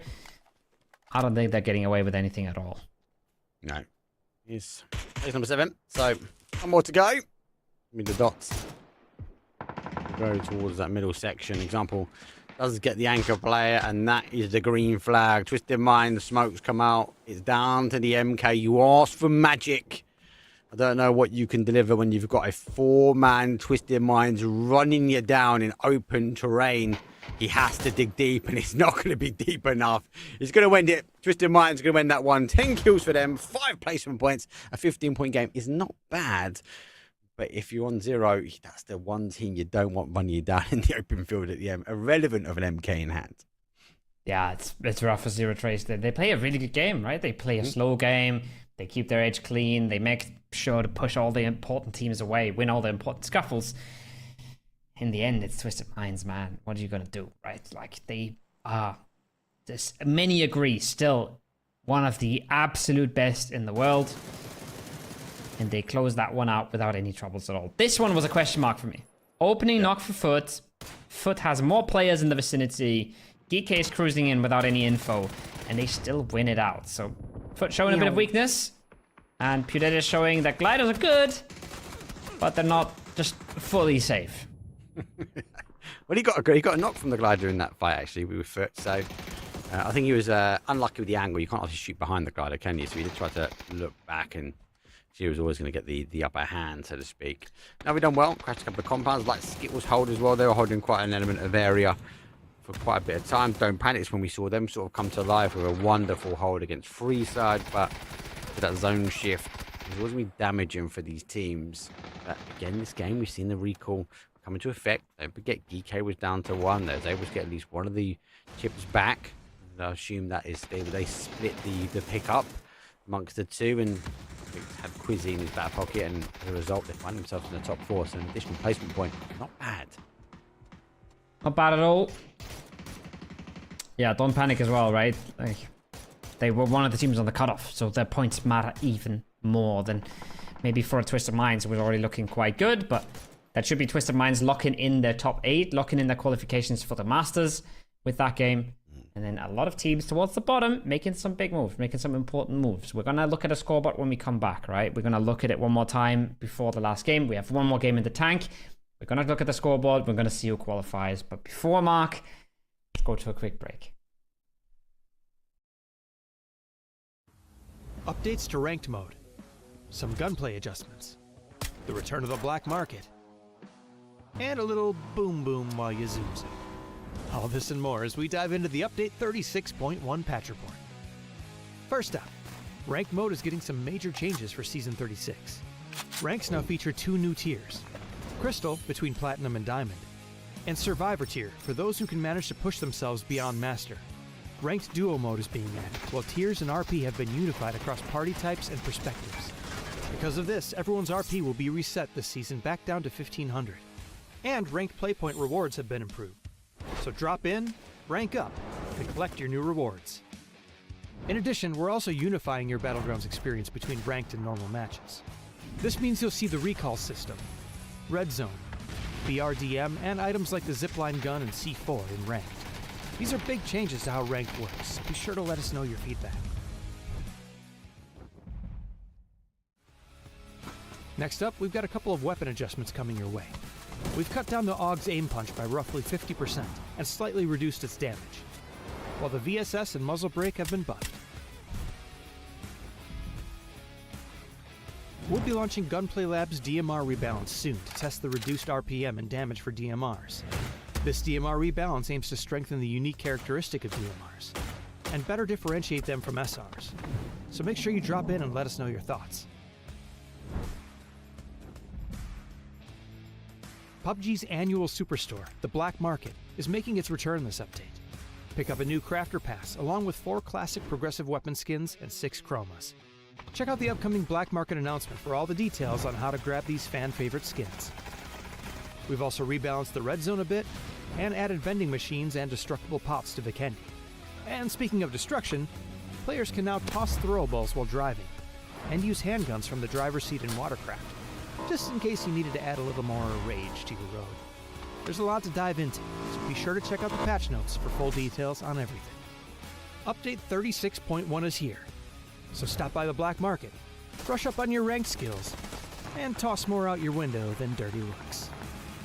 I don't think they're getting away with anything at all. No. He's place number 7. So, 1 more to go. Give me the dots. Go towards that middle section. Example does get the anchor player, and that is the green flag. Twisted Mind, the smokes come out. It's down to the MK. You asked for magic. I don't know what you can deliver when you've got a 4-man Twisted Minds running you down in open terrain. He has to dig deep, and it's not going to be deep enough. He's going to win it. Twisted Minds going to win that one. 10 kills for them, 5 placement points. A 15-point game is not bad. But if you're on 0, that's the one team you don't want running you down in the open field at the end, irrelevant of an MK in hand. Yeah, it's rough for 0 Trace. They play a really good game, right? They play a slow game. They keep their edge clean. They make sure to push all the important teams away, win all the important scuffles. In the end, it's Twisted Minds, man. What are you going to do, right? Like, they are, many agree, still one of the absolute best in the world. And they closed that one out without any troubles at all. This one was a question mark for me. Opening knock for Foot. Foot has more players in the vicinity. GK is cruising in without any info. And they still win it out. So Foot showing a bit of weakness. And Pudet is showing that gliders are good. But they're not just fully safe. Well, he got a knock from the glider in that fight, actually, with Foot. So I think he was unlucky with the angle. You can't obviously shoot behind the glider, can you? So he did try to look back, and she was always going to get the upper hand, so to speak. Now we've done well. Crashed a couple of compounds, like Skittles hold as well. They were holding quite an element of area for quite a bit of time. Don't Panic when we saw them sort of come to life with a wonderful hold against Freeside, but for that zone shift, it was going to be damaging for these teams. But again, this game, we've seen the recall come into effect. Don't forget, GK was down to 1. They was able to get at least one of the chips back. And I assume that is they split the pickup amongst the 2, and had Quizzy in his back pocket, and as a result, they find themselves in the top 4. So an additional placement point, not bad. Not bad at all. Yeah, Don't Panic as well, right? Like, they were one of the teams on the cutoff, so their points matter even more than maybe for a Twisted Minds, who was already looking quite good, but that should be Twisted Minds locking in their top 8, locking in their qualifications for the Masters with that game. And then a lot of teams towards the bottom making some big moves, making some important moves. We're going to look at a scoreboard when we come back, right? We're going to look at it one more time before the last game. We have one more game in the tank. We're going to look at the scoreboard. We're going to see who qualifies. But before, Mark, let's go to a quick break. Updates to ranked mode. Some gunplay adjustments. The return of the black market. And a little boom boom while you zoom zoom. All this and more as we dive into the update 36.1 patch report. First up, Ranked Mode is getting some major changes for Season 36. Ranks now feature 2 new tiers, Crystal between Platinum and Diamond, and Survivor tier for those who can manage to push themselves beyond Master. Ranked Duo Mode is being added, while tiers and RP have been unified across party types and perspectives. Because of this, everyone's RP will be reset this season back down to 1500. And Ranked Playpoint rewards have been improved. So drop in, rank up, and collect your new rewards. In addition, we're also unifying your Battlegrounds experience between ranked and normal matches. This means you'll see the recall system, Red Zone, BRDM, and items like the Zipline gun and C4 in Ranked. These are big changes to how Ranked works. Be sure to let us know your feedback. Next up, we've got a couple of weapon adjustments coming your way. We've cut down the AUG's aim punch by roughly 50% and slightly reduced its damage, while the VSS and muzzle brake have been buffed. We'll be launching Gunplay Labs DMR Rebalance soon to test the reduced RPM and damage for DMRs. This DMR rebalance aims to strengthen the unique characteristic of DMRs and better differentiate them from SRs. So make sure you drop in and let us know your thoughts. PUBG's annual superstore, the Black Market, is making its return this update. Pick up a new Crafter Pass along with 4 classic progressive weapon skins and 6 chromas. Check out the upcoming Black Market announcement for all the details on how to grab these fan-favorite skins. We've also rebalanced the red zone a bit and added vending machines and destructible pops to Vikendi. And speaking of destruction, players can now toss throwables while driving and use handguns from the driver's seat in Watercraft, just in case you needed to add a little more rage to your road. There's a lot to dive into, so be sure to check out the patch notes for full details on everything. Update 36.1 is here, so stop by the Black Market, brush up on your ranked skills, and toss more out your window than dirty looks.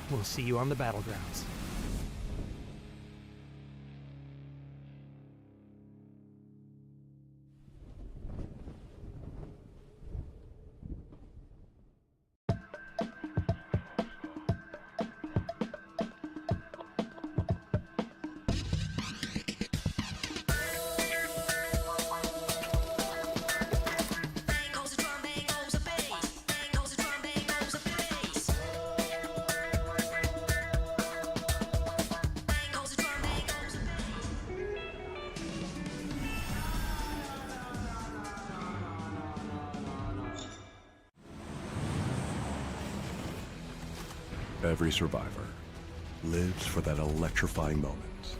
We'll see you on the battlegrounds. Every survivor lives for that electrifying moment.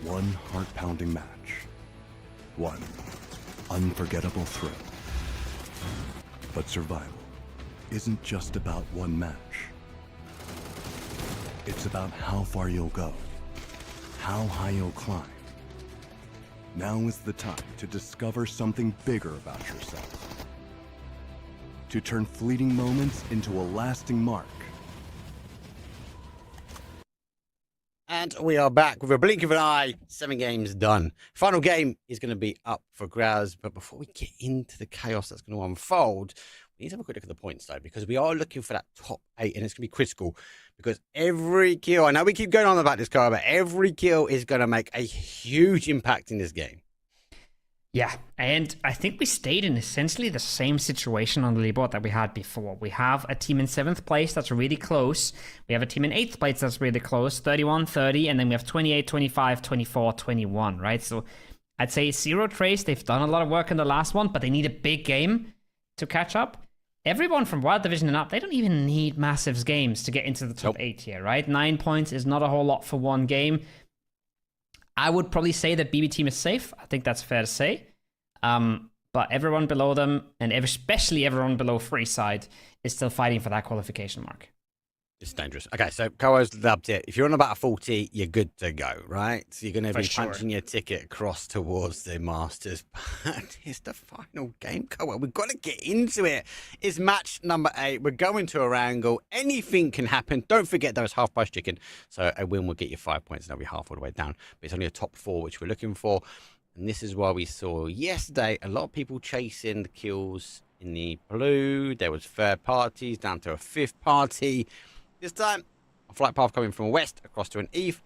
One heart-pounding match. One unforgettable thrill. But survival isn't just about one match. It's about how far you'll go, how high you'll climb. Now is the time to discover something bigger about yourself. To turn fleeting moments into a lasting mark. And we are back with a blink of an eye. 7 games done. Final game is going to be up for grabs. But before we get into the chaos that's going to unfold, we need to have a quick look at the points, though, because we are looking for that top 8, and it's going to be critical. Because every kill, I know we keep going on about this car, but every kill is going to make a huge impact in this game. Yeah, and I think we stayed in essentially the same situation on the leaderboard that we had before. We have a team in 7th place that's really close. We have a team in 8th place that's really close, 31-30, and then we have 28, 25, 24, 21, right? So I'd say Zero Trace, they've done a lot of work in the last one, but they need a big game to catch up. Everyone from Wild Division and up, they don't even need massive games to get into the top 8 here, right? 9 points is not a whole lot for one game. I would probably say that BB team is safe. I think that's fair to say. But everyone below them, and especially everyone below Freeside, is still fighting for that qualification mark. It's dangerous. Okay, so Koa's loved it. If you're on about a 40, you're good to go, right? So you're going to be punching your ticket across towards the Masters. But it's the final game, Koa. We've got to get into it. It's match number 8. We're going to Orango. Anything can happen. Don't forget there is half price chicken. So a win will get you 5 points, and that'll be half all the way down. But it's only a top 4, which we're looking for. And this is why we saw yesterday a lot of people chasing the kills in the blue. There was third parties down to a 5th party. This time, a flight path coming from west across to an eve.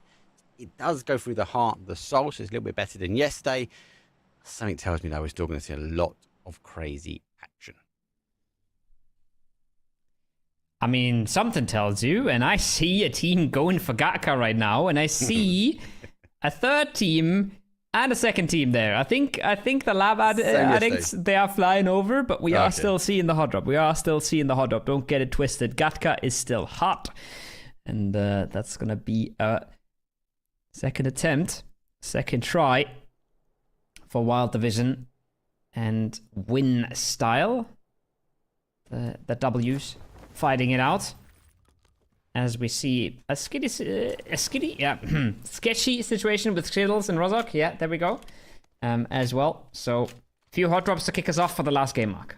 It does go through the heart of the soul, so it's a little bit better than yesterday. Something tells me that we're still going to see a lot of crazy action. I mean, something tells you, and I see a team going for Gatka right now, and I see a third team and a second team there. I think the lab addicts, they are flying over, but we are still seeing the hot drop. Don't get it twisted. Gatka is still hot, and that's gonna be a second attempt, second try for Wild Division and win style. The W's fighting it out as we see a sketchy situation with Skittles and Rozok. Yeah, there we go. As well. So, few hot drops to kick us off for the last game, Mark.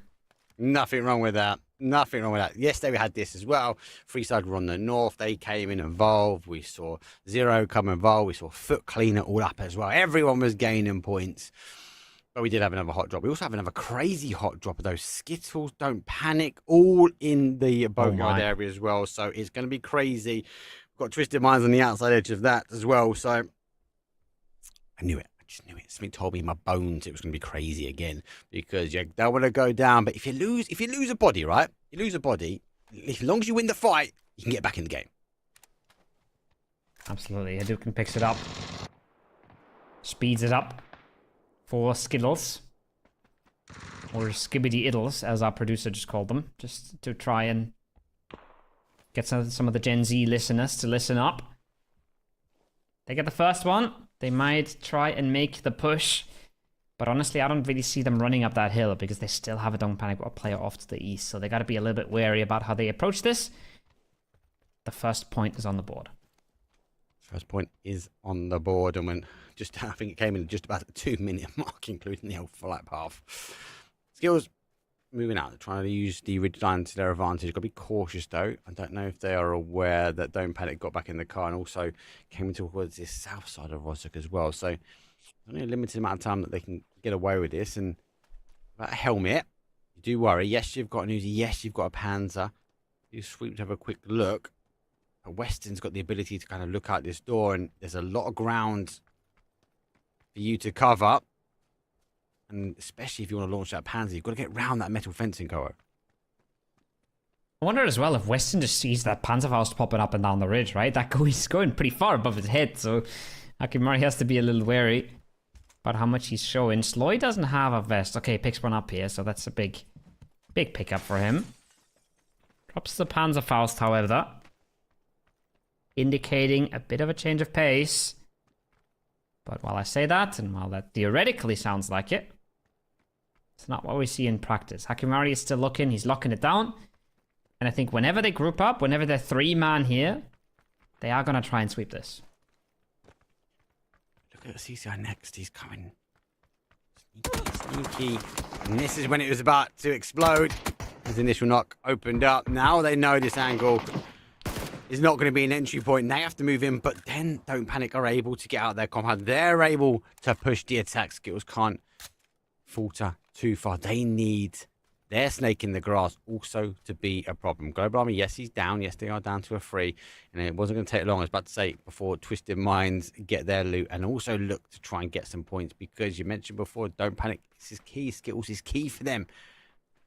Nothing wrong with that. Nothing wrong with that. Yesterday we had this as well. Freeside Rondo North, they came in involved. We saw Zero come involved. We saw Foot clean it all up as well. Everyone was gaining points. But we did have another hot drop. We also have another crazy hot drop of those Skittles. Don't panic. All in the boatyard area as well. So it's going to be crazy. We've got Twisted Minds on the outside edge of that as well. So I knew it. I just knew it. Something told me in my bones it was going to be crazy again. Because you don't want to go down. But if you lose a body, right? You lose a body. As long as you win the fight, you can get back in the game. Absolutely. Hadouken picks it up. Speeds it up. For Skittles, or Skibbity Iddles, as our producer just called them, just to try and get some of the Gen Z listeners to listen up. They get the first one. They might try and make the push, but honestly, I don't really see them running up that hill because they still have a Don't Panic player off to the east, so they got to be a little bit wary about how they approach this. The first point is on the board. First point is on the board, and when I think it came in just about the 2-minute mark, including the old flight path. Skills moving out. They're trying to use the ridge line to their advantage. Got to be cautious though. I don't know if they are aware that Don't Panic got back in the car and also came towards this south side of Rosok as well. So only a limited amount of time that they can get away with this. And about a helmet, you do worry. Yes, you've got an Uzi. Yes, you've got a Panzer. You sweep to have a quick look. But Weston's got the ability to kind of look out this door, and there's a lot of ground for you to cover, and especially if you want to launch that Panzer, you've got to get round that metal fencing, Koa. I wonder as well if Weston just sees that Panzerfaust popping up and down the ridge, right? That he's going pretty far above his head, so Akimari has to be a little wary about how much he's showing. Sloy doesn't have a vest. Okay, picks one up here, so that's a big pickup for him. Drops the Panzerfaust, however, indicating a bit of a change of pace. But while I say that, and while that theoretically sounds like it, it's not what we see in practice. Hakimari is still looking. He's locking it down. And I think whenever they group up, whenever they're 3-man here, they are going to try and sweep this. Look at the CCI next. He's coming. Sneaky. And this is when it was about to explode. His initial knock opened up. Now they know this angle is not going to be an entry point. They have to move in, but then Don't Panic are able to get out their compound. They're able to push the attack. Skills can't falter too far. They need their snake in the grass also to be a problem. Global Army, yes, he's down. Yes, they are down to a 3. And it wasn't going to take long, I was about to say, before Twisted Minds get their loot and also look to try and get some points, because you mentioned before, Don't Panic, this is key. Skittles is key for them,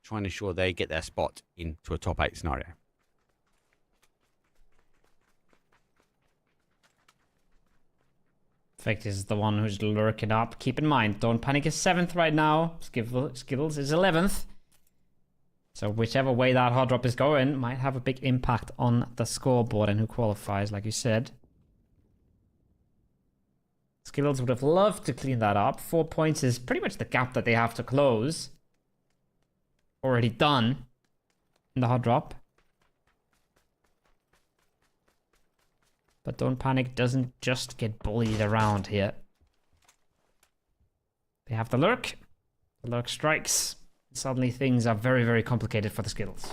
trying to ensure they get their spot into a top 8 scenario. Fact is the one who's lurking up. Keep in mind, Don't Panic is 7th right now. Skittles is 11th. So whichever way that hot drop is going might have a big impact on the scoreboard and who qualifies, like you said. Skittles would have loved to clean that up. 4 points is pretty much the gap that they have to close. Already done in the hot drop. But Don't Panic doesn't just get bullied around here. They have the lurk. The lurk strikes. Suddenly things are very, very complicated for the Skittles.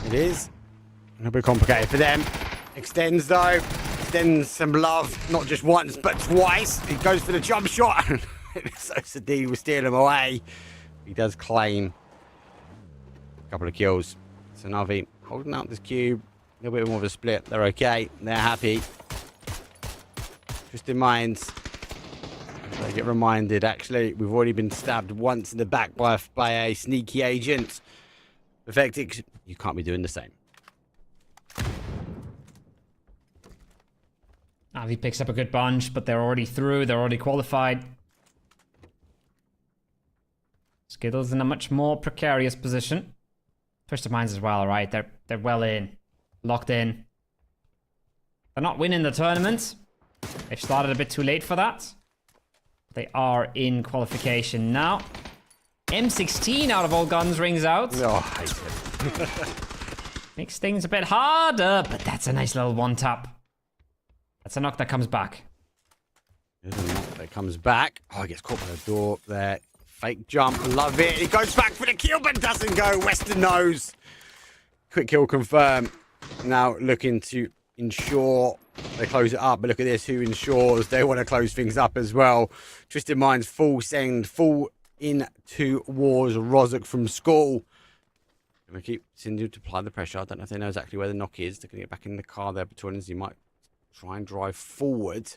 It is a little bit complicated for them. Extends though. Extends some love. Not just once, but twice. He goes for the jump shot. So Sadi will steal him away. He does claim a couple of kills. So Navi holding out this cube. A little bit more of a split. They're okay. They're happy. Twisted Minds They get reminded, actually, we've already been stabbed once in the back by a sneaky agent. Perfectix, you can't be doing the same. Avi picks up a good bunch, but they're already through. They're already qualified. Skittles in a much more precarious position. Twist of Minds as well, right? They're well in. Locked in. They're not winning the tournament. They've started a bit too late for that. They are in qualification now. M16 out of all guns rings out. Oh, I hate it. Makes things a bit harder, but that's a nice little one tap. That's a knock that comes back. There's a knock that comes back. Oh, he gets caught by the door there. Fake jump, love it. He goes back for the kill, but doesn't go. Western knows. Quick kill confirmed. Now looking to ensure they close it up, but look at this, who ensures they want to close things up as well. Twisted Minds full send, full into wars. Rozak from school. Gonna keep continuing to apply the pressure. I don't know if they know exactly where the knock is. They're gonna get back in the car there between us. He might try and drive forward.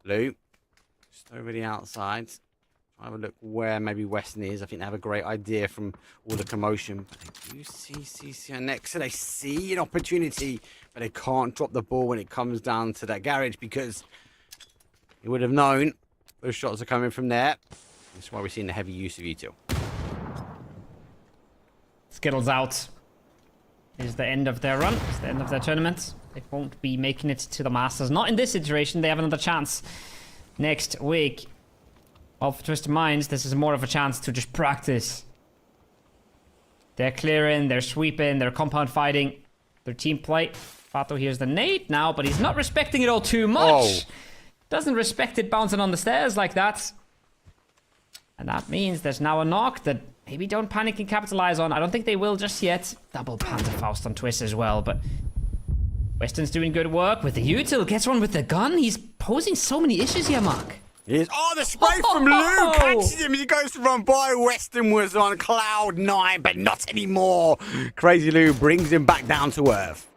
Luke, just over the outside. Try have a look where maybe Western is. I think they have a great idea from all the commotion. But they do see CCR next, so they see an opportunity, but they can't drop the ball when it comes down to that garage because he would have known those shots are coming from there. That's why we're seeing the heavy use of util. Skittles out. Is the end of their run. It's the end of their tournament. They won't be making it to the Masters. Not in this iteration. They have another chance next week. Well, for Twisted Minds, this is more of a chance to just practice. They're clearing, they're sweeping, they're compound fighting, their team play. Fato hears the nade now, but he's not respecting it all too much. Oh. Doesn't respect it bouncing on the stairs like that. And that means there's now a knock that maybe Don't Panic can capitalize on. I don't think they will just yet. Double Panther Faust on Twist as well, but Weston's doing good work with the util. Gets one with the gun. He's posing so many issues here, Mark. Oh, the spray from Lou catches him as he goes to run by. Weston was on cloud 9, but not anymore. Crazy Lou brings him back down to earth.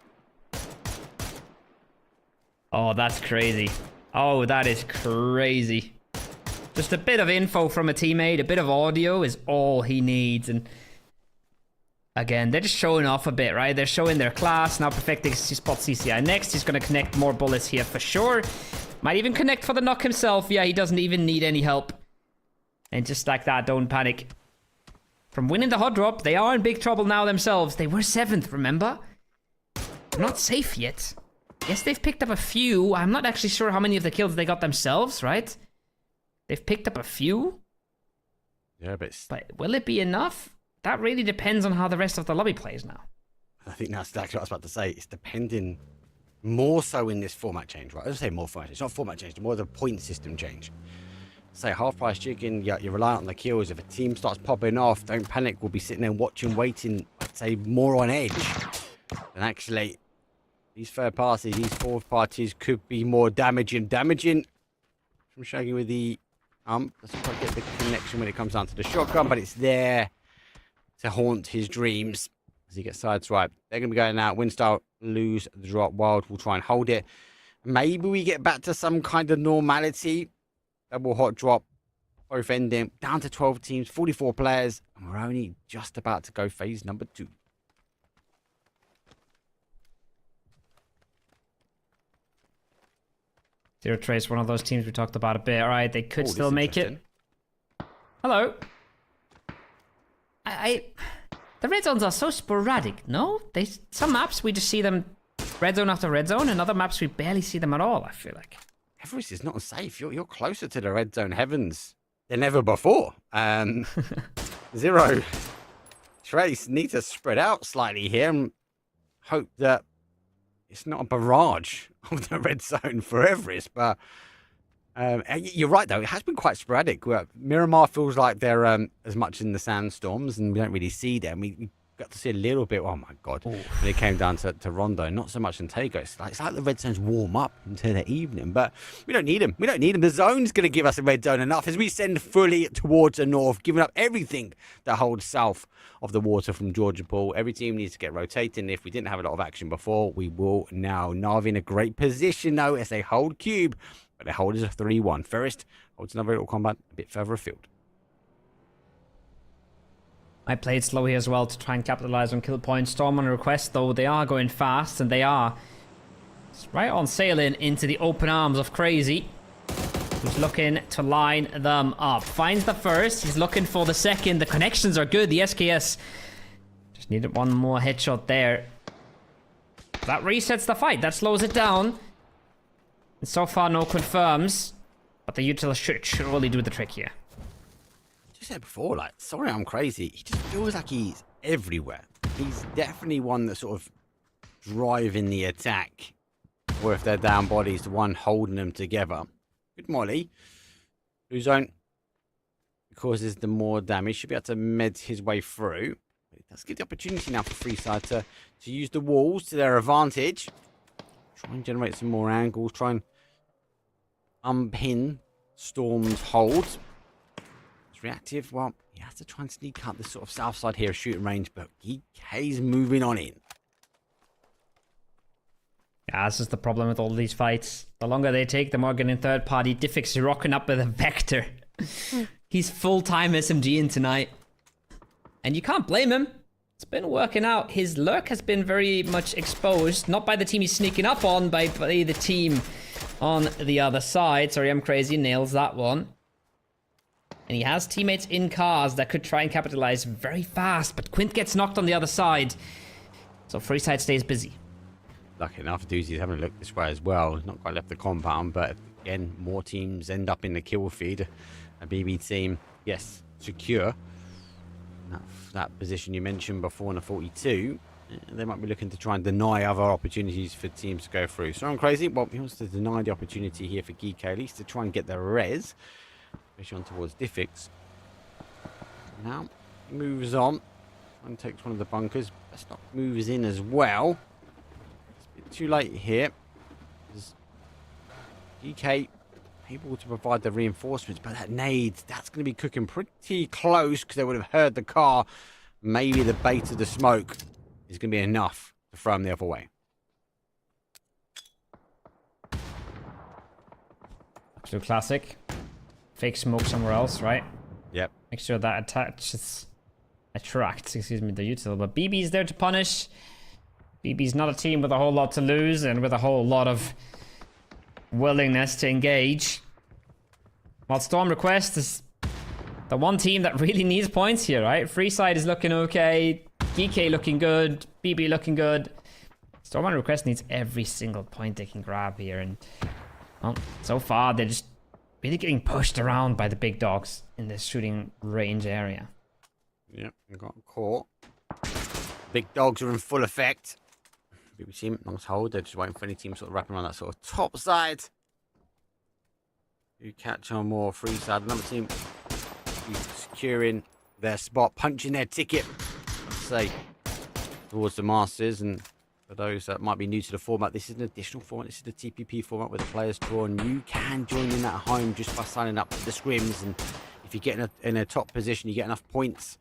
Oh, that's crazy. Oh, that is crazy. Just a bit of info from a teammate, a bit of audio is all he needs. And again, they're just showing off a bit, right? They're showing their class. Now Perfectix spots CCI next. He's going to connect more bullets here for sure. Might even connect for the knock himself. Yeah, he doesn't even need any help. And just like that, Don't Panic. From winning the hot drop, they are in big trouble now themselves. They were 7th, remember? They're not safe yet. Yes, they've picked up a few. I'm not actually sure how many of the kills they got themselves, right? They've picked up a few. Yeah, but will it be enough? That really depends on how the rest of the lobby plays now. I think that's exactly what I was about to say. It's depending more so in this format change, right? I was say more format change. It's not format change, it's more the point system change. Say half price chicken, you're reliant on the kills. If a team starts popping off, Don't Panic will be sitting there watching, waiting, I'd say more on edge. And actually, these third parties, these fourth parties could be more damaging. Damaging from Shaggy with the doesn't quite get the connection when it comes down to the shotgun, but it's there to haunt his dreams as he gets sideswiped. They're going to be going out. Winstyle lose the drop. Wild will try and hold it. Maybe we get back to some kind of normality. Double hot drop. Both ending. Down to 12 teams, 44 players. And we're only just about to go phase number 2. Zero Trace, one of those teams we talked about a bit. All right, they could still make it. Hello. The red zones are so sporadic, no? Some maps we just see them red zone after red zone, and other maps we barely see them at all, I feel like. Everest is not safe. You're closer to the red zone heavens than ever before. Zero Trace need to spread out slightly here and hope that it's not a barrage of the red zone for Everest, but you're right, though. It has been quite sporadic. Miramar feels like they're as much in the sandstorms, and we don't really see them. We got to see a little bit, oh my God, when it came down to Rondo, not so much in Tego. It's like the red zones warm up into the evening, but we don't need them. We don't need them. The zone's going to give us a red zone enough as we send fully towards the north, giving up everything that holds south of the water from Georgia Pool. Every team needs to get rotating. If we didn't have a lot of action before, we will now. Na'Vi in a great position, though, as they hold Cube. but their hold is a 3-1. Ferrist holds another little combat a bit further afield. I played slow here as well to try and capitalize on kill points. Storm on request, though, they are going fast, and they are right on sailing into the open arms of Crazy, who's looking to line them up. Finds the first, he's looking for the second. The connections are good. The SKS just needed one more headshot there. That resets the fight. That slows it down. And so far, no confirms, but the util should surely do the trick here. Just said before, like, sorry I'm crazy. He just feels like he's everywhere. He's definitely one that's sort of driving the attack. Or if they're down bodies, the one holding them together. Good molly. Blue zone causes the more damage. Should be able to med his way through. But it does give the opportunity now for Freeside to use the walls to their advantage. Try and generate some more angles. Try and unpin Storm's hold. It's reactive. Well, he has to try and sneak up this sort of south side here, shooting range, but GK's moving on in. Yeah, this is the problem with all these fights. The longer they take, the more getting third party. Diffix rocking up with a Vector. He's full-time SMG in tonight. And you can't blame him. It's been working out. His lurk has been very much exposed. Not by the team he's sneaking up on, by the team on the other side. Sorry, I'm crazy. Nails that one. And he has teammates in cars that could try and capitalize very fast. But Quint gets knocked on the other side. So Freeside stays busy. Lucky enough, Doozy's having a look this way as well. He's not quite left the compound, but again, more teams end up in the kill feed. A BB team, yes, secure. That position you mentioned before in the 42, they might be looking to try and deny other opportunities for teams to go through. So I'm crazy. Well, he wants to deny the opportunity here for Geeko, at least to try and get the res. Especially on towards Diffix. Now, he moves on and takes one of the bunkers. Best not moves in as well. Too late here. GK able to provide the reinforcements, but that nade, that's going to be cooking pretty close because they would have heard the car. Maybe the bait of the smoke is going to be enough to throw them the other way. Absolute classic. Fake smoke somewhere else, right? Yep. Make sure that attracts, the util. But BB's there to punish. BB's not a team with a whole lot to lose and with a whole lot of willingness to engage. While Storm Request is the one team that really needs points here, right? Freeside is looking okay. GK looking good. BB looking good. Storm Request needs every single point they can grab here. And well, so far, they're just really getting pushed around by the big dogs in this shooting range area. Yep, we got caught. Big dogs are in full effect. BB team, nice hold. They're just waiting for any team sort of wrapping around that sort of top side. You catch on more Freeside. Another team securing their spot, punching their ticket, let's say, towards the Masters. And for those that might be new to the format, this is an additional format. This is the TPP format where the players draw, and you can join in at home just by signing up to the scrims. And if you get in a top position, you get enough points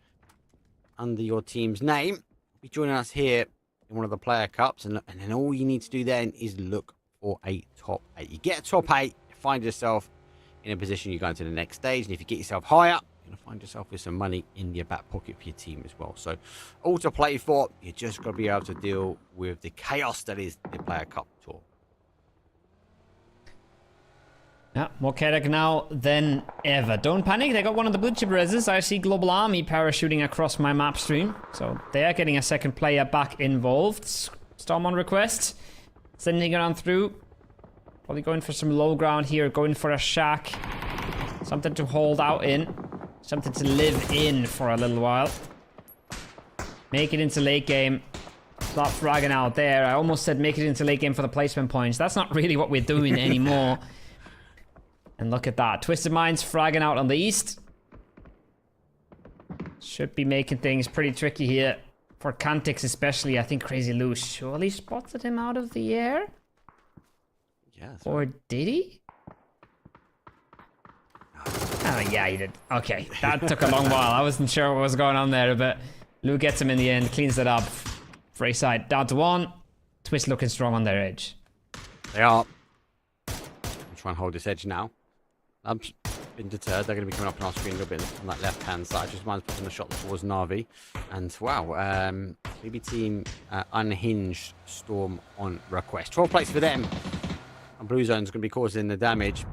under your team's name. Be joining us here in one of the player cups, and then all you need to do then is look for a top 8. You get a top 8, you find yourself in a position, you go into the next stage, and if you get yourself higher, you're going to find yourself with some money in your back pocket for your team as well. So all to play for. You just got to be able to deal with the chaos that is the player cup tour. Yeah, more chaotic now than ever. Don't panic, they got one of the blue chip reses. I see Global Army parachuting across my map stream. So they are getting a second player back involved. Storm on request. Sending it on through. Probably going for some low ground here. Going for a shack. Something to hold out in. Something to live in for a little while. Make it into late game. Start fragging out there. I almost said make it into late game for the placement points. That's not really what we're doing anymore. And look at that. Twisted Minds fragging out on the east. Should be making things pretty tricky here. For Cantix especially. I think Crazy Lou surely spotted him out of the air. Yeah. Or did he? Oh, yeah, he did. Okay. That took a long while. I wasn't sure what was going on there, but Lou gets him in the end. Cleans it up. Freeside down to 1. Twist looking strong on their edge. They are. try and hold this edge now. I've been deterred. They're going to be coming up on our screen a little bit on that left-hand side. Just mine's putting the shot towards Na'Vi. And wow, BB team unhinged Storm on request. 12 plates for them. And Blue Zone's going to be causing the damage.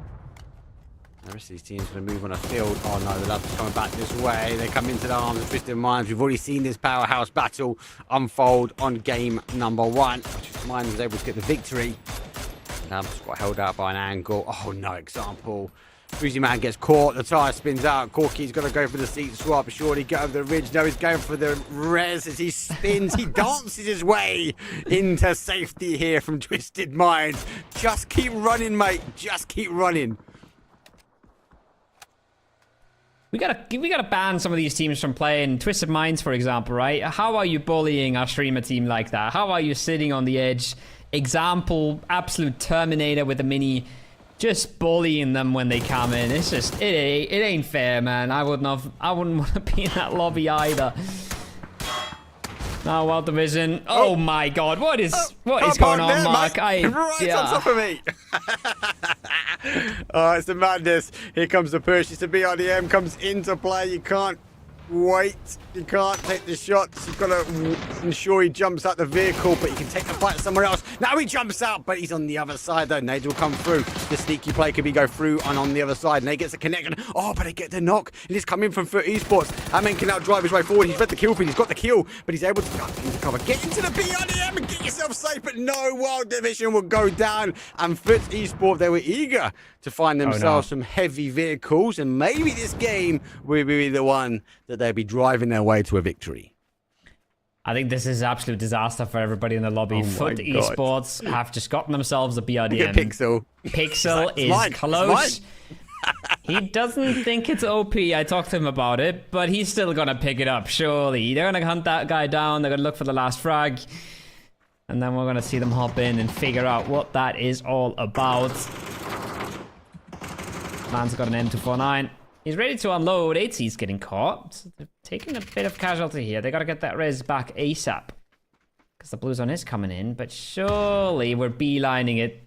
The rest of these teams are going to move on a field. Oh no, the Labs are coming back this way. They come into the arms of Twisted Minds. We've already seen this powerhouse battle unfold on game number 1. Twisted Minds was able to get the victory. Labs got held out by an angle. Oh no, example. Breezy Man gets caught. The tire spins out. Corky's got to go for the seat swap. Surely get over the ridge. No, he's going for the res as he spins. He dances his way into safety here from Twisted Minds. Just keep running, mate. Just keep running. We gotta ban some of these teams from playing. Twisted Minds, for example, right? How are you bullying our streamer team like that? How are you sitting on the edge? Example, absolute Terminator with a mini, just bullying them when they come in. It's just it ain't fair, man. I wouldn't want to be in that lobby either. Now, Wild Division. Oh my God, what is going on, Mark? Right on top of me. Oh, it's the madness. Here comes the push. It's the BRDM comes into play. You can't wait. You can't take the shots. You've got to ensure he jumps out the vehicle, but he can take the fight somewhere else. Now he jumps out, but he's on the other side, though. Nade will come through. The sneaky play could be go through and on the other side. Nade gets a connection. Oh, but they get the knock. It is coming from Esports. Amen can now drive his way forward. He's got the kill feed. He's got the kill, but he's able to duck into cover. Get into the BRDM and get yourself safe, but no, Wild Division will go down. And Foot Esports, they were eager to find themselves some heavy vehicles, and maybe this game will be the one that they'll be driving their way to a victory. I think this is absolute disaster for everybody in the lobby. Foot Esports have just gotten themselves a BRDM. Pixel. Pixel is close. He doesn't think it's OP. I talked to him about it, but he's still gonna pick it up, surely. They're gonna hunt that guy down. They're gonna look for the last frag. And then we're gonna see them hop in and figure out what that is all about. Man's got an M249. He's ready to unload. AT's getting caught. So they're taking a bit of casualty here. They got to get that res back ASAP. Because the blue zone is coming in. But surely we're beelining it.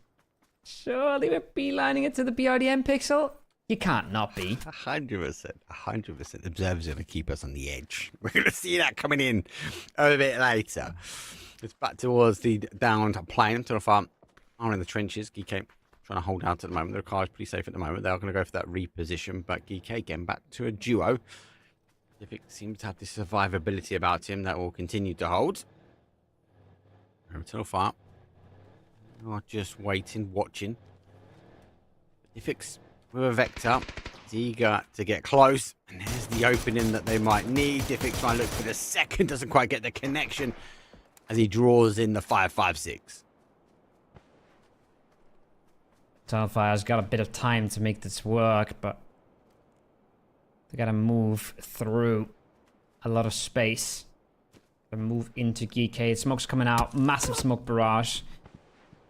Surely we're beelining it to the BRDM Pixel. You can't not be. 100%. 100%. Observer's going to keep us on the edge. We're going to see that coming in a bit later. It's back towards the downed plane. To the farm. Are in the trenches. Geek trying to hold out at the moment. The car is pretty safe at the moment. They are going to go for that reposition, but Geek getting back to a duo. Civic seems to have this survivability about him that will continue to hold. Until far. Oh, just waiting, watching. Civic's with a Vector. He's eager to get close. And there's the opening that they might need. Diffix trying to look for the second. Doesn't quite get the connection as he draws in the 5.56. Starfire's got a bit of time to make this work, but they gotta move through a lot of space. Gotta move into Geekade. Smoke's coming out. Massive smoke barrage.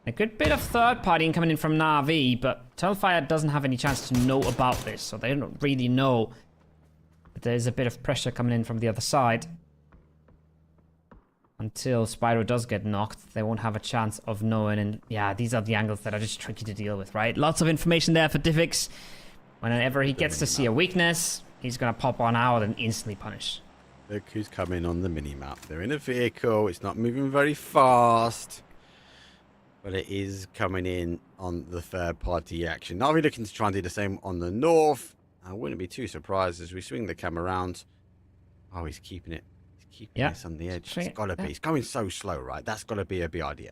A good bit of third partying coming in from Na'Vi, but Starfire doesn't have any chance to know about this, so they don't really know. But there's a bit of pressure coming in from the other side. Until Spyro does get knocked, they won't have a chance of knowing. And yeah, these are the angles that are just tricky to deal with, right? Lots of information there for Diffix. Whenever he gets to see a weakness, he's going to pop on out and instantly punish. Look who's coming on the mini-map. They're in a vehicle. It's not moving very fast. But it is coming in on the third-party action. Now we're looking to try and do the same on the north. I wouldn't be too surprised as we swing the camera around. Oh, he's keeping it. Keeping this on the edge. It's gotta be. It's going so slow, right? That's gotta be a BRDM.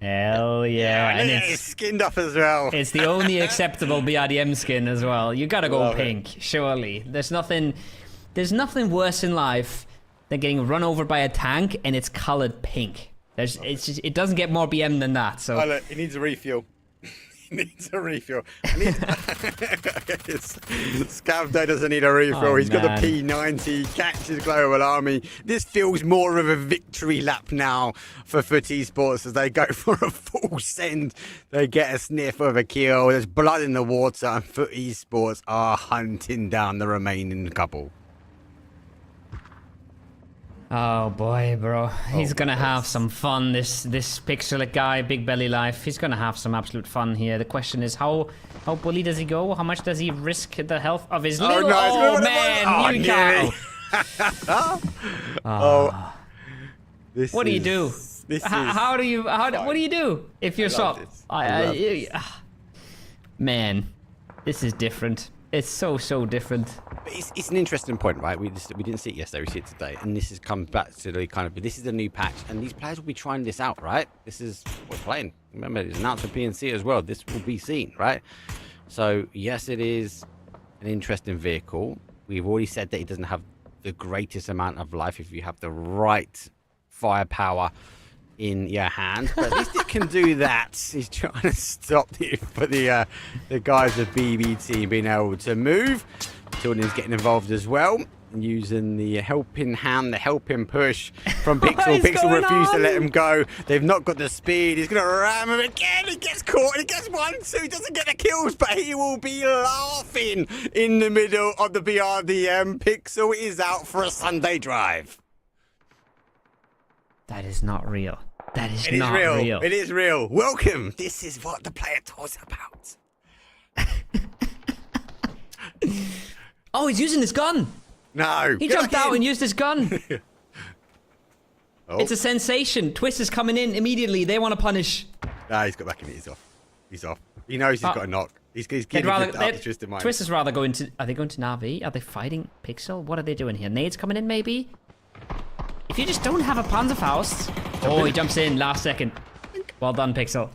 Hell yeah. And it's skinned up as well. It's the only acceptable BRDM skin as well. You gotta go pink, surely. There's nothing worse in life than getting run over by a tank and it's colored pink. It doesn't get more BM than that. So oh, look, it needs a refuel. Needs a refuel. Scavdo doesn't need a refill. Oh, he's got the P90, catches Global Army. This feels more of a victory lap now for Foot Esports as they go for a full send. They get a sniff of a kill. There's blood in the water, and Foot Esports are hunting down the remaining couple. Oh boy, bro. He's gonna have some fun. This Pixel guy, Big Belly Life. He's gonna have some absolute fun here. The question is, how bully does he go? How much does he risk the health of his little? Oh man, you cow. What do you do? What do you do if you're swapped? Man, this is different. It's so different. But it's an interesting point, right? We didn't see it yesterday, we see it today, and this has come back to the kind of, this is a new patch, and these players will be trying this out, right? This is what we're playing. Remember, it's announced for PNC as well. This will be seen, right? So yes, it is an interesting vehicle. We've already said that it doesn't have the greatest amount of life if you have the right firepower in your hand, but at least it can do that. He's trying to stop the guys of BBT being able to move. Tilden's getting involved as well, using the helping hand, the helping push from Pixel. Pixel refused to let him go. They've not got the speed. He's going to ram him again. He gets caught. He gets 1-2. He doesn't get the kills, but he will be laughing in the middle of the BRDM. Pixel is out for a Sunday drive. That is not real. That is not real. It is real. Welcome. This is what the player tour's about. Oh, he's using his gun. No. He jumped out and used his gun. Oh. It's a sensation. Twist is coming in immediately. They want to punish. Nah, he's got back in it. He's off. He's off. He knows he's got a knock. He's getting up the Twist in mind. Twist is rather going to... Are they going to Navi? Are they fighting Pixel? What are they doing here? Nades coming in, maybe? If you just don't have a Panzerfaust... Oh, he jumps in last second. Well done, Pixel.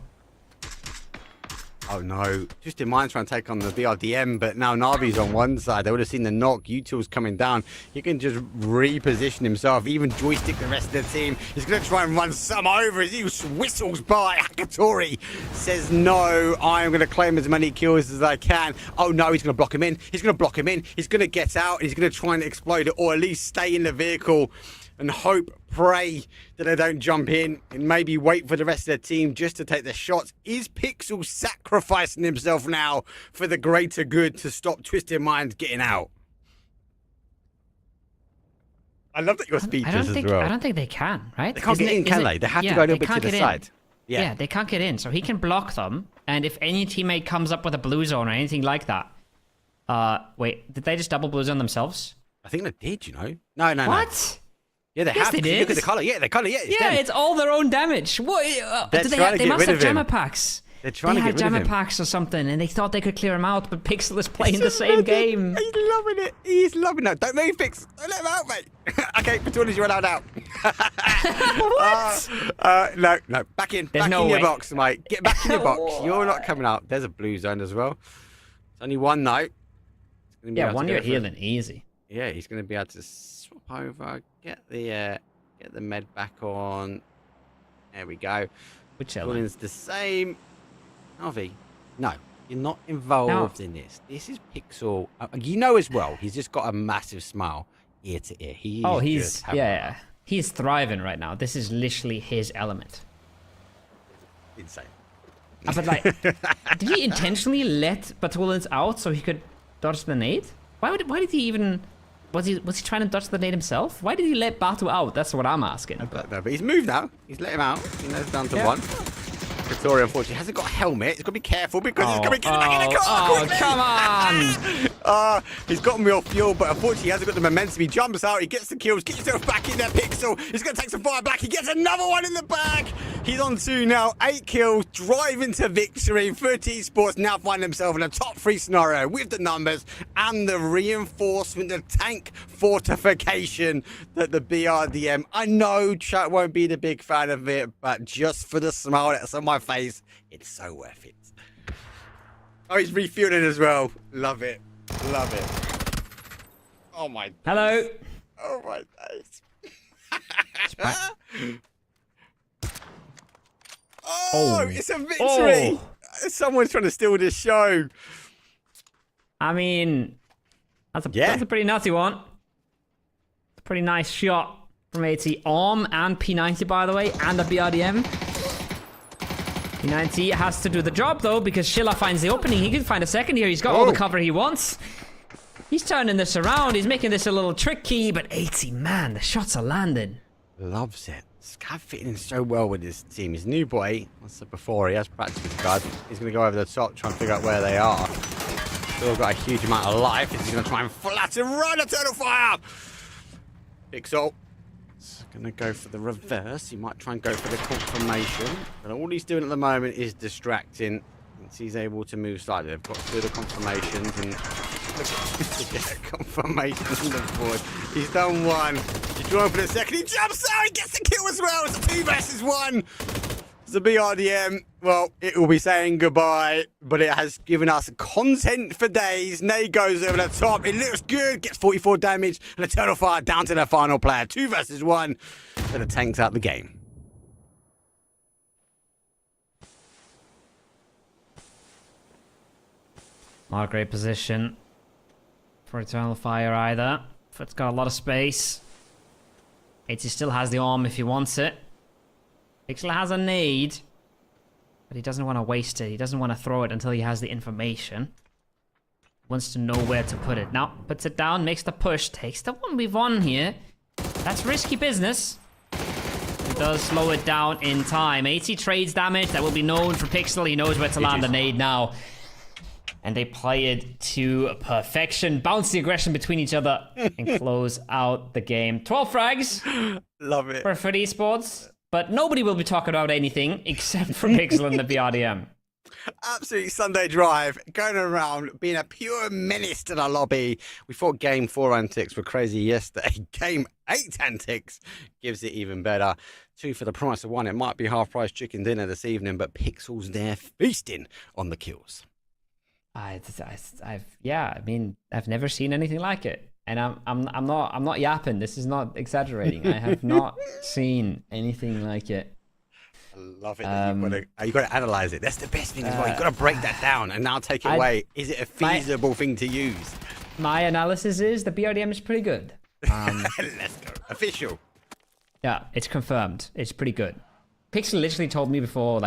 Oh no, just in mind trying to take on the BRDM, but now Navi's on one side. They would have seen the knock. Util's coming down. He can just reposition himself, even joystick the rest of the team. He's going to try and run some over as he whistles by. Hakatori says, no, I'm going to claim as many kills as I can. Oh no, he's going to block him in. He's going to block him in. He's going to get out. He's going to try and explode it, or at least stay in the vehicle and hope, pray that they don't jump in and maybe wait for the rest of the team just to take the shots. Is Pixel sacrificing himself now for the greater good to stop Twisted Minds getting out? I love that you're speechless as well. I don't think they can, right? They can't get in, can they? They have to go a little bit to the side. Yeah, they can't get in, so he can block them. And if any teammate comes up with a blue zone or anything like that... wait, did they just double blue zone themselves? I think they did, you know. No. What? Yeah, they have. They did. Look at the colour. Yeah, the colour. Yeah, it's all their own damage. What? They must have jammer packs. They're trying to get rid of him. They had jammer packs or something, and they thought they could clear him out, but Pixel is playing the same game. He's loving it. He's loving it. Don't move, Pix. Don't let him out, mate. Okay, Patounis, you're allowed out. What? No. Back in. Back in your box, mate. Get back in your box. You're not coming out. There's a blue zone as well. It's only one, though. Yeah, one you're healing easy. Yeah, he's going to be able to swap over, get the med back on. There we go. Which element? The same. Navi, no, you're not involved in this. This is Pixel. You know as well. He's just got a massive smile ear to ear. He's thriving right now. This is literally his element. Insane. But like, did he intentionally let Batulins out so he could dodge the nade? Why did he even? Was he trying to dodge the nade himself? Why did he let Batu out? That's what I'm asking. But he's moved now. He's let him out. He knows down to one. Victoria, unfortunately, hasn't got a helmet. He's got to be careful because he's going to get back in the car. Oh, come on! He's got more fuel, but unfortunately, he hasn't got the momentum. He jumps out, he gets the kills, gets himself back in there, Pixel. He's going to take some fire back. He gets another one in the bag. He's on 2 now, 8 kills, driving to victory. 30 Esports now find themselves in a top 3 scenario with the numbers and the reinforcement, the tank fortification that the BRDM. I know chat won't be the big fan of it, but just for the smile that's on my face, it's so worth it. Oh, he's refueling as well. Love it. Love it. Oh my. Hello. Days. Oh my days. It's a victory. Someone's trying to steal this show. I mean, that's a pretty nutty one. It's a pretty nice shot from AT. Arm and P90, by the way, and the BRDM. P90 has to do the job, though, because Schiller finds the opening. He can find a second here. He's got all the cover he wants. He's turning this around. He's making this a little tricky, but 80, man, the shots are landing. Loves it. Scav fitting in so well with his team. His new boy, as I said before, he has practiced with Scud. He's going to go over the top, try and figure out where they are. Still got a huge amount of life. He's going to try and flatten right Eternal Fire. Pixel. Going to go for the reverse. He might try and go for the confirmation. But all he's doing at the moment is distracting. Once he's able to move slightly, they've got to do the confirmations and to get a confirmation on the board. He's done one. He's drawing for the second. He jumps out. He gets the kill as well. It's a 2 versus 1. It's a BRDM. Well, it will be saying goodbye, but it has given us content for days. Nade goes over the top. It looks good. Gets 44 damage. And Eternal Fire down to their final player. 2 versus 1. So the tank's out the game. Not a great position for Eternal Fire either. It's got a lot of space. 80 still has the arm if he wants it. Pixel has a nade, but he doesn't want to waste it. He doesn't want to throw it until he has the information. He wants to know where to put it. Now, puts it down, makes the push, takes the 1v1 here. That's risky business. He does slow it down in time. 80 trades damage. That will be known for Pixel. He knows where to land the nade now. And they play it to perfection. Bounce the aggression between each other and close out the game. 12 frags. Love it. For Esports. But nobody will be talking about anything except for Pixel and the BRDM. Absolutely Sunday drive, going around, being a pure menace to the lobby. We thought Game 4 antics were crazy yesterday. Game 8 antics gives it even better. 2 for the price of 1. It might be half-price chicken dinner this evening, but Pixel's there feasting on the kills. I mean, I've never seen anything like it. And I'm not yapping. This is not exaggerating. I have not seen anything like it. I love it. You got to analyze it. That's the best thing as well. You've got to break that down and now take it away. Is it a feasible thing to use? My analysis is the BRDM is pretty good. Let's go. Official. Yeah, it's confirmed. It's pretty good. Pixel literally told me before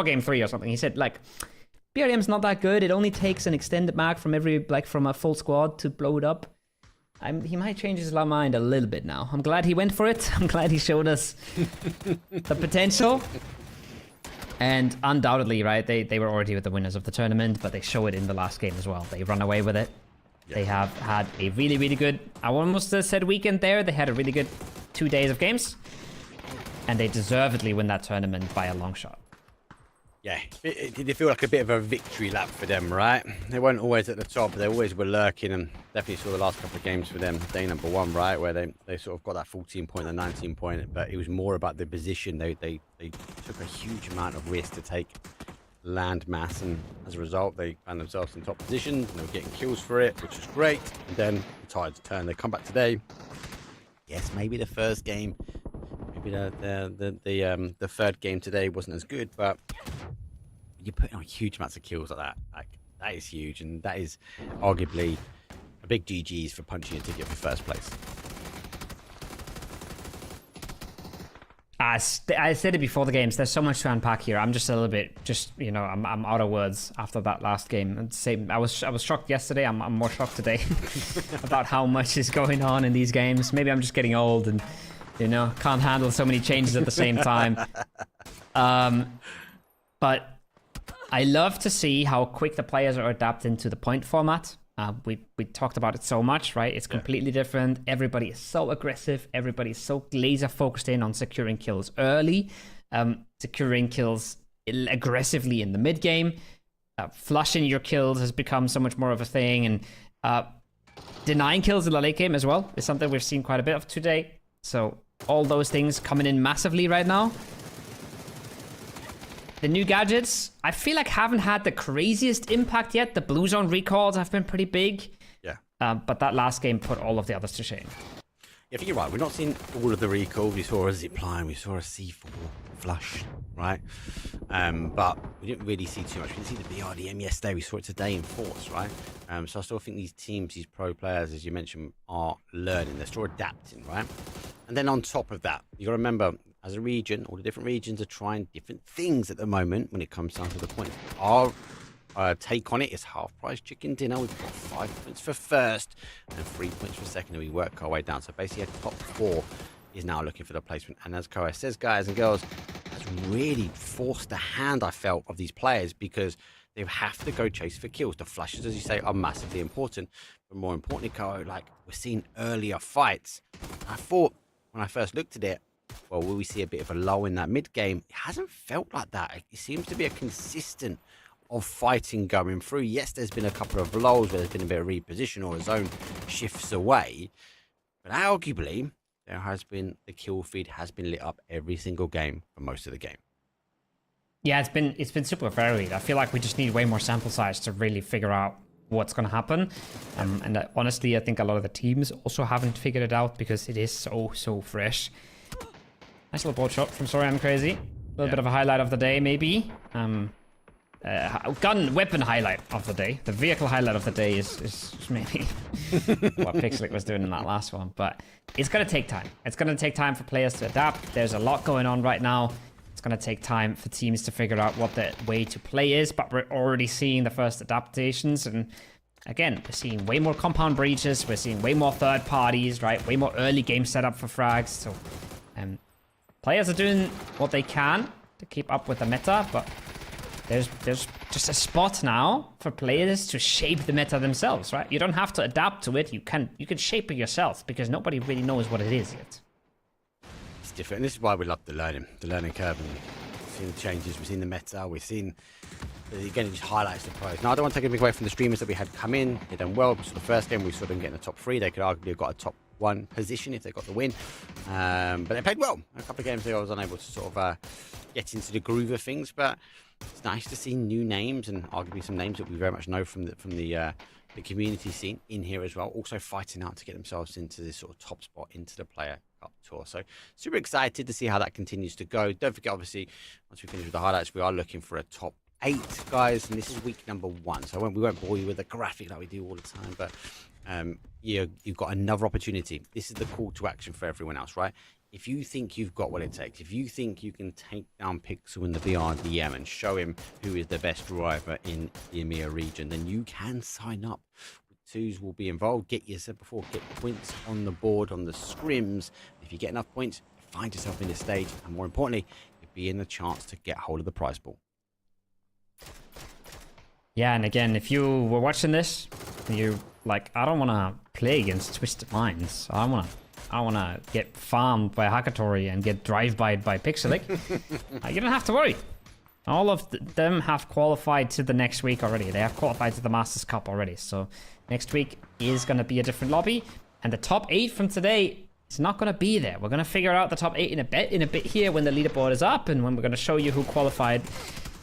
game 3 or something. He said BRDM's not that good. It only takes an extended mag from from a full squad to blow it up. He might change his mind a little bit now. I'm glad he went for it. I'm glad he showed us the potential. And undoubtedly, right, they were already with the winners of the tournament, but they show it in the last game as well. They run away with it. Yeah. They have had a really, really good, I almost said weekend there. They had a really good 2 days of games. And they deservedly win that tournament by a long shot. Yeah, it did feel like a bit of a victory lap for them, right? They weren't always at the top, but they always were lurking, and definitely saw the last couple of games for them. Day number 1, right, where they sort of got that 14 point and 19 point, but it was more about the position. They took a huge amount of risk to take land mass, and as a result, they found themselves in top positions, and they were getting kills for it, which was great. And then the tides turned. They come back today. Yes, maybe the first game, maybe the third game today wasn't as good, but you're putting on huge amounts of kills like that. That is huge, and that is arguably a big GG's for punching a ticket for first place. I said it before the games. There's so much to unpack here. I'm just a little bit, I'm out of words after that last game. And same, I was shocked yesterday. I'm more shocked today about how much is going on in these games. Maybe I'm just getting old and can't handle so many changes at the same time. But I love to see how quick the players are adapting to the point format. We talked about it so much, right? It's completely different. Everybody is so aggressive. Everybody is so laser focused in on securing kills early, securing kills aggressively in the mid game. Flushing your kills has become so much more of a thing, and denying kills in the late game as well is something we've seen quite a bit of today. So all those things coming in massively right now. The new gadgets, I feel like haven't had the craziest impact yet. The Blue Zone recalls have been pretty big. Yeah. But that last game put all of the others to shame. Yeah, I think you're right. We're not seeing all of the recalls. We saw a zipline, we saw a C4 flush, right? But we didn't really see too much. We didn't see the BRDM yesterday. We saw it today in Force, right? So I still think these teams, these pro players, as you mentioned, are learning. They're still adapting, right? And then on top of that, you got to remember, as a region, all the different regions are trying different things at the moment when it comes down to the point. Our take on it. It's half price chicken dinner. We've got 5 points for first and 3 points for second, and we work our way down. So basically a top 4 is now looking for the placement. And as Koa says, guys and girls, that's really forced the hand, I felt, of these players, because they have to go chase for kills. The flushes, as you say, are massively important. But more importantly, Koa, like, we're seeing earlier fights. I thought when I first looked at it, well, will we see a bit of a lull in that mid game? It hasn't felt like that. It seems to be a consistent of fighting going through. Yes, there's been a couple of lulls where there's been a bit of reposition or a zone shifts away, but arguably there has been, the kill feed has been lit up every single game for most of the game. Yeah, it's been super varied. I feel like we just need way more sample size to really figure out what's going to happen. And honestly, I think a lot of the teams also haven't figured it out because it is so fresh. Nice little board shot from Sorry I'm Crazy. A little bit of a highlight of the day, maybe. Weapon highlight of the day. The vehicle highlight of the day is maybe what Pixelic was doing in that last one. But it's going to take time. It's going to take time for players to adapt. There's a lot going on right now. It's going to take time for teams to figure out what the way to play is. But we're already seeing the first adaptations. And again, we're seeing way more compound breaches. We're seeing way more third parties, right? Way more early game setup for frags. So players are doing what they can to keep up with the meta, but there's just a spot now for players to shape the meta themselves, right? You don't have to adapt to it. You can shape it yourself because nobody really knows what it is yet. It's different. And this is why we love the learning curve. And we've seen the changes. We've seen the meta. We've seen, again, it just highlights the pros. Now, I don't want to take anything away from the streamers that we had come in. They done well. So the first game, we saw them get in the top 3. They could arguably have got a top 1 position if they got the win. But they played well. A couple of games there I was unable to sort of get into the groove of things. But it's nice to see new names and arguably some names that we very much know from the community scene in here as well. Also fighting out to get themselves into this sort of top spot into the Player Cup Tour. So super excited to see how that continues to go. Don't forget, obviously, once we finish with the highlights, we are looking for a top 8, guys, and this is week number 1. So we won't bore you with a graphic like we do all the time, but you've got another opportunity. This is the call to action for everyone else, right? If you think you've got what it takes, if you think you can take down Pixel in the VR DM and show him who is the best driver in the EMEA region, then you can sign up. Twos will be involved. Get points on the board, on the scrims. If you get enough points, find yourself in the stage, and more importantly, you'll be in the chance to get hold of the prize ball. Yeah, and again, if you were watching this, and you like, I don't want to play against Twisted Minds. I want to get farmed by Hackatory and get drive-byed by Pixelic. You don't have to worry. All of them have qualified to the next week already. They have qualified to the Masters Cup already. So next week is going to be a different lobby. And the top 8 from today is not going to be there. We're going to figure out the top 8 in a bit here when the leaderboard is up and when we're going to show you who qualified.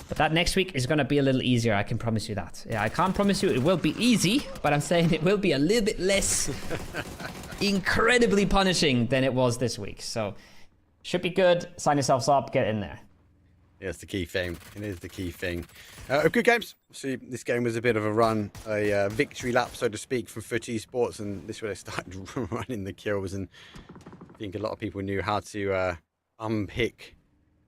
But that next week is going to be a little easier. I can promise you that. Yeah, I can't promise you it will be easy, but I'm saying it will be a little bit less incredibly punishing than it was this week. So should be good. Sign yourselves up. Get in there. Yeah, it's the key thing. It is the key thing. Good games. See, this game was a bit of a run, a victory lap, so to speak, from FUT Esports, and this is where they started running the kills. And I think a lot of people knew how to unpick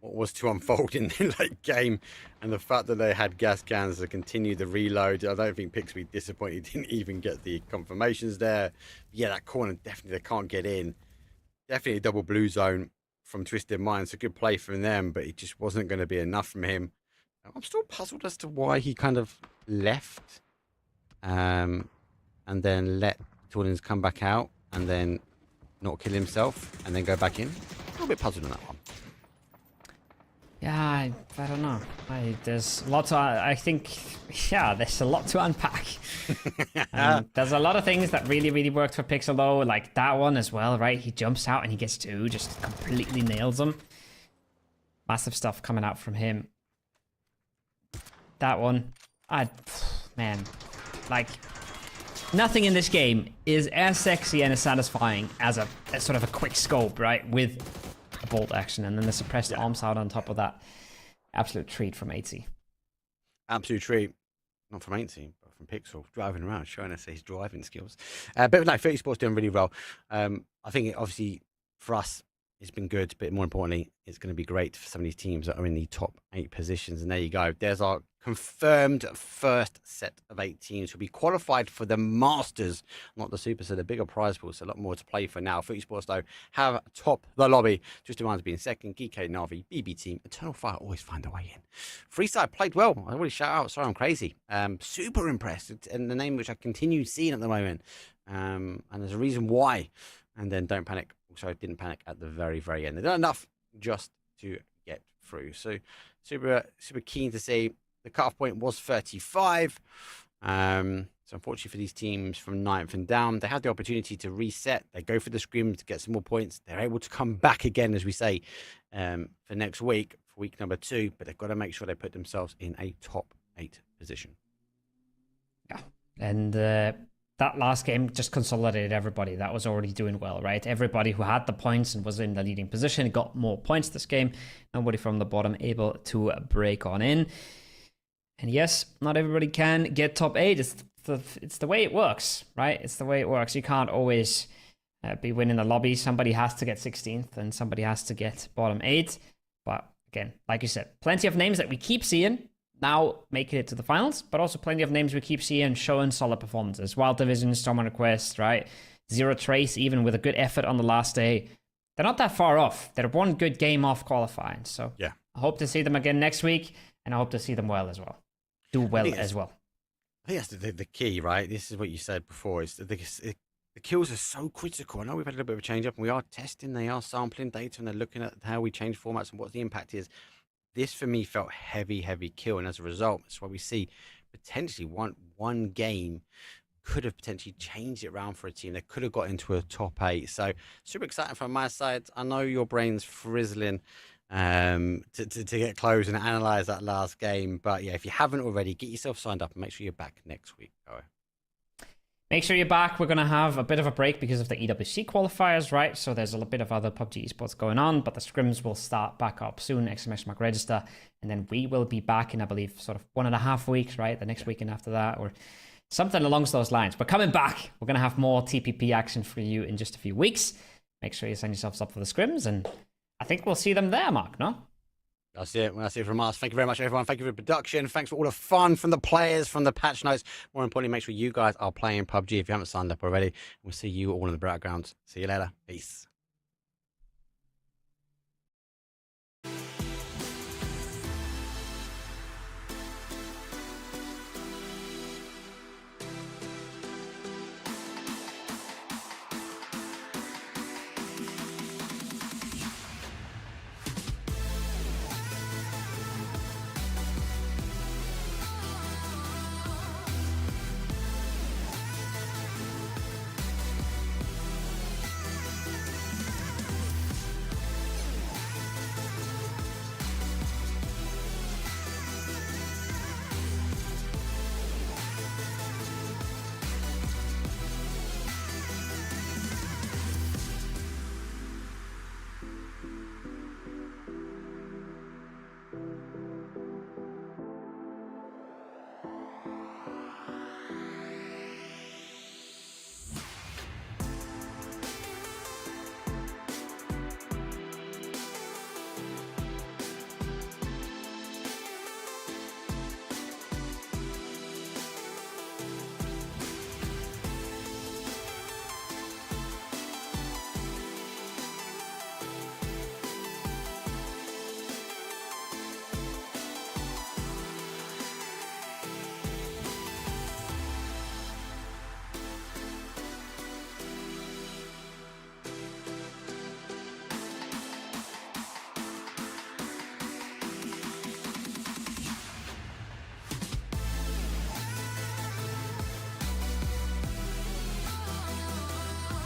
what was to unfold in the late game, and the fact that they had gas cans to continue the reload. I don't think Pix will be disappointed he didn't even get the confirmations there. But yeah, that corner, definitely they can't get in. Definitely a double blue zone from Twisted Minds. A good play from them, but it just wasn't going to be enough from him. I'm still puzzled as to why he kind of left and then let Tornins come back out and then not kill himself and then go back in. A little bit puzzled on that one. Yeah, I don't know. There's lots of, I think, yeah, there's a lot to unpack. There's a lot of things that really worked for Pixel though, like that one as well, right? He jumps out and he gets 2, just completely nails them. Massive stuff coming out from him. That one, man, like nothing in this game is as sexy and as satisfying as a sort of a quick scope, right? With a bolt action and then the suppressed arms out on top of that. Absolute treat from 80. Absolute treat. Not from 80, but from Pixel, driving around, showing us his driving skills. But no, 30 Sports doing really well. I think obviously for us, it's been good, but more importantly, it's going to be great for some of these teams that are in the top 8 positions. And there you go. There's our confirmed first set of 8 teams who will be qualified for the Masters, not the Super, so the bigger prize pool, so a lot more to play for now. Esports, though, have topped the lobby. Just Demands being second, Geeko, Navi, BB Team, Eternal Fire always find a way in. Freeside played well. I really shout out. Sorry, I'm crazy. Super impressed. And the name which I continue seeing at the moment. And there's a reason why. And then Don't Panic. Also, didn't panic at the very, very end. They've done enough just to get through. So super keen to see. The cutoff point was 35. So unfortunately for these teams from 9th and down, they have the opportunity to reset. They go for the scrim to get some more points. They're able to come back again, as we say, for next week, for week number 2. But they've got to make sure they put themselves in a top 8 position. Yeah, and that last game just consolidated everybody that was already doing well, right? Everybody who had the points and was in the leading position got more points this game. Nobody from the bottom able to break on in. And yes, not everybody can get top 8. It's the way it works, right? It's the way it works. You can't always be winning the lobby. Somebody has to get 16th and somebody has to get bottom 8. But again, like you said, plenty of names that we keep seeing now making it to the finals, but also plenty of names we keep seeing showing solid performances. Wild Division, Storm Request, right? Zero Trace, even with a good effort on the last day. They're not that far off. They're one good game off qualifying. So yeah, I hope to see them again next week, and I hope to see them well as well. Do well as well. I think that's the key, right? This is what you said before. Is the kills are so critical. I know we've had a little bit of a change up, and we are testing, they are sampling data, and they're looking at how we change formats and what the impact is. This for me felt heavy kill, and as a result, that's why we see potentially one game could have potentially changed it around for a team. They could have got into a top 8. So super exciting from my side. I know your brain's frizzling to get close and analyze that last game, but yeah, if you haven't already, get yourself signed up and make sure you're back next week. Make sure you're back. We're going to have a bit of a break because of the EWC qualifiers, right? So there's a bit of other PUBG esports going on, but the scrims will start back up soon, !mark register, and then we will be back in, I believe, sort of 1.5 weeks, right? The next weekend after that, or something along those lines. But coming back, we're going to have more TPP action for you in just a few weeks. Make sure you sign yourselves up for the scrims, and I think we'll see them there, Mark, no? That's it. Well, that's it from us. Thank you very much, everyone. Thank you for the production. Thanks for all the fun from the players, from the patch notes. More importantly, make sure you guys are playing PUBG if you haven't signed up already. We'll see you all in the background. See you later. Peace.